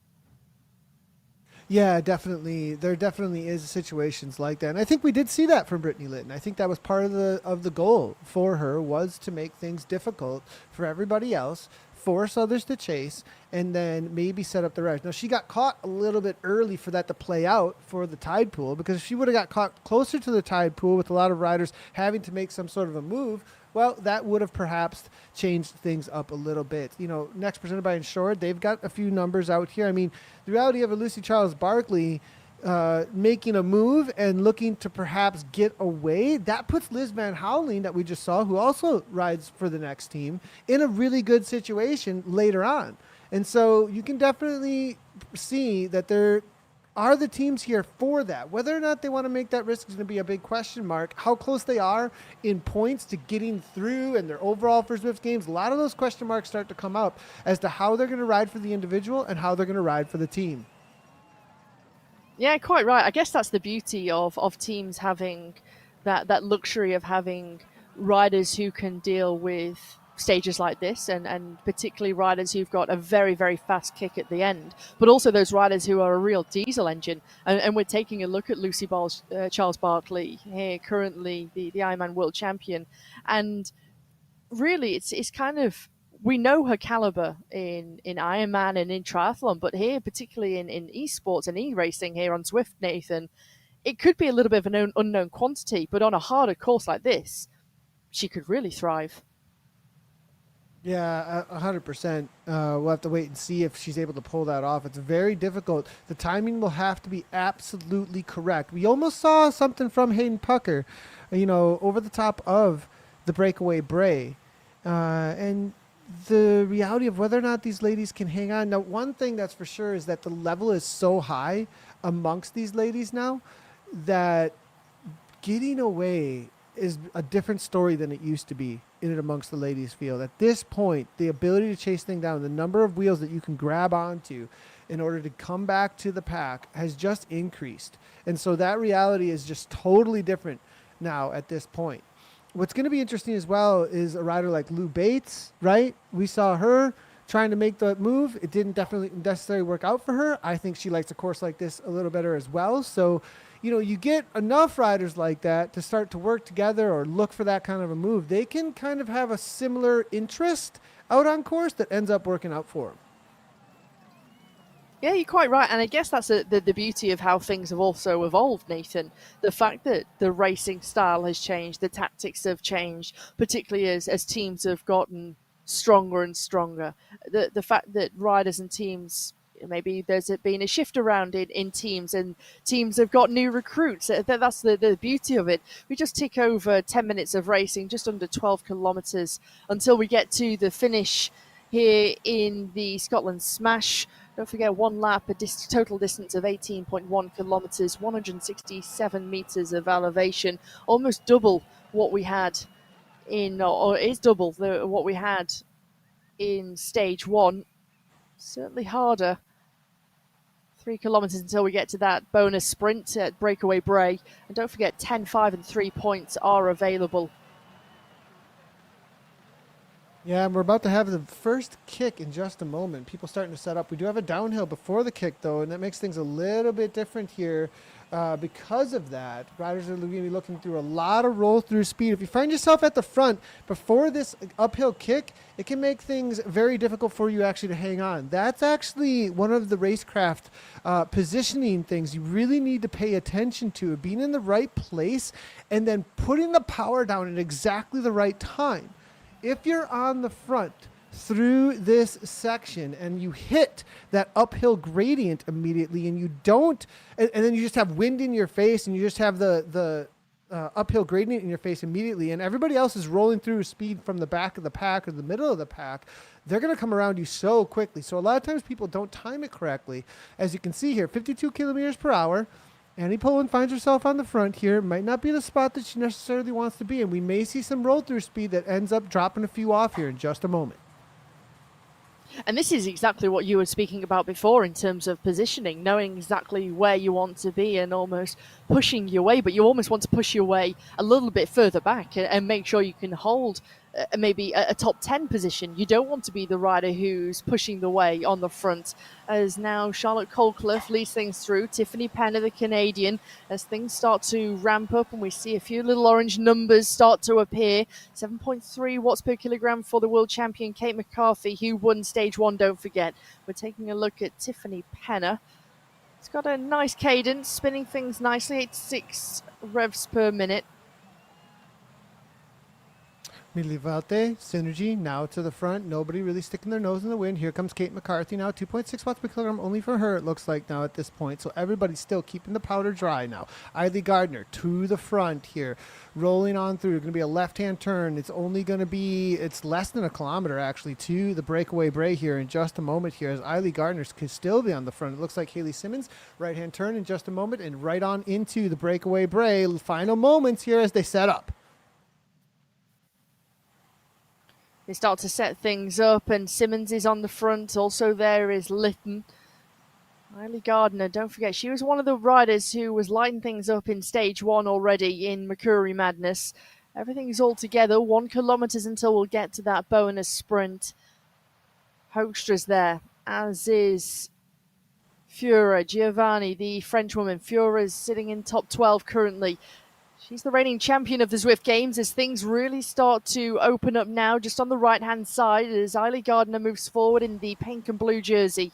Yeah, definitely. There definitely is situations like that. And I think we did see that from Brittany Litton. I think that was part of the goal for her, was to make things difficult for everybody else, force others to chase, and then maybe set up the rush. Now, she got caught a little bit early for that to play out for the tide pool, because if she would have got caught closer to the tide pool with a lot of riders having to make some sort of a move, well, that would have perhaps changed things up a little bit. Next presented by Insured, they've got a few numbers out here. I mean, the reality of a Lucy Charles-Barkley making a move and looking to perhaps get away, that puts Liz Van Houweling, that we just saw, who also rides for the next team, in a really good situation later on. And so you can definitely see that there are the teams here for that. Whether or not they want to make that risk is going to be a big question mark. How close they are in points to getting through and their overall for Zwift Games, a lot of those question marks start to come up as to how they're going to ride for the individual and how they're going to ride for the team. Yeah, quite right. I guess that's the beauty of teams having that luxury of having riders who can deal with stages like this, and particularly riders who've got a very, very fast kick at the end, but also those riders who are a real diesel engine. And we're taking a look at Lucy Charles-Barkley here, currently the Ironman world champion. And really, it's kind of, we know her caliber in Ironman and in triathlon, but here, particularly in esports and e-racing here on Zwift, Nathan, it could be a little bit of an unknown quantity, but on a harder course like this, she could really thrive. Yeah, 100%. We'll have to wait and see if she's able to pull that off. It's very difficult. The timing will have to be absolutely correct. We almost saw something from Hayden Pucker, over the top of the breakaway Bray. And the reality of whether or not these ladies can hang on. Now, one thing that's for sure is that the level is so high amongst these ladies now that getting away is a different story than it used to be in and amongst the ladies field. At this point, the ability to chase things down, the number of wheels that you can grab onto in order to come back to the pack has just increased. And so that reality is just totally different now at this point. What's going to be interesting as well is a rider like Lou Bates, right? We saw her trying to make the move. It didn't definitely necessarily work out for her. I think she likes a course like this a little better as well. So, you get enough riders like that to start to work together or look for that kind of a move. They can kind of have a similar interest out on course that ends up working out for them. Yeah, you're quite right. And I guess that's the beauty of how things have also evolved, Nathan. The fact that the racing style has changed, the tactics have changed, particularly as teams have gotten stronger and stronger. The fact that riders and teams, maybe there's been a shift around in teams, and teams have got new recruits. That's the beauty of it. We just tick over 10 minutes of racing, just under 12 kilometres, until we get to the finish here in the Scotland Smash. Don't forget, one lap, a total distance of 18.1 kilometres, 167 metres of elevation, almost double what we had or is double what we had in stage one. Certainly harder. 3 kilometres until we get to that bonus sprint at Breakaway Bray. And don't forget, 10, 5 and 3 points are available. Yeah, and we're about to have the first kick in just a moment. People starting to set up. We do have a downhill before the kick, though, and that makes things a little bit different here. Because of that, riders are going to be looking through a lot of roll-through speed. If you find yourself at the front before this uphill kick, it can make things very difficult for you actually to hang on. That's actually one of the racecraft positioning things you really need to pay attention to, being in the right place and then putting the power down at exactly the right time. If you're on the front through this section and you hit that uphill gradient immediately and you don't, and then you just have wind in your face and you just have the uphill gradient in your face immediately, and everybody else is rolling through speed from the back of the pack or the middle of the pack, they're going to come around you so quickly. So a lot of times people don't time it correctly. As you can see here, 52 kilometers per hour. Annie Poland finds herself on the front here. Might not be the spot that she necessarily wants to be, and we may see some roll-through speed that ends up dropping a few off here in just a moment. And this is exactly what you were speaking about before in terms of positioning, knowing exactly where you want to be and almost pushing your way, but you almost want to push your way a little bit further back and make sure you can hold maybe a top 10 position. You don't want to be the rider who's pushing the way on the front, as now Charlotte Colclough leads things through. Tiffany Penner, the Canadian, as things start to ramp up and we see a few little orange numbers start to appear. 7.3 watts per kilogram for the world champion Kate McCarthy, who won stage 1, don't forget. We're taking a look at Tiffany Penner. It's got a nice cadence, spinning things nicely, 86 revs per minute. Milivate, Synergy, now to the front. Nobody really sticking their nose in the wind. Here comes Kate McCarthy now. 2.6 watts per kilogram only for her, it looks like now at this point. So everybody's still keeping the powder dry now. Eiley Gardner to the front here. Rolling on through. Going to be a left-hand turn. It's only going to be, it's less than a kilometer actually to the breakaway Bray here in just a moment here, as Eiley Gardner can still be on the front. It looks like Haley Simmons, right-hand turn in just a moment, and right on into the breakaway Bray. Final moments here as they set up. They start to set things up, and Simmons is on the front. Also there is Lytton. Eiley Gardner, don't forget, she was one of the riders who was lighting things up in stage 1 already in Mercury Madness. Everything's all together. 1 kilometre until we'll get to that bonus sprint. Hoekstra's there, as is Fura Giovanni, the French woman. Fura's sitting in top 12 currently. She's the reigning champion of the Zwift Games, as things really start to open up now, just on the right-hand side, as Eiley Gardner moves forward in the pink and blue jersey.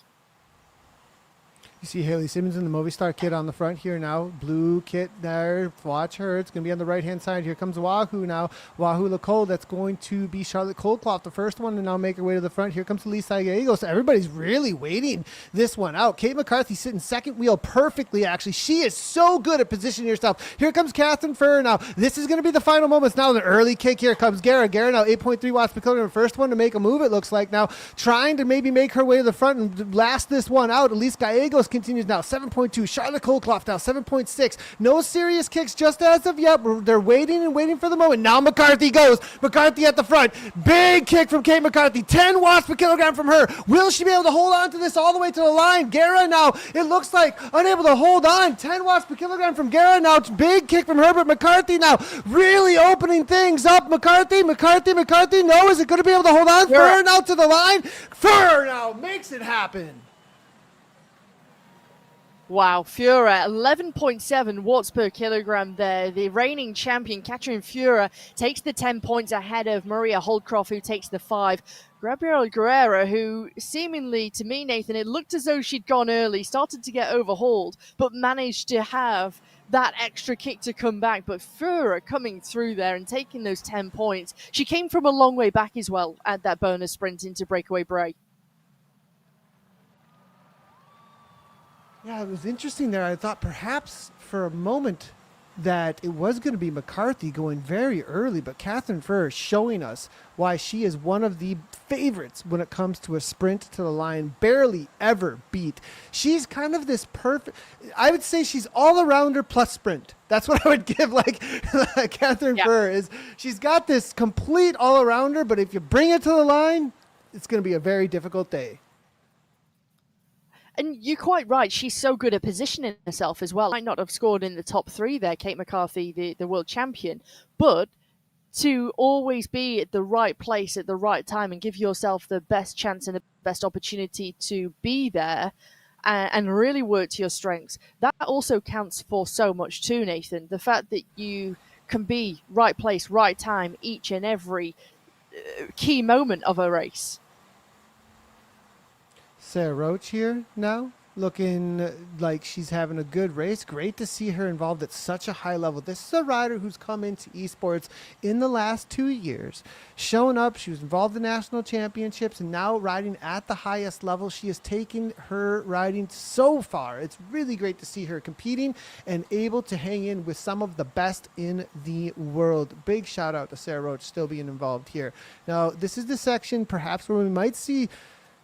You see Haley Simmons in the Movistar kit on the front here now. Blue kit there. Watch her. It's going to be on the right-hand side. Here comes Wahoo now. Wahoo Lacole. That's going to be Charlotte Colclough, the first one, to now make her way to the front. Here comes Lisa Gallegos. So everybody's really waiting this one out. Kate McCarthy sitting second wheel perfectly, actually. She is so good at positioning herself. Here comes Catherine Furr now. This is going to be the final moments now. The early kick. Here comes Gara. Gara now 8.3 watts per kilogram. First one to make a move, it looks like now. Trying to maybe make her way to the front and last this one out. Elise Gallegos continues now. 7.2. Charlotte Colclough now 7.6. No serious kicks just as of yet. They're waiting and waiting for the moment. Now McCarthy goes. McCarthy at the front. Big kick from Kate McCarthy. 10 watts per kilogram from her. Will she be able to hold on to this all the way to the line? Gara now, it looks like unable to hold on. 10 watts per kilogram from Gara now. Big kick from Herbert McCarthy now. Really opening things up. McCarthy. No, is it going to be able to hold on? Furr now to the line. Furr now makes it happen. Wow, Fura, 11.7 watts per kilogram there. The reigning champion, Katrin Fura, takes the 10 points ahead of Maria Holdcroft, who takes the 5. Gabriela Guerrera, who seemingly, to me, Nathan, it looked as though she'd gone early, started to get overhauled, but managed to have that extra kick to come back. But Fura coming through there and taking those 10 points. She came from a long way back as well at that bonus sprint into Breakaway Bray. Yeah, it was interesting there. I thought perhaps for a moment that it was going to be McCarthy going very early, but Catherine Furr showing us why she is one of the favorites when it comes to a sprint to the line, barely ever beat. She's kind of this perfect, I would say she's all-arounder plus sprint. That's what I would give like Catherine Furr is. She's got this complete all-arounder, but if you bring it to the line, it's going to be a very difficult day. And you're quite right. She's so good at positioning herself as well. Might not have scored in the top 3 there, Kate McCarthy, the world champion. But to always be at the right place at the right time and give yourself the best chance and the best opportunity to be there and really work to your strengths, that also counts for so much too, Nathan. The fact that you can be right place, right time each and every key moment of a race. Sarah Roach here now, looking like she's having a good race. Great to see her involved at such a high level. This is a rider who's come into esports in the last 2 years, showing up. She was involved in national championships and now riding at the highest level. She has taken her riding so far. It's really great to see her competing and able to hang in with some of the best in the world. Big shout out to Sarah Roach still being involved here. Now, this is the section perhaps where we might see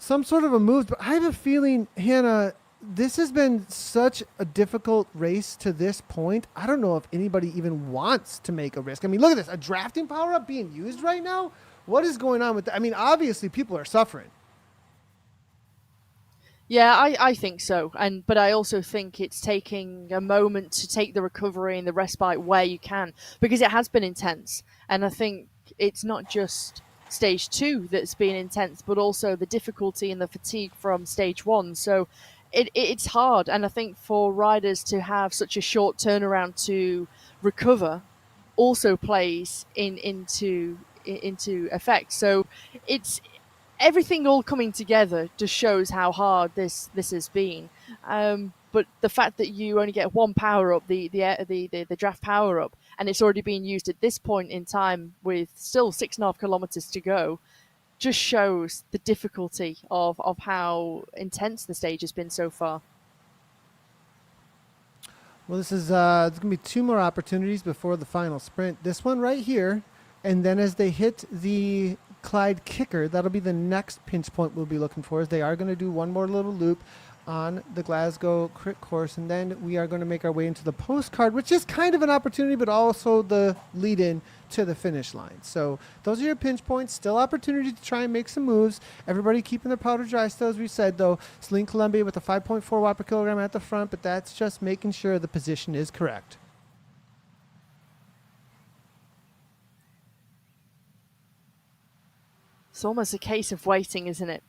some sort of a move, but I have a feeling, Hannah, this has been such a difficult race to this point. I don't know if anybody even wants to make a risk. I mean, look at this, a drafting power-up being used right now. What is going on with that? I mean, obviously people are suffering. Yeah, I think so. But I also think it's taking a moment to take the recovery and the respite where you can, because it has been intense. And I think it's not just stage 2 that's been intense, but also the difficulty and the fatigue from stage 1. So it's hard. And I think for riders to have such a short turnaround to recover also plays into effect. So it's everything all coming together just shows how hard this has been. But the fact that you only get one power up, the draft power up, and it's already being used at this point in time with still 6.5 kilometers to go, just shows the difficulty of how intense the stage has been so far. Well, this is there's going to be 2 more opportunities before the final sprint. This one right here, and then as they hit the Clyde kicker, that'll be the next pinch point we'll be looking for, as they are going to do one more little loop on the Glasgow crit course, and then we are going to make our way into the postcard, which is kind of an opportunity, but also the lead-in to the finish line. So those are your pinch points. Still opportunity to try and make some moves. Everybody keeping their powder dry still, as we said, though. Celine Columbia with a 5.4 watt per kilogram at the front, but that's just making sure the position is correct. It's almost a case of waiting, isn't it?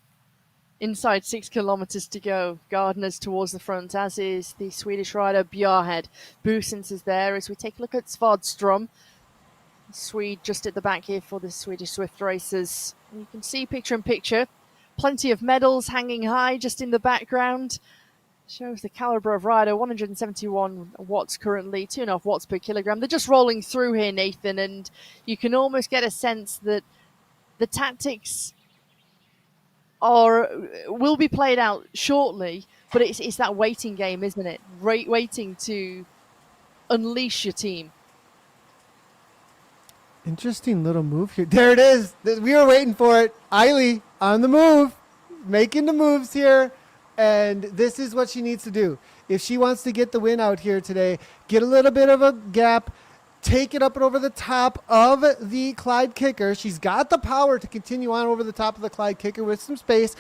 Inside 6 kilometers to go. Gardner's towards the front, as is the Swedish rider Bjarhed. Busens is there as we take a look at Svardstrom. Swede just at the back here for the Swedish Zwift racers. You can see picture in picture. Plenty of medals hanging high just in the background. Shows the caliber of rider, 171 watts currently, 2.5 watts per kilogram. They're just rolling through here, Nathan, and you can almost get a sense that the tactics will be played out shortly, but it's that waiting game, isn't it? Waiting to unleash your team. Interesting little move here. There it is. We were waiting for it. Eiley on the move, making the moves here, and this is what she needs to do. If she wants to get the win out here today, get a little bit of a gap, take it up and over the top of the Clyde kicker. She's got the power to continue on over the top of the Clyde kicker with some space.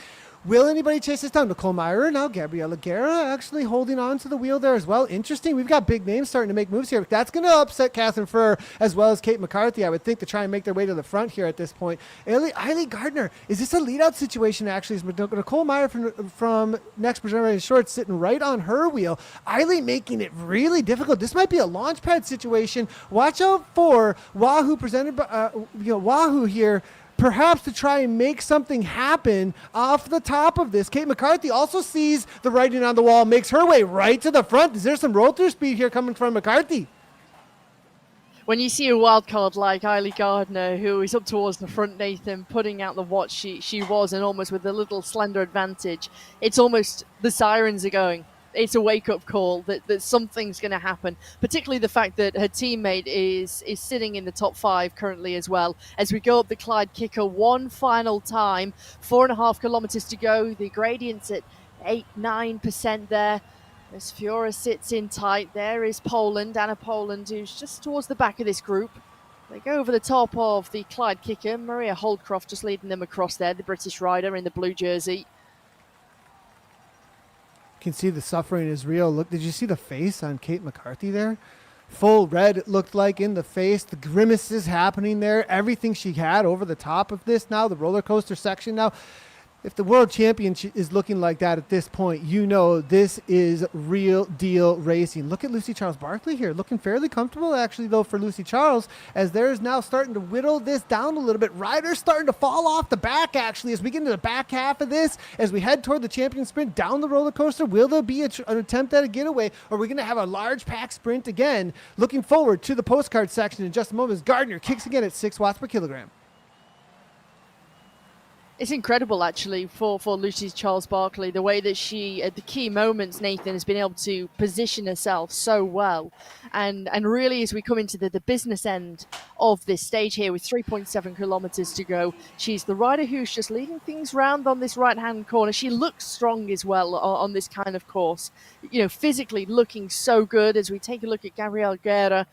Will anybody chase this down? Nicole Meyer, now Gabriella Guerra actually holding on to the wheel there as well. Interesting. We've got big names starting to make moves here. That's going to upset Catherine Furr as well as Kate McCarthy, I would think, to try and make their way to the front here at this point. Eiley Gardner, is this a lead-out situation actually? Is Nicole Meyer from Next Generation Shorts sitting right on her wheel? Eiley making it really difficult. This might be a launch pad situation. Watch out for Wahoo presented by Wahoo here, perhaps to try and make something happen off the top of this. Kate McCarthy also sees the writing on the wall, makes her way right to the front. Is there some roll-through speed here coming from McCarthy? When you see a wild card like Eiley Gardner, who is up towards the front, Nathan, putting out the watch she was, and almost with a little slender advantage, it's almost the sirens are going. It's a wake-up call that something's going to happen, particularly the fact that her teammate is sitting in the top 5 currently as well. As we go up the Clyde kicker one final time, 4.5 kilometers to go. The gradient's at 8-9% there. As Fiora sits in tight, there is Poland, Anna Poland, who's just towards the back of this group. They go over the top of the Clyde kicker. Maria Holdcroft just leading them across there, the British rider in the blue jersey. Can see the suffering is real. Look, did you see the face on Kate McCarthy there? Full red, it looked like, in the face. The grimaces happening there. Everything she had over the top of this now, the roller coaster section now. If the world championship is looking like that at this point, you know this is real deal racing. Look at Lucy Charles Barkley here, looking fairly comfortable actually though for Lucy Charles, as there's now starting to whittle this down a little bit. Riders starting to fall off the back actually as we get into the back half of this, as we head toward the champion sprint down the roller coaster. Will there be an attempt at a getaway, or are we going to have a large pack sprint again? Looking forward to the postcard section in just a moment as Gardner kicks again at 6 watts per kilogram. It's incredible, actually, for Lucy Charles-Barclay, the way that she, at the key moments, Nathan, has been able to position herself so well. And really, as we come into the business end of this stage here with 3.7 kilometres to go, she's the rider who's just leading things round on this right-hand corner. She looks strong as well on this kind of course. You know, physically looking so good as we take a look at Gabrielle Guerra.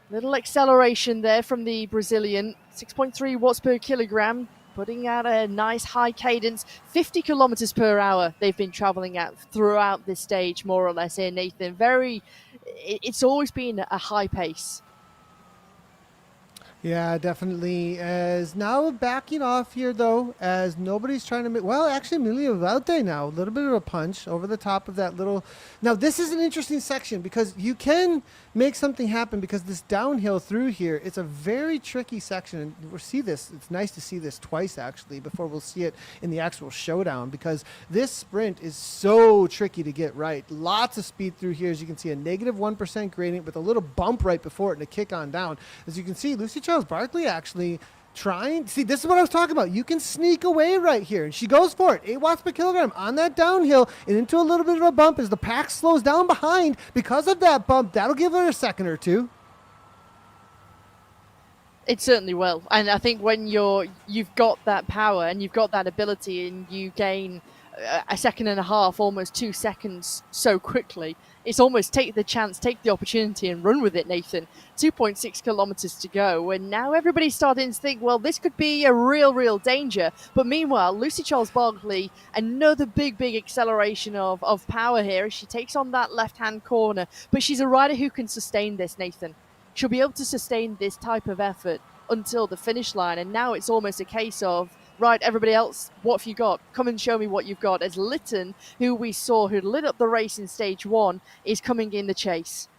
Little acceleration there from the Brazilian, 6.3 watts per kilogram. Putting out a nice high cadence, 50 kilometers per hour they've been traveling at throughout this stage, more or less here, Nathan. It's always been a high pace. Yeah, definitely. As now backing off here, though, as nobody's trying to make... Well, actually, Emilia Valde now. A little bit of a punch over the top of that little... Now, this is an interesting section because you can make something happen because this downhill through here, it's a very tricky section. And we'll see this. It's nice to see this twice, actually, before we'll see it in the actual showdown because this sprint is so tricky to get right. Lots of speed through here. As you can see, a negative 1% gradient with a little bump right before it and a kick on down. As you can see, Lucy Charles-Barclay actually trying. See, this is what I was talking about. You can sneak away right here. And she goes for it. 8 watts per kilogram on that downhill and into a little bit of a bump as the pack slows down behind. Because of that bump, that'll give her a second or two. It certainly will. And I think when you've got that power and you've got that ability and you gain a second and a half, almost 2 seconds so quickly, it's almost take the chance, take the opportunity and run with it, Nathan. 2.6 kilometers to go. And now everybody's starting to think, well, this could be a real danger. But meanwhile, Lucy Charles-Barclay, another big acceleration of power here as she takes on that left-hand corner. But she's a rider who can sustain this, Nathan. She'll be able to sustain this type of effort until the finish line. And now it's almost a case of, right, everybody else, what have you got? Come and show me what you've got. As Lytton, who we saw, who lit up the race in stage 1, is coming in the chase.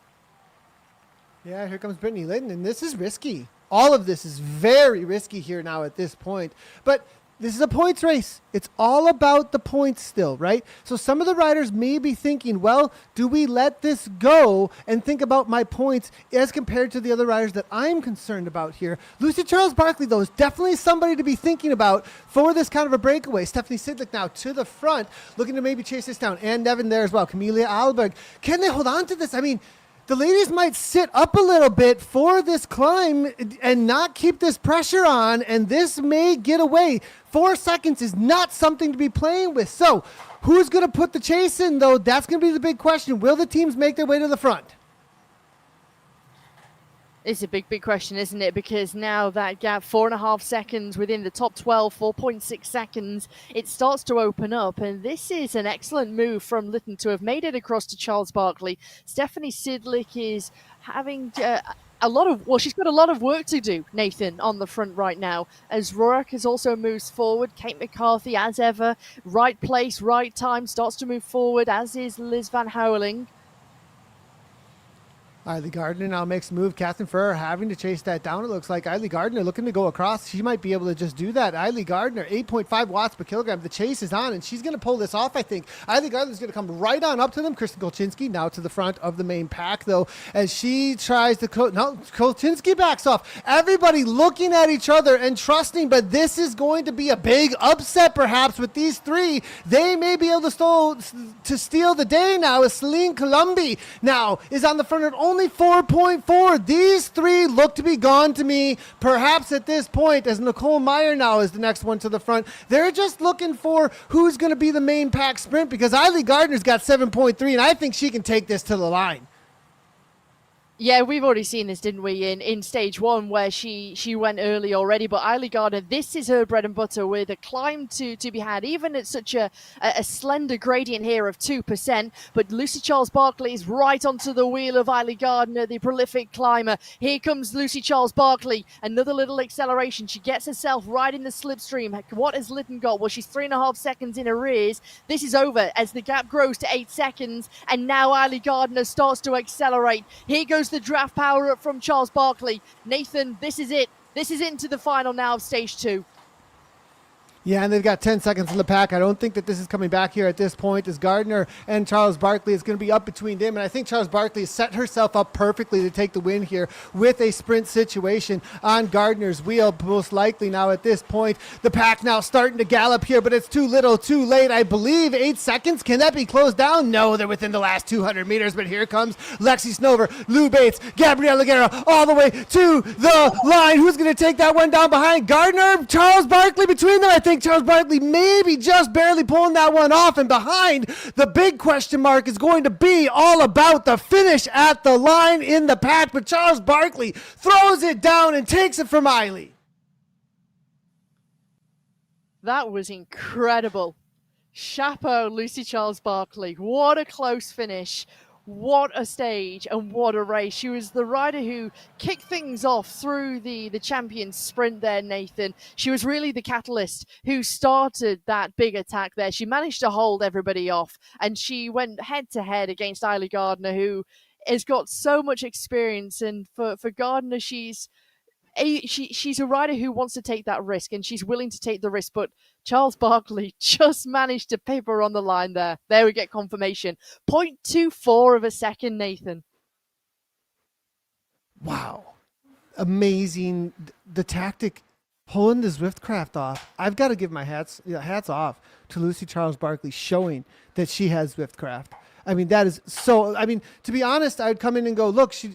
Yeah, here comes Brittany Lytton, and this is risky. All of this is very risky here now at this point. But this is a points race. It's all about the points still, right? So some of the riders may be thinking, well, do we let this go and think about my points as compared to the other riders that I'm concerned about here? Lucy Charles-Barclay, though, is definitely somebody to be thinking about for this kind of a breakaway. Stephanie Sidlick now to the front, looking to maybe chase this down. And Nevin there as well. Camelia Alberg. Can they hold on to this? I mean, the ladies might sit up a little bit for this climb and not keep this pressure on, and this may get away. 4 seconds is not something to be playing with. So who's going to put the chase in, though? That's going to be the big question. Will the teams make their way to the front? It's a big question, isn't it? Because now that gap, 4.5 seconds within the top 12, 4.6 seconds, it starts to open up. And this is an excellent move from Lytton to have made it across to Charles-Barclay. Stephanie Sidlick is having she's got a lot of work to do, Nathan, on the front right now. As Rourke has also moves forward, Kate McCarthy, as ever, right place, right time, starts to move forward, as is Liz Van Houweling. Eiley Gardner now makes a move. Catherine Ferrer having to chase that down. It looks like Eiley Gardner looking to go across. She might be able to just do that. Eiley Gardner, 8.5 watts per kilogram. The chase is on, and she's going to pull this off, I think. Eiley Gardner is going to come right on up to them. Kristen Kolchinsky now to the front of the main pack, though, as she tries to... Kolchinsky backs off. Everybody looking at each other and trusting, but this is going to be a big upset, perhaps, with these three. They may be able to steal the day now, as Celine Colombi now is on the front at only 4.4. These three look to be gone to me, perhaps at this point, as Nicole Meyer now is the next one to the front. They're just looking for who's going to be the main pack sprint, because Eiley Gardner's got 7.3, and I think she can take this to the line. Yeah, we've already seen this, didn't we, in stage 1 where she went early already. But Eiley Gardner, this is her bread and butter with a climb to be had, even at such a slender gradient here of 2%. But Lucy Charles-Barclay is right onto the wheel of Eiley Gardner, the prolific climber. Here comes Lucy Charles-Barclay, another little acceleration. She gets herself right in the slipstream. What has Lytton got? Well, she's 3.5 seconds in arrears. This is over as the gap grows to 8 seconds. And now Eiley Gardner starts to accelerate. Here goes the draft power up from Charles-Barclay. Nathan, this is it. This is into the final now of stage 2. Yeah, and they've got 10 seconds in the pack. I don't think that this is coming back here at this point, as Gardner and Charles Barkley is going to be up between them. And I think Charles Barkley has set herself up perfectly to take the win here with a sprint situation on Gardner's wheel, most likely now at this point. The pack now starting to gallop here, but it's too little, too late. I believe 8 seconds. Can that be closed down? No, they're within the last 200 meters, but here comes Lexi Snover, Lou Bates, Gabriella Guerra, all the way to the line. Who's going to take that one down behind Gardner? Charles Barkley between them. I think Charles Barkley maybe just barely pulling that one off, and behind the big question mark is going to be all about the finish at the line in the pack, but Charles Barkley throws it down and takes it from Eiley. That was incredible. Chapeau, Lucy Charles Barkley. What a close finish. What a stage and what a race. She was the rider who kicked things off through the champion sprint there, Nathan. She was really the catalyst who started that big attack there. She managed to hold everybody off, and she went head-to-head against Eiley Gardner, who has got so much experience. And for Gardner, she's a rider who wants to take that risk, and she's willing to take the risk, but Charles Barkley just managed to pip her on the line there. There we get confirmation. 0.24 of a second, Nathan. Wow. Amazing. The tactic, pulling the Zwift craft off. I've got to give my hats off to Lucy Charles Barkley, showing that she has Zwift craft. I mean, that is so, I mean, to be honest, I would come in and go, look, she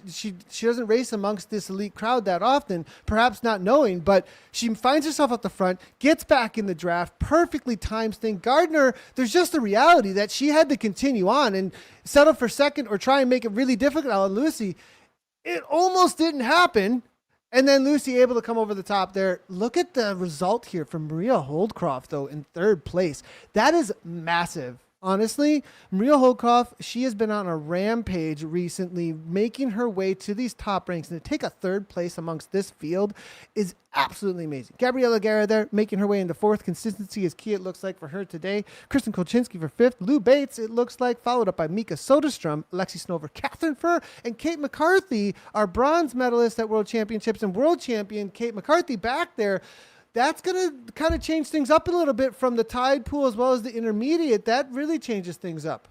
doesn't race amongst this elite crowd that often, perhaps not knowing, but she finds herself at the front, gets back in the draft, perfectly times thing. Gardner, there's just a reality that she had to continue on and settle for second or try and make it really difficult on Lucy. It almost didn't happen. And then Lucy able to come over the top there. Look at the result here from Maria Holdcroft, though, in third place. That is massive. Honestly, Maria Holdcroft, she has been on a rampage recently, making her way to these top ranks. And to take a third place amongst this field is absolutely amazing. Gabriella Guerra there, making her way into fourth. Consistency is key, it looks like, for her today. Kristen Kolchinski for fifth. Lou Bates, it looks like, followed up by Mika Soderstrom, Lexi Snover, Catherine Furr, and Kate McCarthy, our bronze medalist at World Championships, and world champion Kate McCarthy back there. That's going to kind of change things up a little bit from the tide pool as well as the intermediate. That really changes things up.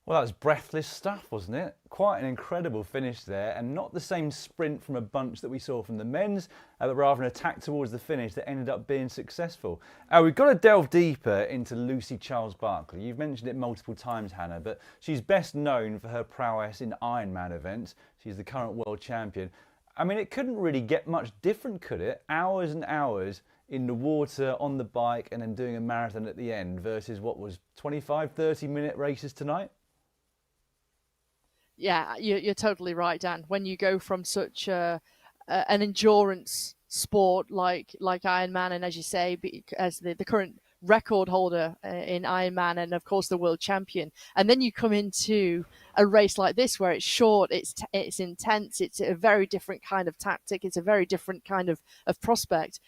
Well, that was breathless stuff, wasn't it? Quite an incredible finish there, and not the same sprint from a bunch that we saw from the men's, but rather an attack towards the finish that ended up being successful. We've got to delve deeper into Lucy Charles Barkley. You've mentioned it multiple times, Hannah, but she's best known for her prowess in Ironman events. She's the current world champion. I mean, it couldn't really get much different, could it? Hours and hours in the water, on the bike, and then doing a marathon at the end versus what was 25, 30-minute races tonight? Yeah, you're totally right, Dan. When you go from such an endurance sport like Ironman, and as you say, as the current record holder in Ironman, and of course the world champion, and then you come into a race like this where it's short, it's intense, it's a very different kind of tactic, it's a very different kind of prospect.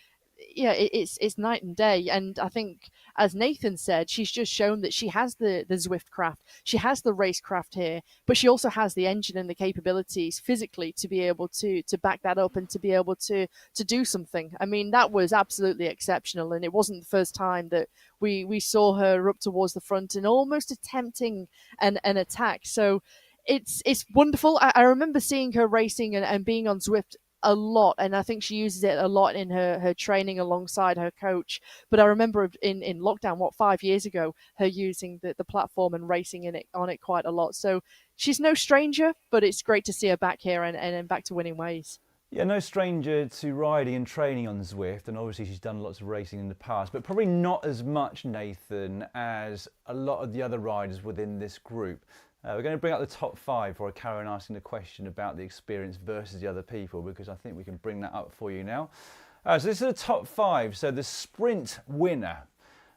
Yeah, it's night and day. And I think, as Nathan said, she's just shown that she has the Zwift craft, she has the racecraft here, but she also has the engine and the capabilities physically to be able to back that up and to be able to do something. I mean, that was absolutely exceptional, and it wasn't the first time that we saw her up towards the front and almost attempting an attack. So it's wonderful. I remember seeing her racing and being on Zwift a lot, and I think she uses it a lot in her training alongside her coach. But I remember in lockdown, 5 years ago, her using the platform and racing on it quite a lot. So she's no stranger, but it's great to see her back here and back to winning ways. Yeah, no stranger to riding and training on Zwift, and obviously she's done lots of racing in the past, but probably not as much, Nathan, as a lot of the other riders within this group. We're going to bring up the top five before I carry on asking the question about the experience versus the other people, because I think we can bring that up for you now. So this is the top five. So the sprint winner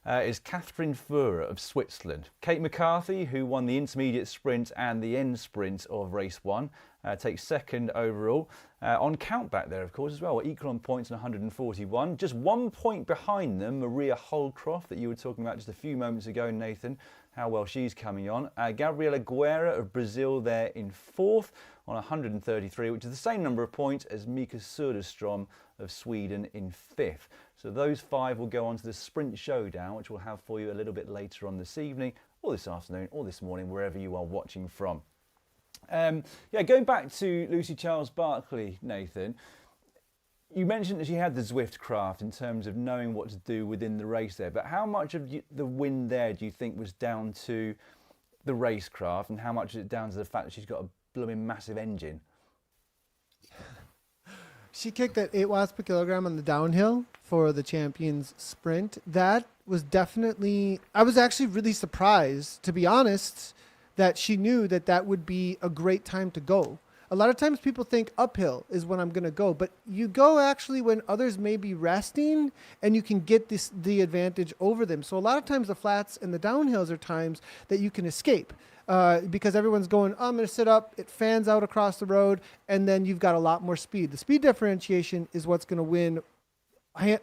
is Catherine Furr of Switzerland. Kate McCarthy, who won the intermediate sprint and the end sprint of race one. takes second overall. On countback there, of course, as well, equal on points and 141. Just 1 point behind them, Maria Holcroft, that you were talking about just a few moments ago, Nathan, how well she's coming on. Gabriela Guerra of Brazil there in fourth on 133, which is the same number of points as Mika Söderström of Sweden in fifth. So those five will go on to the Sprint Showdown, which we'll have for you a little bit later on this evening, or this afternoon, or this morning, wherever you are watching from. Going back to Lucy Charles-Barclay, Nathan, you mentioned that she had the Zwift craft in terms of knowing what to do within the race there, but how much of the win there do you think was down to the racecraft, and how much is it down to the fact that she's got a blooming massive engine? She kicked at 8 watts per kilogram on the downhill for the Champions Sprint. That was definitely, I was actually really surprised, to be honest, that she knew that that would be a great time to go. A lot of times people think uphill is when I'm going to go, but you go actually when others may be resting, and you can get the advantage over them. So a lot of times the flats and the downhills are times that you can escape because everyone's going, I'm going to sit up, it fans out across the road, and then you've got a lot more speed. The speed differentiation is what's going to win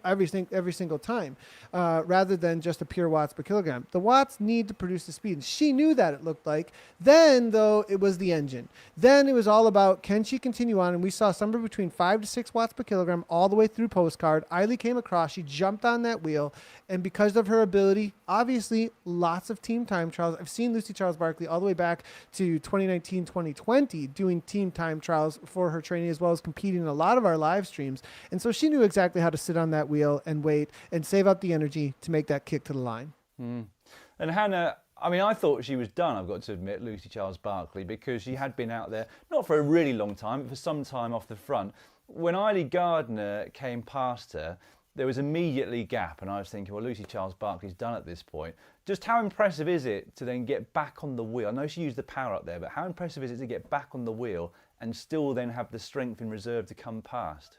every single time, rather than just a pure watts per kilogram. The watts need to produce the speed. She knew that, it looked like. Then, though, it was the engine. Then it was all about, can she continue on? And we saw somewhere between 5 to 6 watts per kilogram all the way through postcard. Eiley came across. She jumped on that wheel. And because of her ability, obviously, lots of team time trials. I've seen Lucy Charles-Barclay all the way back to 2019, 2020 doing team time trials for her training, as well as competing in a lot of our live streams. And so she knew exactly how to sit on that wheel and wait and save up the energy to make that kick to the line. And Hannah, I mean, I thought she was done, I've got to admit, Lucy Charles-Barclay, because she had been out there, not for a really long time, but for some time off the front. When Eiley Gardner came past her, there was immediately gap, and I was thinking, well, Lucy Charles-Barclay's done at this point. Just how impressive is it to then get back on the wheel? I know she used the power up there, but how impressive is it to get back on the wheel and still then have the strength in reserve to come past?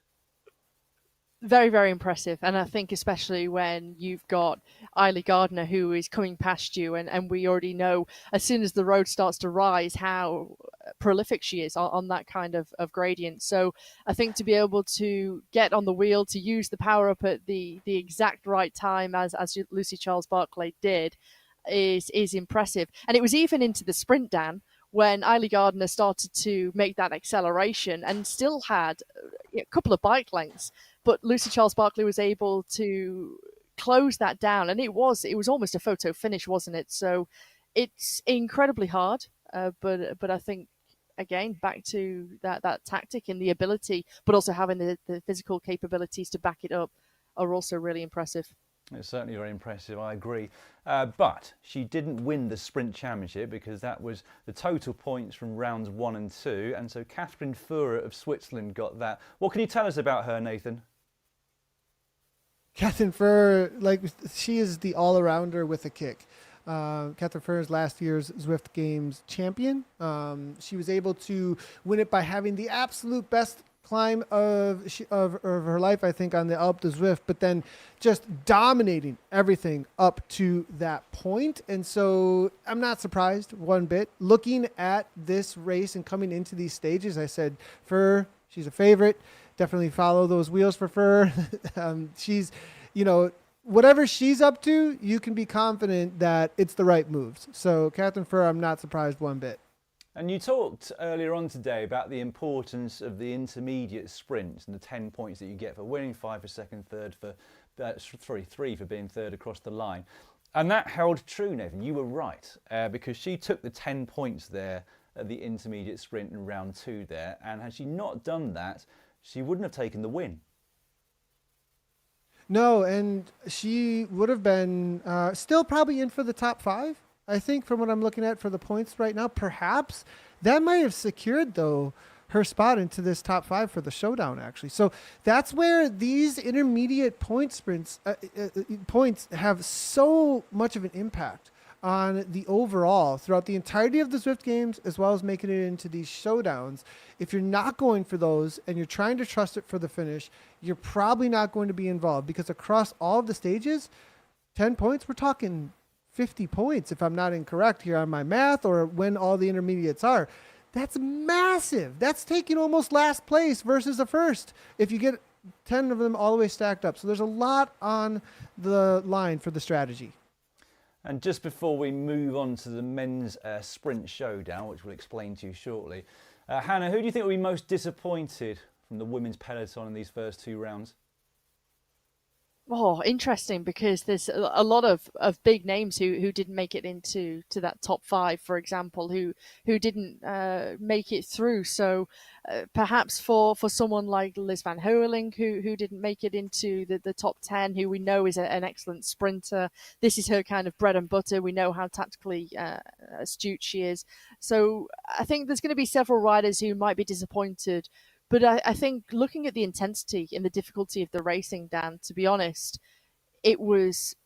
Very, very impressive. And I think especially when you've got Eiley Gardner who is coming past you, and we already know as soon as the road starts to rise how prolific she is on that kind of gradient. So I think to be able to get on the wheel, to use the power up at the exact right time as Lucy Charles-Barclay did is impressive. And it was even into the sprint, Dan, when Eiley Gardner started to make that acceleration and still had a couple of bike lengths. But Lucy Charles-Barclay was able to close that down, and it was almost a photo finish, wasn't it? So it's incredibly hard, but I think, again, back to that tactic and the ability, but also having the physical capabilities to back it up are also really impressive. It's certainly very impressive, I agree. But she didn't win the Sprint Championship because that was the total points from rounds 1 and 2. And so Catherine Furrer of Switzerland got that. What can you tell us about her, Nathan? Catherine Furrer, she is the all-arounder with a kick. Catherine Furrer is last year's Zwift Games champion. She was able to win it by having the absolute best climb of her life, I think, on the Alpe de Zwift, but then just dominating everything up to that point. And so I'm not surprised one bit. Looking at this race and coming into these stages, I said, Furrer, she's a favorite. Definitely follow those wheels for Furrer. She's, whatever she's up to, you can be confident that it's the right moves. So Catherine Furrer, I'm not surprised one bit. And you talked earlier on today about the importance of the intermediate sprints and the 10 points that you get for winning, 5 for second, third for, 3 for being third across the line. And that held true, Nathan. You were right, because she took the 10 points there at the intermediate sprint in round 2 there. And had she not done that, she wouldn't have taken the win. No, and she would have been still probably in for the top 5. I think from what I'm looking at for the points right now, perhaps that might have secured, though, her spot into this top 5 for the showdown, actually. So that's where these intermediate point sprints, points have so much of an impact on the overall throughout the entirety of the Zwift Games, as well as making it into these showdowns. If you're not going for those and you're trying to trust it for the finish, you're probably not going to be involved, because across all of the stages, 10 points, we're talking 50 points, if I'm not incorrect here on my math, or when all the intermediates are. That's massive. That's taking almost last place versus the first if you get 10 of them all the way stacked up. So there's a lot on the line for the strategy. And just before we move on to the men's sprint showdown, which we'll explain to you shortly, Hannah, who do you think will be most disappointed from the women's peloton in these first 2 rounds? Oh, interesting, because there's a lot of big names who didn't make it into that top 5, for example, who didn't make it through. So perhaps for someone like Liz Van Hoerling, who didn't make it into the top 10, who we know is an excellent sprinter. This is her kind of bread and butter. We know how tactically astute she is. So I think there's going to be several riders who might be disappointed. But I think looking at the intensity and the difficulty of the racing, Dan, to be honest, it was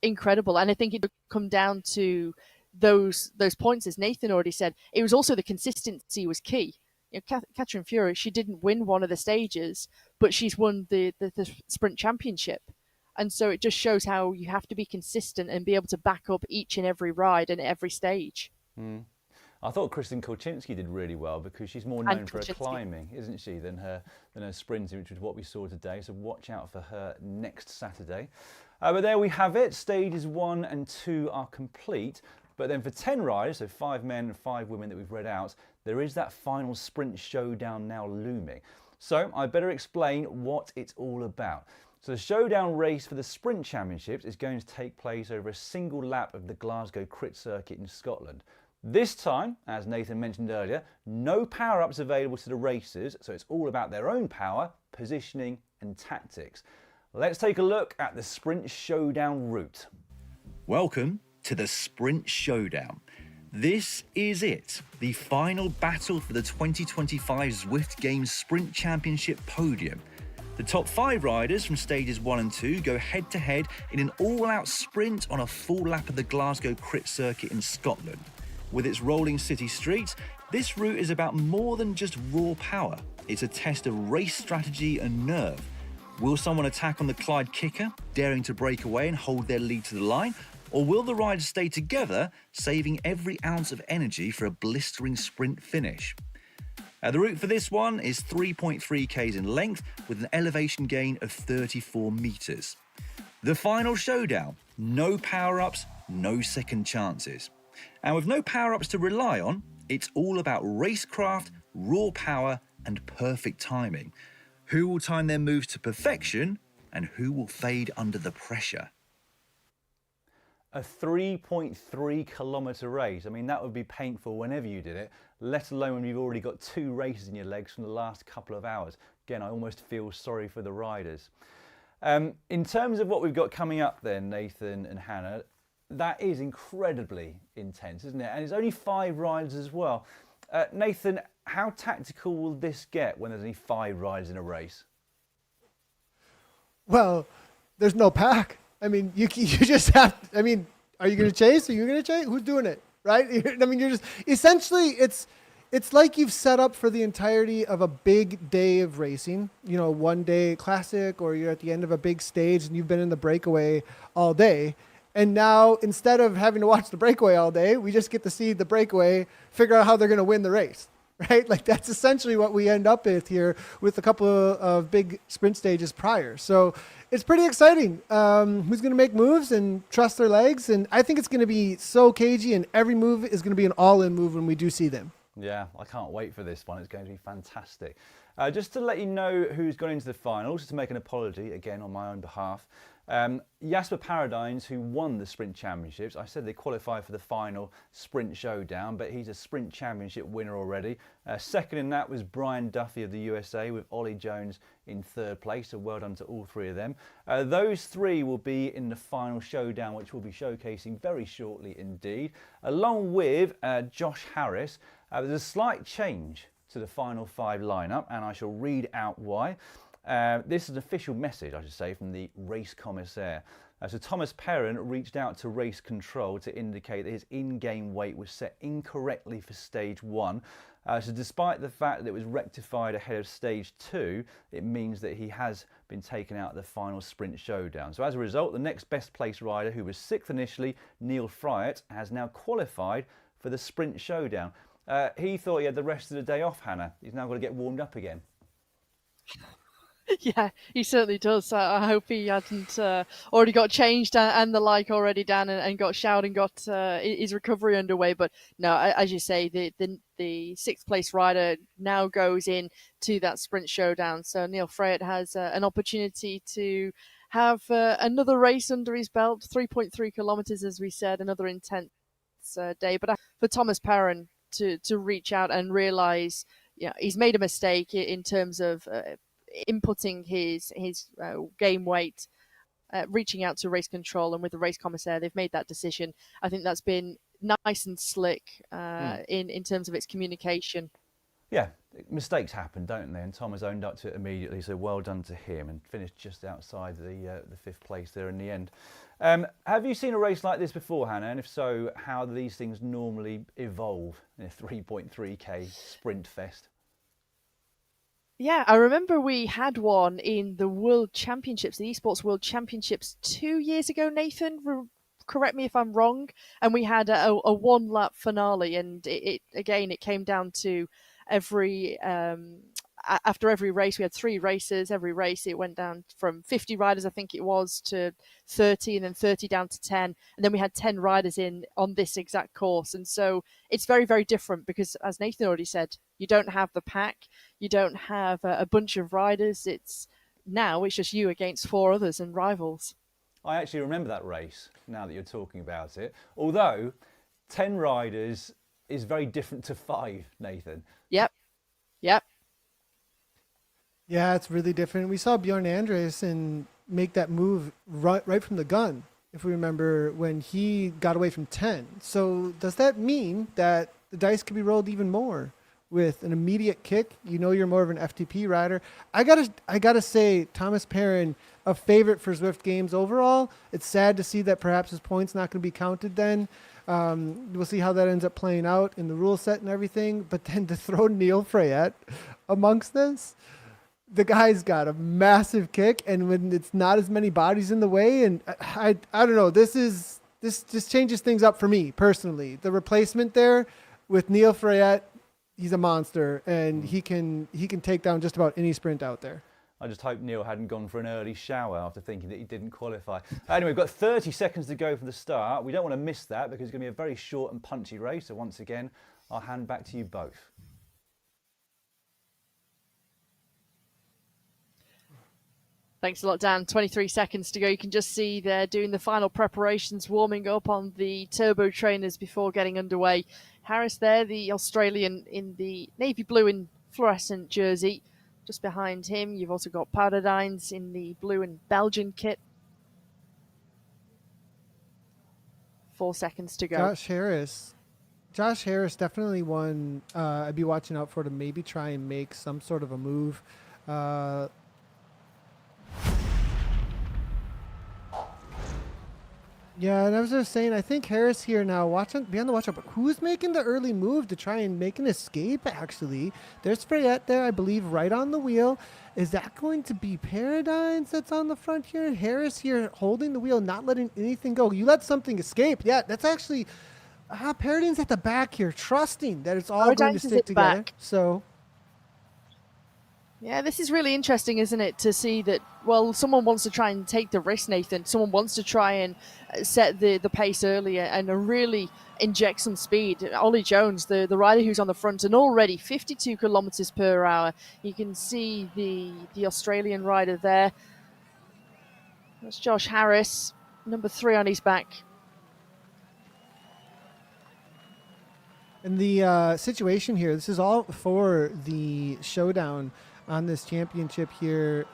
incredible. And I think it would come down to those points, as Nathan already said. It was also the consistency was key. You know, Catherine Fury, she didn't win one of the stages, but she's won the Sprint Championship. And so it just shows how you have to be consistent and be able to back up each and every ride and every stage. Mm. I thought Kristen Kolczynski did really well because she's more known for her climbing, isn't she, than her sprinting, which was what we saw today. So watch out for her next Saturday. But there we have it. Stages 1 and 2 are complete. But then for 10 riders, so 5 men and 5 women that we've read out, there is that final sprint showdown now looming. So I better explain what it's all about. So the showdown race for the Sprint Championships is going to take place over a single lap of the Glasgow Crit Circuit in Scotland. This time, as Nathan mentioned earlier, no power-ups available to the racers, so it's all about their own power, positioning and tactics. Let's take a look at the Sprint Showdown route. Welcome to the Sprint Showdown. This is it, the final battle for the 2025 Zwift Games Sprint Championship podium. The top 5 riders from stages 1 and 2 go head-to-head in an all-out sprint on a full lap of the Glasgow Crit Circuit in Scotland. With its rolling city streets, this route is about more than just raw power. It's a test of race strategy and nerve. Will someone attack on the Clyde kicker, daring to break away and hold their lead to the line? Or will the riders stay together, saving every ounce of energy for a blistering sprint finish? The route for this one is 3.3 k's in length with an elevation gain of 34 metres. The final showdown, no power-ups, no second chances. And with no power-ups to rely on, it's all about racecraft, raw power and perfect timing. Who will time their moves to perfection and who will fade under the pressure? A 3.3 kilometre race. I mean, that would be painful whenever you did it, let alone when you've already got 2 races in your legs from the last couple of hours. Again, I almost feel sorry for the riders. In terms of what we've got coming up then, Nathan and Hannah, that is incredibly intense, isn't it? And it's only 5 riders as well. Nathan, how tactical will this get when there's only 5 riders in a race? Well, there's no pack. I mean, you just have, I mean, are you going to chase? Are you going to chase? Who's doing it? Right? I mean, you're just, essentially, it's like you've set up for the entirety of a big day of racing, you know, 1 day classic, or you're at the end of a big stage and you've been in the breakaway all day. And now, instead of having to watch the breakaway all day, we just get to see the breakaway figure out how they're going to win the race, right? Like, that's essentially what we end up with here with a couple of big sprint stages prior. So it's pretty exciting. Who's going to make moves and trust their legs? And I think it's going to be so cagey, and every move is going to be an all-in move when we do see them. Yeah, I can't wait for this one. It's going to be fantastic. Just to let you know who's gone into the finals, just to make an apology, again, on my own behalf. Jasper Paradines, who won the Sprint Championships, I said they qualified for the final Sprint Showdown, but he's a Sprint Championship winner already. Second in that was Brian Duffy of the USA, with Ollie Jones in 3rd place, so well done to all 3 of them. Those 3 will be in the final showdown, which we'll be showcasing very shortly indeed, along with Josh Harris. There's a slight change to the final 5 lineup, and I shall read out why. This is an official message, I should say, from the race commissaire. So Thomas Perrin reached out to race control to indicate that his in-game weight was set incorrectly for stage 1. So despite the fact that it was rectified ahead of stage 2, it means that he has been taken out of the final sprint showdown. So as a result, the next best placed rider, who was 6th initially, Neil Fryatt, has now qualified for the sprint showdown. He thought he had the rest of the day off, Hannah. He's now got to get warmed up again. Yeah, he certainly does. I hope he hadn't already got changed and the like already, Dan, and got showered and got his recovery underway. But no, as you say, the sixth place rider now goes in to that sprint showdown. So Neil Freyet has an opportunity to have another race under his belt, 3.3 kilometres, as we said, another intense day. But for Thomas Perrin to reach out and realise, he's made a mistake in terms of inputting his game weight, reaching out to race control, and with the race commissaire, they've made that decision. I think that's been nice and slick in terms of its communication. Yeah, mistakes happen, don't they? And Thomas owned up to it immediately, so well done to him, and finished just outside the fifth place there in the end. Have you seen a race like this before, Hannah? And if so, how do these things normally evolve in a 3.3k sprint fest? Yeah, I remember we had one in the World Championships, the Esports World Championships 2 years ago, Nathan. Correct me if I'm wrong. And we had a one-lap finale, and it came down to after every race, we had 3 races. Every race, it went down from 50 riders, I think it was, to 30, and then 30 down to 10. And then we had 10 riders on this exact course. And so it's very, very different because, as Nathan already said, you don't have the pack. You don't have a bunch of riders. It's just you against 4 others and rivals. I actually remember that race now that you're talking about it. Although 10 riders is very different to 5, Nathan. Yep. Yeah, it's really different. We saw Bjorn Andresen make that move right from the gun, if we remember, when he got away from 10. So does that mean that the dice could be rolled even more with an immediate kick? You're more of an FTP rider. I gotta say, Thomas Perrin, a favorite for Zwift Games overall. It's sad to see that perhaps his point's not going to be counted then. We'll see how that ends up playing out in the rule set and everything. But then to throw Neil Freyet amongst this, the guy's got a massive kick, and when it's not as many bodies in the way, and I don't know, this just changes things up for me personally. The replacement there with Neil Freyet, he's a monster, and he can take down just about any sprint out there. I just hope Neil hadn't gone for an early shower after thinking that he didn't qualify. Anyway, we've got 30 seconds to go from the start. We don't want to miss that because it's going to be a very short and punchy race. So once again, I'll hand back to you both. Thanks a lot, Dan. 23 seconds to go. You can just see they're doing the final preparations, warming up on the turbo trainers before getting underway. Harris there, the Australian in the navy blue and fluorescent jersey. Just behind him, you've also got Paradines in the blue and Belgian kit. 4 seconds to go. Josh Harris, definitely one I'd be watching out for to maybe try and make some sort of a move. Yeah, and I was just saying, I think Harris here now, be on the watch out, but who's making the early move to try and make an escape, actually? There's Freyet there, I believe, right on the wheel. Is that going to be Paradines that's on the front here? Harris here holding the wheel, not letting anything go. You let something escape. Yeah, that's actually... Paradines at the back here, trusting that it's all going to stick together. Back. So... Yeah, this is really interesting, isn't it, to see that, well, someone wants to try and take the risk, Nathan. Someone wants to try and set the pace earlier and really inject some speed. Ollie Jones, the rider who's on the front, and already 52 kilometers per hour. You can see the Australian rider there. That's Josh Harris, number 3 on his back. And the situation here, this is all for the showdown on this championship here.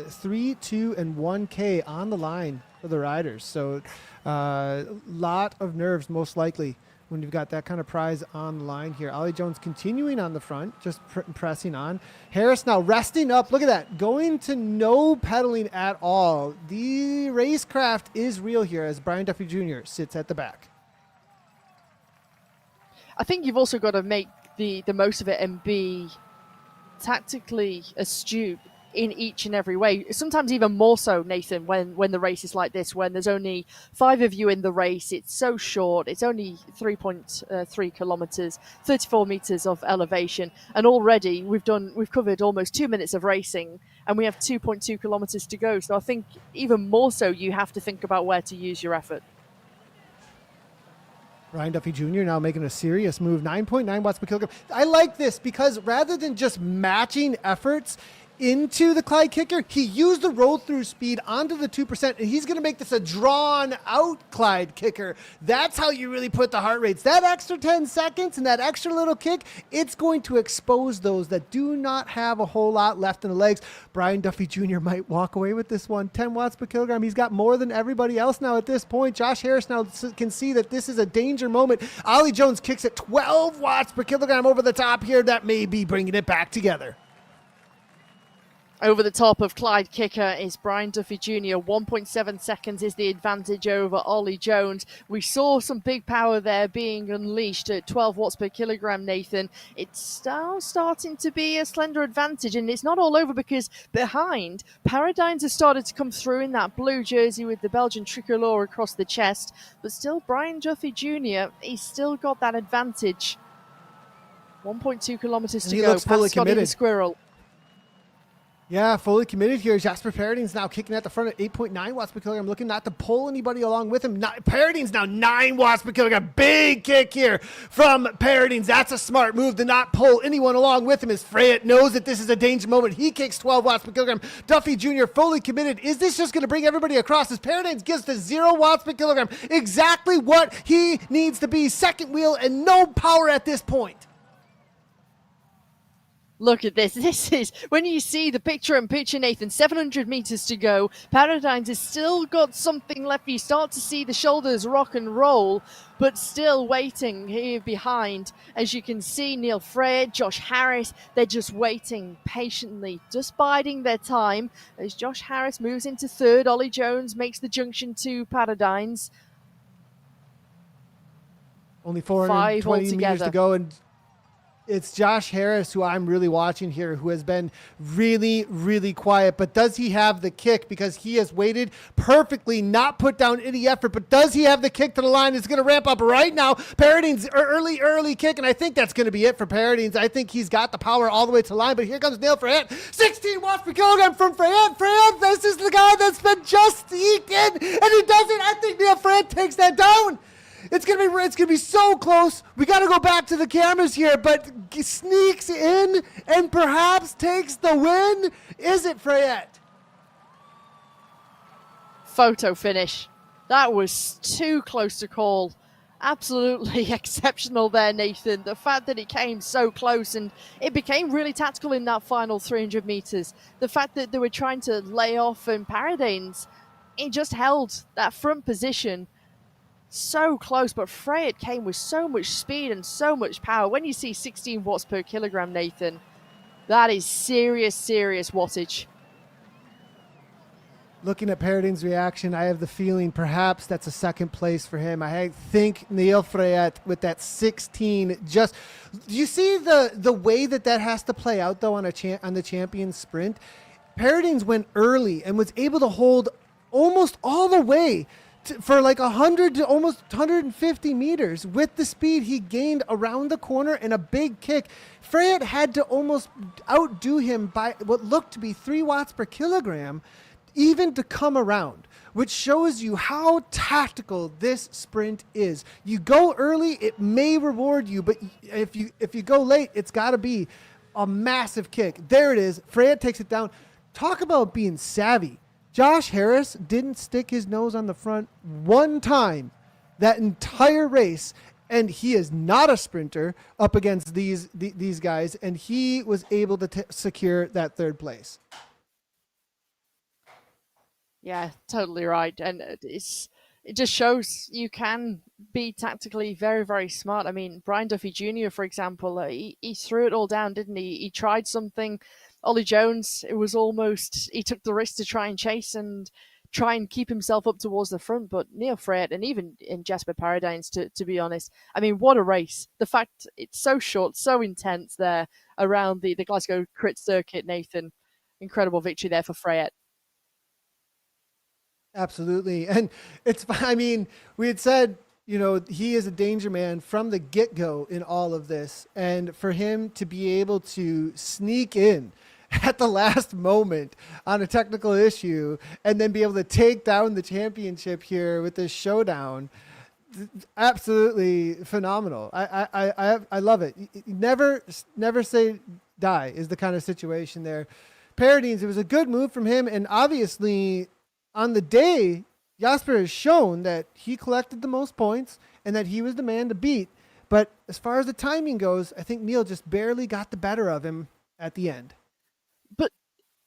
3, 2, and 1K on the line for the riders. So lot of nerves, most likely, when you've got that kind of prize on the line here. Ollie Jones continuing on the front, just pressing on. Harris now resting up. Look at that. Going to no pedaling at all. The racecraft is real here as Brian Duffy Jr. sits at the back. I think you've also got to make the most of it and be tactically astute in each and every way. Sometimes even more so, Nathan, when the race is like this, when there's only 5 of you in the race. It's so short. It's only 3.3 kilometers, 34 meters of elevation, and already we've covered almost 2 minutes of racing, and we have 2.2 kilometers to go. So I think even more so, you have to think about where to use your effort. Brian Duffy Jr. now making a serious move, 9.9 watts per kilogram. I like this because rather than just matching efforts into the Clyde kicker, he used the roll through speed onto the 2%, and he's going to make this a drawn out Clyde kicker. That's how you really put the heart rates. That extra 10 seconds and that extra little kick, it's going to expose those that do not have a whole lot left in the legs. Brian Duffy Jr. might walk away with this one, 10 watts per kilogram. He's got more than everybody else now at this point. Josh Harris now can see that this is a danger moment. Ollie Jones kicks at 12 watts per kilogram over the top here. That may be bringing it back together. Over the top of Clyde kicker is Brian Duffy Jr. 1.7 seconds is the advantage over Ollie Jones. We saw some big power there being unleashed at 12 watts per kilogram, Nathan. It's now starting to be a slender advantage, and it's not all over because behind, Paradines has started to come through in that blue jersey with the Belgian tricolour across the chest, but still Brian Duffy Jr., he's still got that advantage. 1.2 kilometers to go. Looks fully committed. The squirrel. Yeah, fully committed here. Jasper Paradine's now kicking at the front at 8.9 watts per kilogram, looking not to pull anybody along with him. Paradine's now 9 watts per kilogram. Big kick here from Paradine's. That's a smart move to not pull anyone along with him, as Freyet knows that this is a danger moment. He kicks 12 watts per kilogram. Duffy Jr. fully committed. Is this just going to bring everybody across? As Paradine's gives to 0 watts per kilogram. Exactly what he needs to be. Second wheel and no power at this point. Look at this. This is when you see the picture-in-picture, Nathan, 700 meters to go. Paradines has still got something left. You start to see the shoulders rock and roll, but still waiting here behind. As you can see, Neil Freyet, Josh Harris, they're just waiting patiently, just biding their time. As Josh Harris moves into third, Ollie Jones makes the junction to Paradines. Only 420 meters to go, and it's Josh Harris who I'm really watching here, who has been really, really quiet. But does he have the kick? Because he has waited perfectly, not put down any effort. But does he have the kick to the line? It's going to ramp up right now. Paradine's early kick, and I think that's going to be it for Paradine's. I think he's got the power all the way to the line. But here comes Neil Freyet. 16 watts per kilogram from Freyet. Freyet, this is the guy that's been just eked in, and he does it. I think Neil Freyet takes that down. It's gonna be so close. We got to go back to the cameras here, but sneaks in and perhaps takes the win. Is it Freyet? Photo finish. That was too close to call. Absolutely exceptional there, Nathan. The fact that it came so close and it became really tactical in that final 300 meters. The fact that they were trying to lay off and Paradines, it just held that front position. So close, but Freyet came with so much speed and so much power. When you see 16 watts per kilogram, Nathan, that is serious wattage. Looking at Paradine's reaction, I have the feeling perhaps that's a second place for him. I think Neil Freyet with that 16 just... Do you see the way that has to play out, though, on the champion sprint? Paradine's went early and was able to hold almost all the way for like 100 to almost 150 meters with the speed he gained around the corner and a big kick. Freyet had to almost outdo him by what looked to be 3 watts per kilogram even to come around, which shows you how tactical this sprint is. You go early, it may reward you, but if you go late, it's got to be a massive kick. There it is. Freyet takes it down. Talk about being savvy. Josh Harris didn't stick his nose on the front one time that entire race, and he is not a sprinter up against these guys, and he was able to secure that third place. Yeah, totally right. And it just shows you can be tactically very, very smart. I mean, Brian Duffy Jr., for example, he threw it all down, didn't he? He tried something. Ollie Jones, it was almost, he took the risk to try and chase and try and keep himself up towards the front. But Neil Freyet and even in Jasper Paradines, to be honest, I mean, what a race. The fact it's so short, so intense there around the Glasgow Crit Circuit, Nathan. incredible victory there for Freyet. Absolutely. And I mean, we had said, he is a danger man from the get-go in all of this. And for him to be able to sneak in at the last moment on a technical issue and then be able to take down the championship here with this showdown, absolutely phenomenal. I love it. Never say die is the kind of situation there. Paradines, it was a good move from him. And obviously on the day, Jasper has shown that he collected the most points and that he was the man to beat. But as far as the timing goes, I think Neil just barely got the better of him at the end.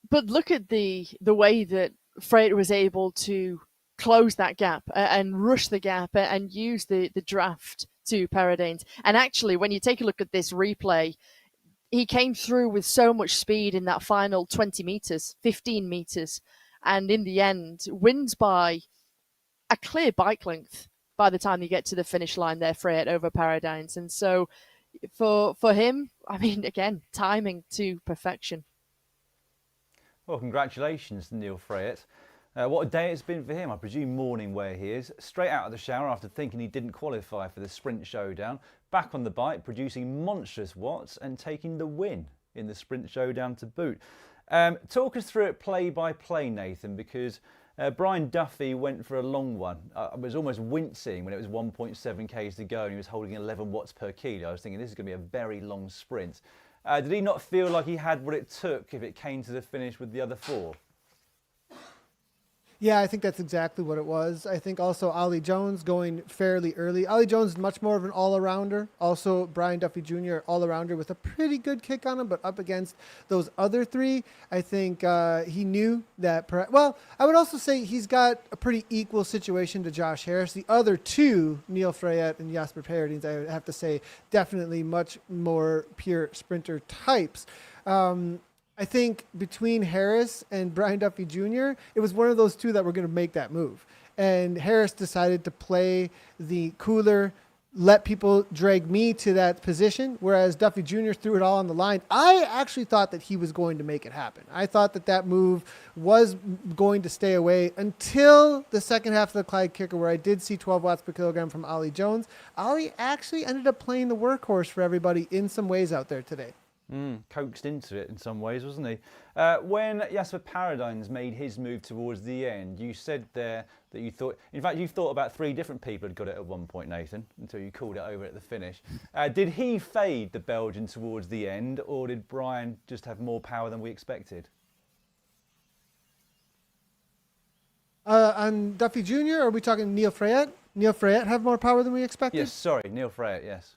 But look at the way that Freyet was able to close that gap and rush the gap and use the draft to Paradines. And actually, when you take a look at this replay, he came through with so much speed in that final 20 meters, 15 meters. And in the end, wins by a clear bike length by the time you get to the finish line there, Freyet over Paradines. And so for him, I mean, again, timing to perfection. Well, congratulations to Neil Freyet. What a day it's been for him. I presume morning where he is. Straight out of the shower after thinking he didn't qualify for the Sprint Showdown. Back on the bike, producing monstrous watts and taking the win in the Sprint Showdown to boot. Talk us through it play by play, Nathan, because Brian Duffy went for a long one. I was almost wincing when it was 1.7 k's to go and he was holding 11 watts per kilo. I was thinking this is going to be a very long sprint. Did he not feel like he had what it took if it came to the finish with the other four? Yeah, I think that's exactly what it was. I think also Ollie Jones going fairly early. Ollie Jones is much more of an all-arounder. Also, Brian Duffy Jr., all-arounder with a pretty good kick on him, but up against those other three, I think he knew that. I would also say he's got a pretty equal situation to Josh Harris. The other two, Neil Freyet and Jasper Paradines, I would have to say definitely much more pure sprinter types. I think between Harris and Brian Duffy Jr., it was one of those two that were going to make that move. And Harris decided to play the cooler, let people drag me to that position, whereas Duffy Jr. threw it all on the line. I actually thought that he was going to make it happen. I thought that move was going to stay away until the second half of the Clyde kicker, where I did see 12 watts per kilogram from Ollie Jones. Ollie actually ended up playing the workhorse for everybody in some ways out there today. Coaxed into it in some ways, wasn't he? When Jasper Paradines made his move towards the end, you said there that you thought, in fact, you thought about 3 different people had got it at one point, Nathan, until you called it over at the finish. Did he fade the Belgian towards the end, or did Brian just have more power than we expected? On Duffy Jr., are we talking Neil Freyet? Neil Freyet have more power than we expected? Yes, sorry, Neil Freyet, yes.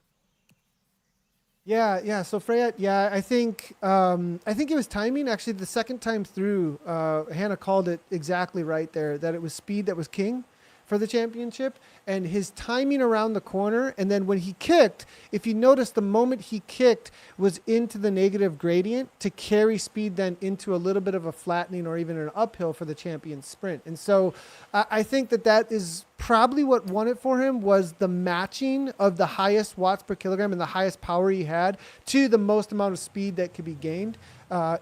Yeah. So Freyet, I think it was timing. Actually, the second time through, Hannah called it exactly right there, that it was speed that was king for the championship, and his timing around the corner. And then when he kicked, if you notice, the moment he kicked was into the negative gradient to carry speed then into a little bit of a flattening or even an uphill for the champion sprint. And so I think that is probably what won it for him, was the matching of the highest watts per kilogram and the highest power he had to the most amount of speed that could be gained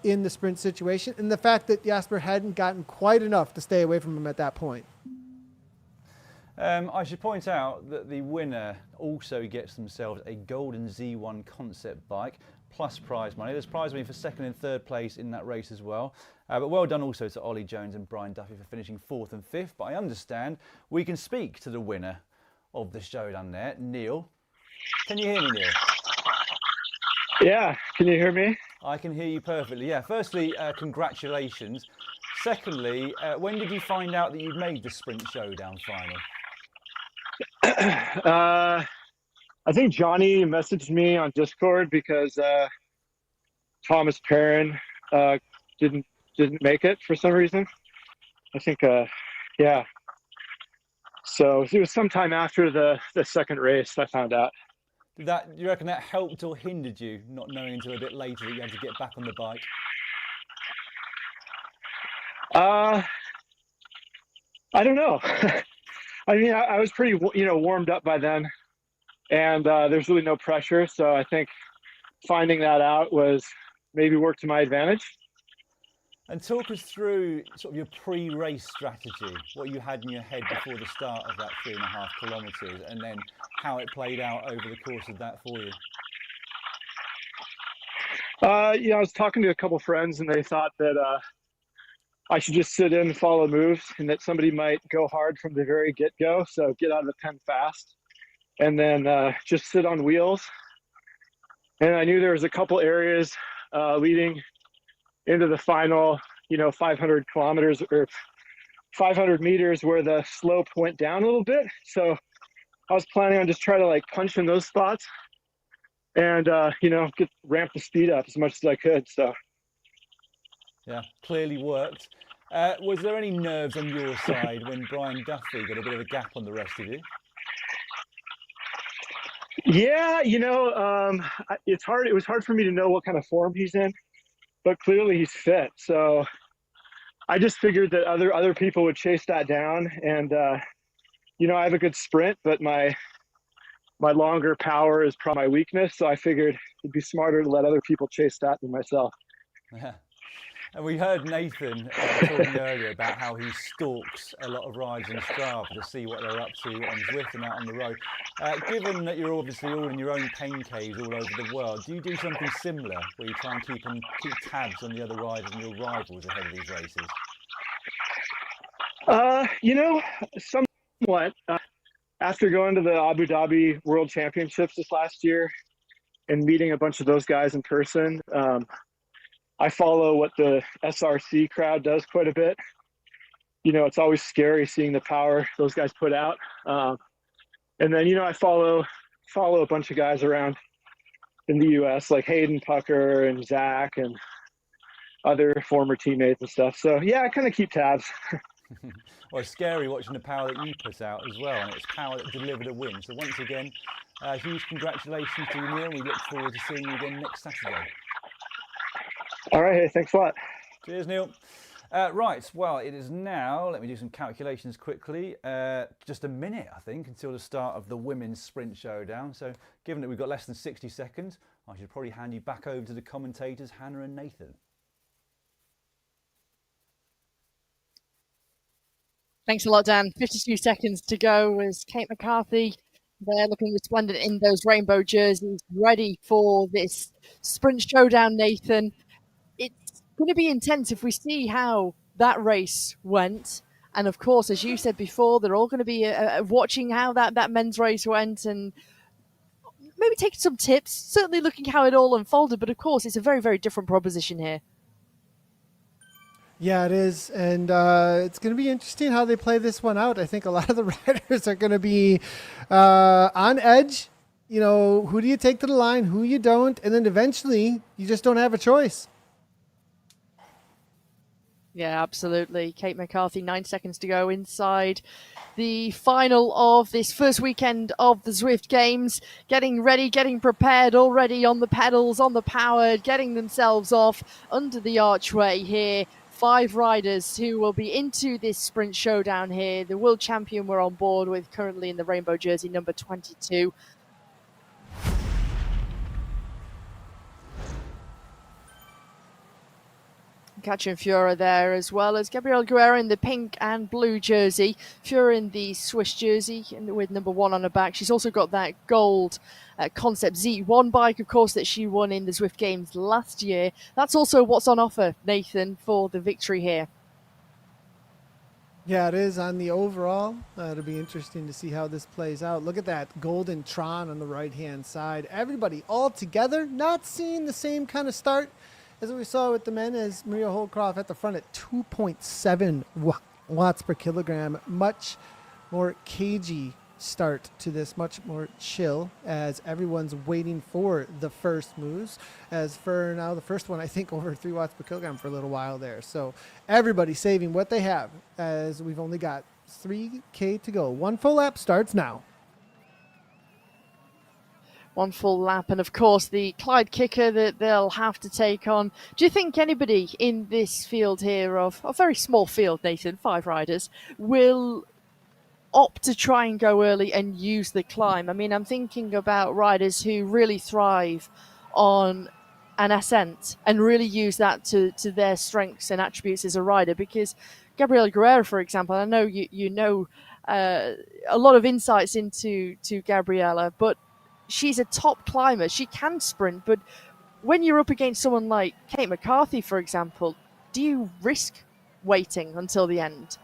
in the sprint situation. And the fact that Jasper hadn't gotten quite enough to stay away from him at that point. I should point out that the winner also gets themselves a golden Z1 concept bike plus prize money. There's prize money for second and third place in that race as well. But well done also to Ollie Jones and Brian Duffy for finishing 4th and 5th. But I understand we can speak to the winner of the showdown there, Neil. Can you hear me, Neil? Yeah, can you hear me? I can hear you perfectly. Yeah, firstly, congratulations. Secondly, when did you find out that you'd made the Sprint Showdown final? I think Johnny messaged me on Discord because Thomas Perrin didn't make it for some reason. I think yeah. So it was sometime after the second race I found out. Do you reckon that helped or hindered you, not knowing until a bit later that you had to get back on the bike? I don't know. I mean, I was pretty, warmed up by then, and there's really no pressure. So I think finding that out was maybe worked to my advantage. And talk us through sort of your pre-race strategy, what you had in your head before the start of that 3.5 kilometres, and then how it played out over the course of that for you. Yeah, I was talking to a couple friends, and they thought that I should just sit in and follow moves, and that somebody might go hard from the very get-go, so get out of the pen fast, and then just sit on wheels. And I knew there was a couple areas leading into the final, 500 kilometers or 500 meters where the slope went down a little bit. So I was planning on just trying to like punch in those spots and, ramp the speed up as much as I could. So. Yeah, clearly worked. Was there any nerves on your side when Brian Duffy got a bit of a gap on the rest of you? Yeah, it's hard. It was hard for me to know what kind of form he's in, but clearly he's fit. So I just figured that other people would chase that down. And, I have a good sprint, but my longer power is probably my weakness. So I figured it'd be smarter to let other people chase that than myself. Yeah. And we heard Nathan talking earlier about how he stalks a lot of rides on Strava to see what they're up to on Zwift and out on the road. Given that you're obviously all in your own pain caves all over the world, do you do something similar where you try and keep tabs on the other riders and your rivals ahead of these races? Somewhat. After going to the Abu Dhabi World Championships this last year and meeting a bunch of those guys in person, I follow what the SRC crowd does quite a bit. It's always scary seeing the power those guys put out. And then, I follow a bunch of guys around in the US like Hayden Pucker and Zach and other former teammates and stuff. So yeah, I kind of keep tabs. Well, it's scary watching the power that you put out as well, and it's power that delivered a win. So once again, huge congratulations to you, Neil. We look forward to seeing you again next Saturday. All right, hey, thanks a lot. Cheers, Neil. Right, well, it is now, let me do some calculations quickly, just a minute, I think, until the start of the women's sprint showdown. So given that we've got less than 60 seconds, I should probably hand you back over to the commentators, Hannah and Nathan. Thanks a lot, Dan. 52 seconds to go as Kate McCarthy, they're looking resplendent in those rainbow jerseys, ready for this sprint showdown, Nathan. It's going to be intense if we see how that race went. And of course, as you said before, they're all going to be watching how that men's race went and maybe taking some tips, certainly looking how it all unfolded. But of course, it's a very, very different proposition here. Yeah, it is. And it's going to be interesting how they play this one out. I think a lot of the riders are going to be on edge. Who do you take to the line, who you don't, and then eventually you just don't have a choice. Yeah, absolutely. Kate McCarthy, 9 seconds to go inside the final of this first weekend of the Zwift Games. Getting ready, getting prepared already on the pedals, on the power, getting themselves off under the archway here. 5 riders who will be into this sprint showdown here. The world champion we're on board with currently in the rainbow jersey, number 22. Katrin Fura there, as well as Gabrielle Guerra in the pink and blue jersey. Fura in the Swiss jersey with number 1 on her back. She's also got that gold Concept Z1 bike, of course, that she won in the Zwift Games last year. That's also what's on offer, Nathan, for the victory here. Yeah, it is on the overall. It'll be interesting to see how this plays out. Look at that golden Tron on the right-hand side. Everybody all together, not seeing the same kind of start as we saw with the men, as Maria Holcroft at the front at 2.7 watts per kilogram. Much more cagey start to this, much more chill, as everyone's waiting for the first moves. As for now, the first one, I think over 3 watts per kilogram for a little while there. So everybody saving what they have, as we've only got 3K to go. 1 full lap starts now. 1 full lap, and of course the Clyde kicker that they'll have to take on. Do you think anybody in this field here, of a very small field, Nathan, 5 riders, will opt to try and go early and use the climb? I mean, I'm thinking about riders who really thrive on an ascent and really use that to their strengths and attributes as a rider. Because Gabriela Guerrero, for example, I know you know a lot of insights into Gabriela, but she's a top climber. She can sprint, but when you're up against someone like Kate McCarthy, for example, do you risk waiting until the end?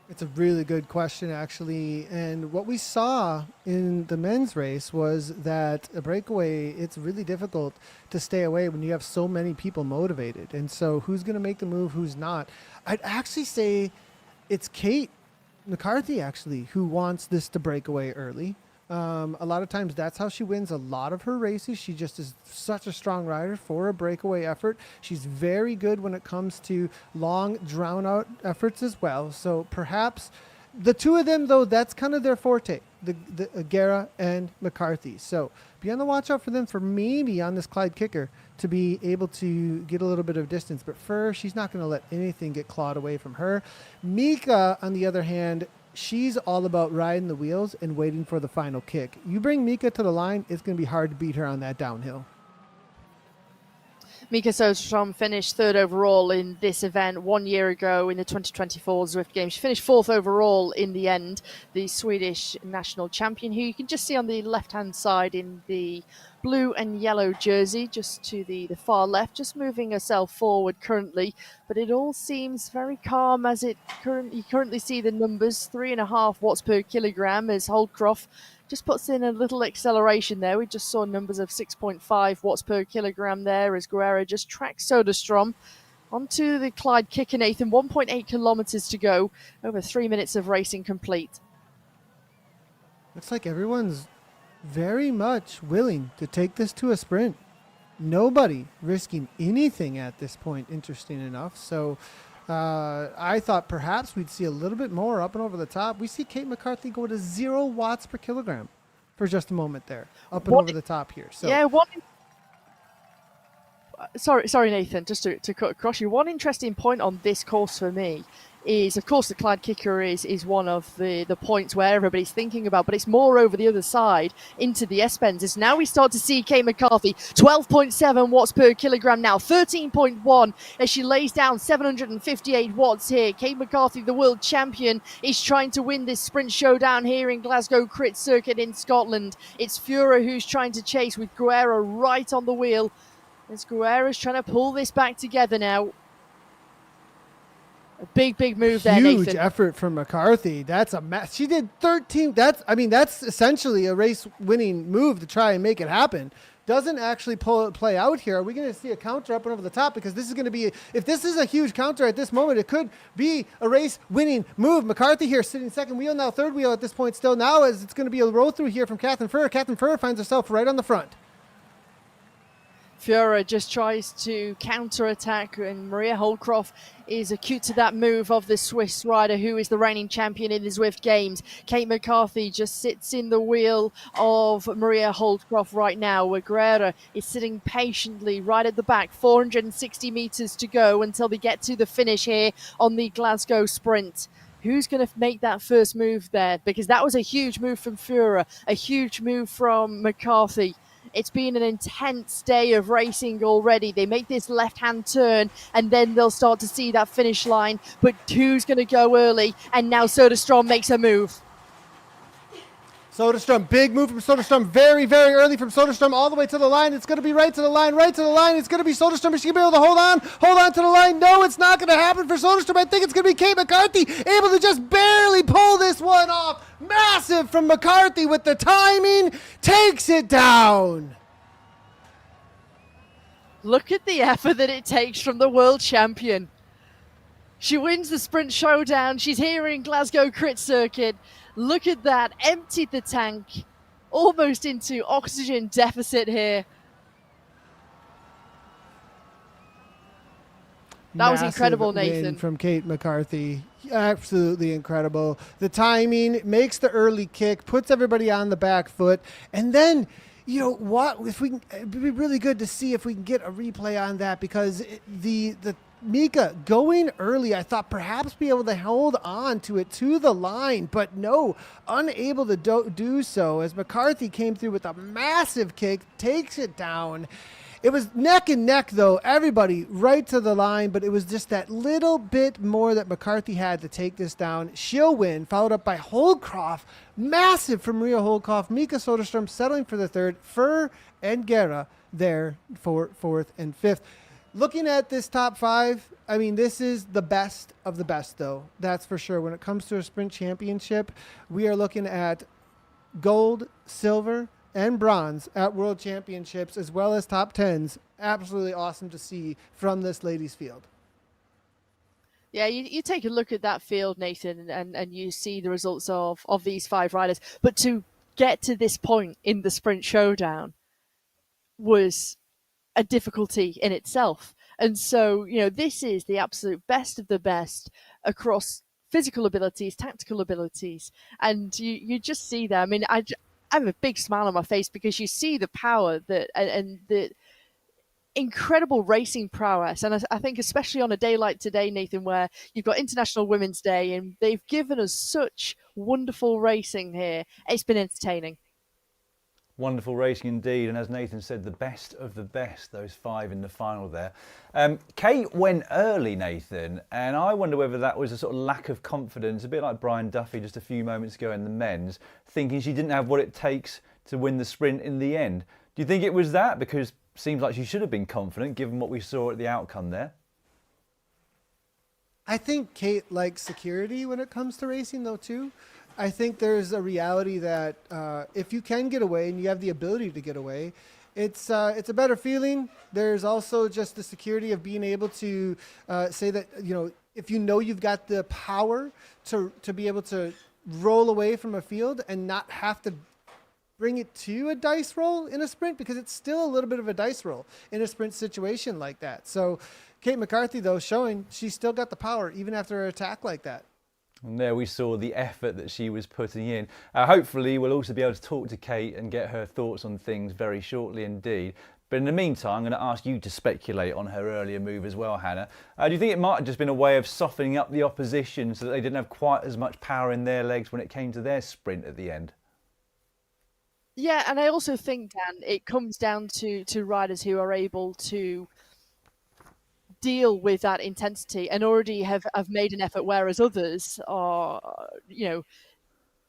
It's a really good question, actually. And what we saw in the men's race was that a breakaway, it's really difficult to stay away when you have so many people motivated. And so who's going to make the move, who's not? I'd actually say it's Kate McCarthy, actually, who wants this to break away early. A lot of times that's how she wins a lot of her races. She just is such a strong rider for a breakaway effort. She's very good when it comes to long, drawn-out efforts as well. So perhaps the two of them, though, that's kind of their forte, the Guerra and McCarthy. So be on the watch out for them for maybe on this Clyde kicker to be able to get a little bit of distance. But first, she's not going to let anything get clawed away from her. Mika, on the other hand, she's all about riding the wheels and waiting for the final kick. You bring Mika to the line, it's going to be hard to beat her on that downhill. Mika Soderstrom finished third overall in this event 1 year ago in the 2024 Zwift Games. She finished fourth overall in the end, the Swedish national champion, who you can just see on the left-hand side in the blue and yellow jersey, just to the far left, just moving herself forward currently. But it all seems very calm as you currently see the numbers, 3.5 watts per kilogram as Holdcroft just puts in a little acceleration there. We just saw numbers of 6.5 watts per kilogram there as Guerrero just tracks Soderstrom onto the Clyde kicker, Nathan. 1.8 kilometers to go, over 3 minutes of racing complete. Looks like everyone's very much willing to take this to a sprint. Nobody risking anything at this point, interesting enough. So I thought perhaps we'd see a little bit more up and over the top. We see Kate McCarthy go to 0 watts per kilogram for just a moment there, up and over the top here. So yeah, sorry, Nathan, just to cut across you. One interesting point on this course for me is, of course, the Clyde kicker is one of the points where everybody's thinking about, but it's more over the other side into the S-bends. As now we start to see Kate McCarthy, 12.7 watts per kilogram now, 13.1 as she lays down 758 watts here. Kate McCarthy, the world champion, is trying to win this sprint showdown here in Glasgow Crit Circuit in Scotland. It's Fura who's trying to chase with Guerrero right on the wheel. As Guerrero's trying to pull this back together now. A big move there, Nathan. Huge effort from McCarthy. That's a mess. She did 13. That's essentially a race-winning move to try and make it happen. Doesn't actually play out here. Are we going to see a counter up and over the top? Because this is going to be, if this is a huge counter at this moment, it could be a race-winning move. McCarthy here sitting second wheel, now third wheel at this point still now, as it's going to be a roll through here from Catherine Furr. Catherine Furr finds herself right on the front. Fura just tries to counter-attack, and Maria Holdcroft is acute to that move of the Swiss rider who is the reigning champion in the Zwift Games. Kate McCarthy just sits in the wheel of Maria Holdcroft right now, where Guerrero is sitting patiently right at the back. 460 meters to go until they get to the finish here on the Glasgow Sprint. Who's going to make that first move there? Because that was a huge move from Fura, a huge move from McCarthy. It's been an intense day of racing already. They make this left-hand turn, and then they'll start to see that finish line. But who's going to go early? And now Soderstrom makes a move. Soderstrom, big move from Soderstrom, very, very early from Soderstrom, all the way to the line. It's going to be right to the line. It's going to be Soderstrom. Is she going to be able to hold on to the line? No, it's not going to happen for Soderstrom. I think it's going to be Kate McCarthy able to just barely pull this one off. Massive from McCarthy with the timing, takes it down. Look at the effort that it takes from the world champion. She wins the Sprint Showdown. She's here in Glasgow Crit Circuit. Look at that, emptied the tank, almost into oxygen deficit here. That was incredible, Nathan. Win from Kate McCarthy. Absolutely incredible. The timing makes the early kick, puts everybody on the back foot, and then, you know what? If we can, it'd be really good to see if we can get a replay on that, because the Mika going early, I thought perhaps be able to hold on to it to the line, but no, unable to do so as McCarthy came through with a massive kick, takes it down. It was neck and neck, though. Everybody right to the line, but it was just that little bit more that McCarthy had to take this down. She'll win, followed up by Holcroft. Massive from Maria Holcroft. Mika Soderstrom settling for the third. Furr and Guerra there for fourth and fifth. Looking at this top five, I mean, this is the best of the best, though. That's for sure. When it comes to a sprint championship, we are looking at gold, silver, and bronze at World Championships, as well as top tens. Absolutely awesome to see from this ladies' field. Yeah, you take a look at that field, Nathan, and you see the results of these five riders. But to get to this point in the Sprint Showdown was a difficulty in itself. And so, this is the absolute best of the best across physical abilities, tactical abilities. And you just see that. I mean, I have a big smile on my face because you see the power and the incredible racing prowess. And I think especially on a day like today, Nathan, where you've got International Women's Day and they've given us such wonderful racing here, it's been entertaining. Wonderful racing indeed, and as Nathan said, the best of the best, those five in the final there. Kate went early, Nathan, and I wonder whether that was a sort of lack of confidence, a bit like Brian Duffy just a few moments ago in the men's, thinking she didn't have what it takes to win the sprint in the end. Do you think it was that? Because it seems like she should have been confident given what we saw at the outcome there. I think Kate likes security when it comes to racing, though, too. I think there's a reality that if you can get away and you have the ability to get away, it's a better feeling. There's also just the security of being able to say that, if you've got the power to be able to roll away from a field and not have to bring it to a dice roll in a sprint, because it's still a little bit of a dice roll in a sprint situation like that. So Kate McCarthy, though, showing she's still got the power even after an attack like that. And there we saw the effort that she was putting in. Hopefully we'll also be able to talk to Kate and get her thoughts on things very shortly indeed. But in the meantime, I'm going to ask you to speculate on her earlier move as well, Hannah. Do you think it might have just been a way of softening up the opposition so that they didn't have quite as much power in their legs when it came to their sprint at the end? Yeah, and I also think, Dan, it comes down to riders who are able to deal with that intensity and already have made an effort, whereas others are,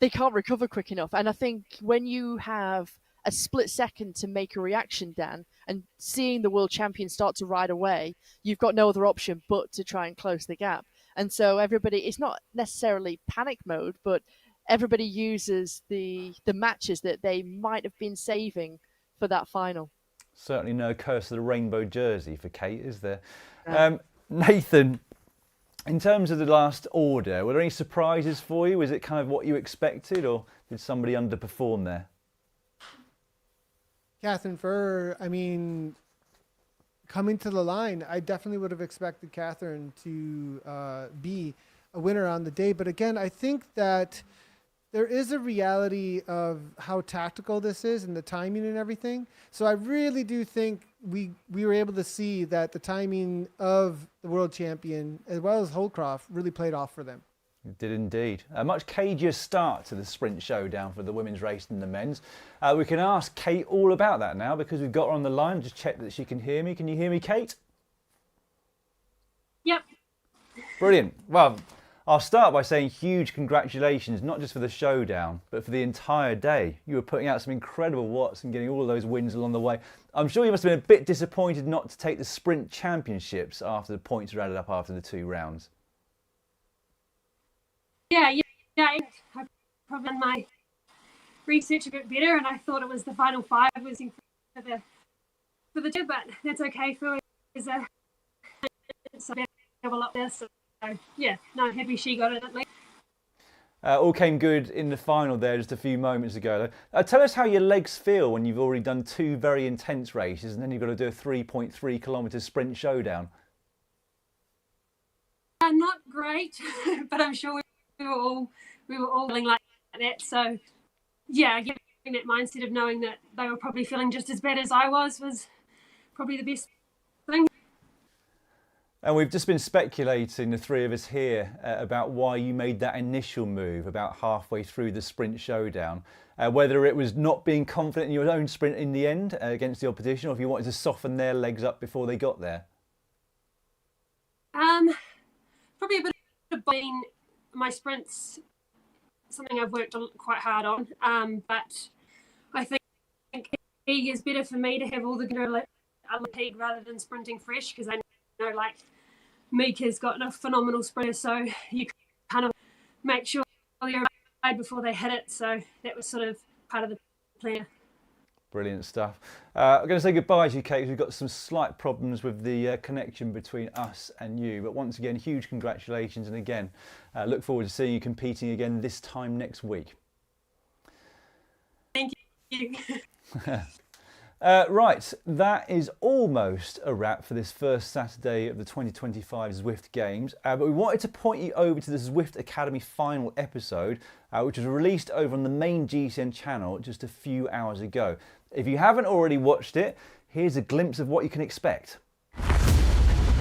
they can't recover quick enough. And I think when you have a split second to make a reaction, Dan, and seeing the world champion start to ride away, you've got no other option but to try and close the gap. And so everybody, it's not necessarily panic mode, but everybody uses the matches that they might have been saving for that final. Certainly no curse of the rainbow jersey for Kate, is there? Nathan, in terms of the last order, were there any surprises for you? Was it kind of what you expected, or did somebody underperform there? Catherine Furr, I mean, coming to the line, I definitely would have expected Catherine to be a winner on the day. But again, I think that there is a reality of how tactical this is and the timing and everything. So I really do think we were able to see that the timing of the world champion, as well as Holcroft, really played off for them. It did indeed. A much cagier start to the Sprint Showdown for the women's race than the men's. We can ask Kate all about that now because we've got her on the line. Just check that she can hear me. Can you hear me, Kate? Yep. Brilliant. Well, I'll start by saying huge congratulations, not just for the showdown, but for the entire day. You were putting out some incredible watts and getting all of those wins along the way. I'm sure you must have been a bit disappointed not to take the Sprint Championships after the points were added up after the 2 rounds. Yeah. I probably done my research a bit better, and I thought it was the final 5 was for the 2, but that's okay for it's a lot there. So yeah, no, happy she got it at least. All came good in the final there just a few moments ago. Tell us how your legs feel when you've already done 2 very intense races and then you've got to do a 3.3 kilometre sprint showdown. Not great, but I'm sure we were all feeling like that. So yeah, getting that mindset of knowing that they were probably feeling just as bad as I was probably the best thing. And we've just been speculating, the three of us here, about why you made that initial move about halfway through the Sprint Showdown. Whether it was not being confident in your own sprint in the end against the opposition, or if you wanted to soften their legs up before they got there. Probably a bit of being my sprints, something I've worked quite hard on. But I think peak is better for me to have all the good peak rather than sprinting fresh, because I know like Mika's got a phenomenal sprinter, so you kind of make sure they're right before they hit it. So that was sort of part of the plan. Brilliant stuff. I'm going to say goodbye to you, Kate, because we've got some slight problems with the connection between us and you. But once again, huge congratulations. And again, look forward to seeing you competing again this time next week. Thank you. Right, that is almost a wrap for this first Saturday of the 2025 Zwift Games. But we wanted to point you over to the Zwift Academy final episode, which was released over on the main GCN channel just a few hours ago. If you haven't already watched it, here's a glimpse of what you can expect.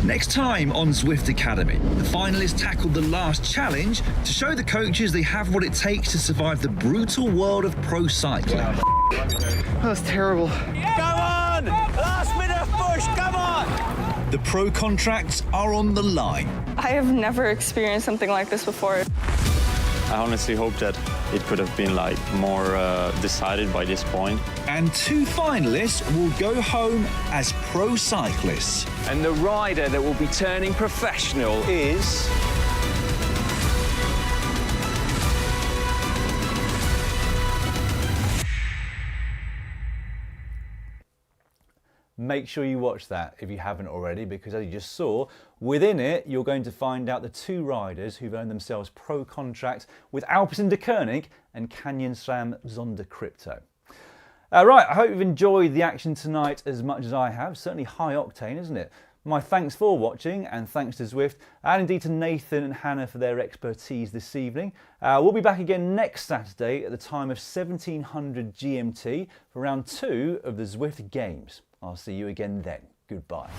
Next time on Zwift Academy, the finalists tackled the last challenge to show the coaches they have what it takes to survive the brutal world of pro cycling. That was terrible. Come on! Last minute push, come on! The pro contracts are on the line. I have never experienced something like this before. I honestly hope that it could have been like more decided by this point. And two finalists will go home as pro cyclists. And the rider that will be turning professional is... Make sure you watch that if you haven't already, because as you just saw, within it you're going to find out the two riders who've earned themselves pro contracts with Alpecin de Koning and Canyon SRAM Zonda Crypto. Right, I hope you've enjoyed the action tonight as much as I have. Certainly high octane, isn't it? My thanks for watching, and thanks to Zwift, and indeed to Nathan and Hannah for their expertise this evening. We'll be back again next Saturday at the time of 1700 GMT for round 2 of the Zwift Games. I'll see you again then. Goodbye.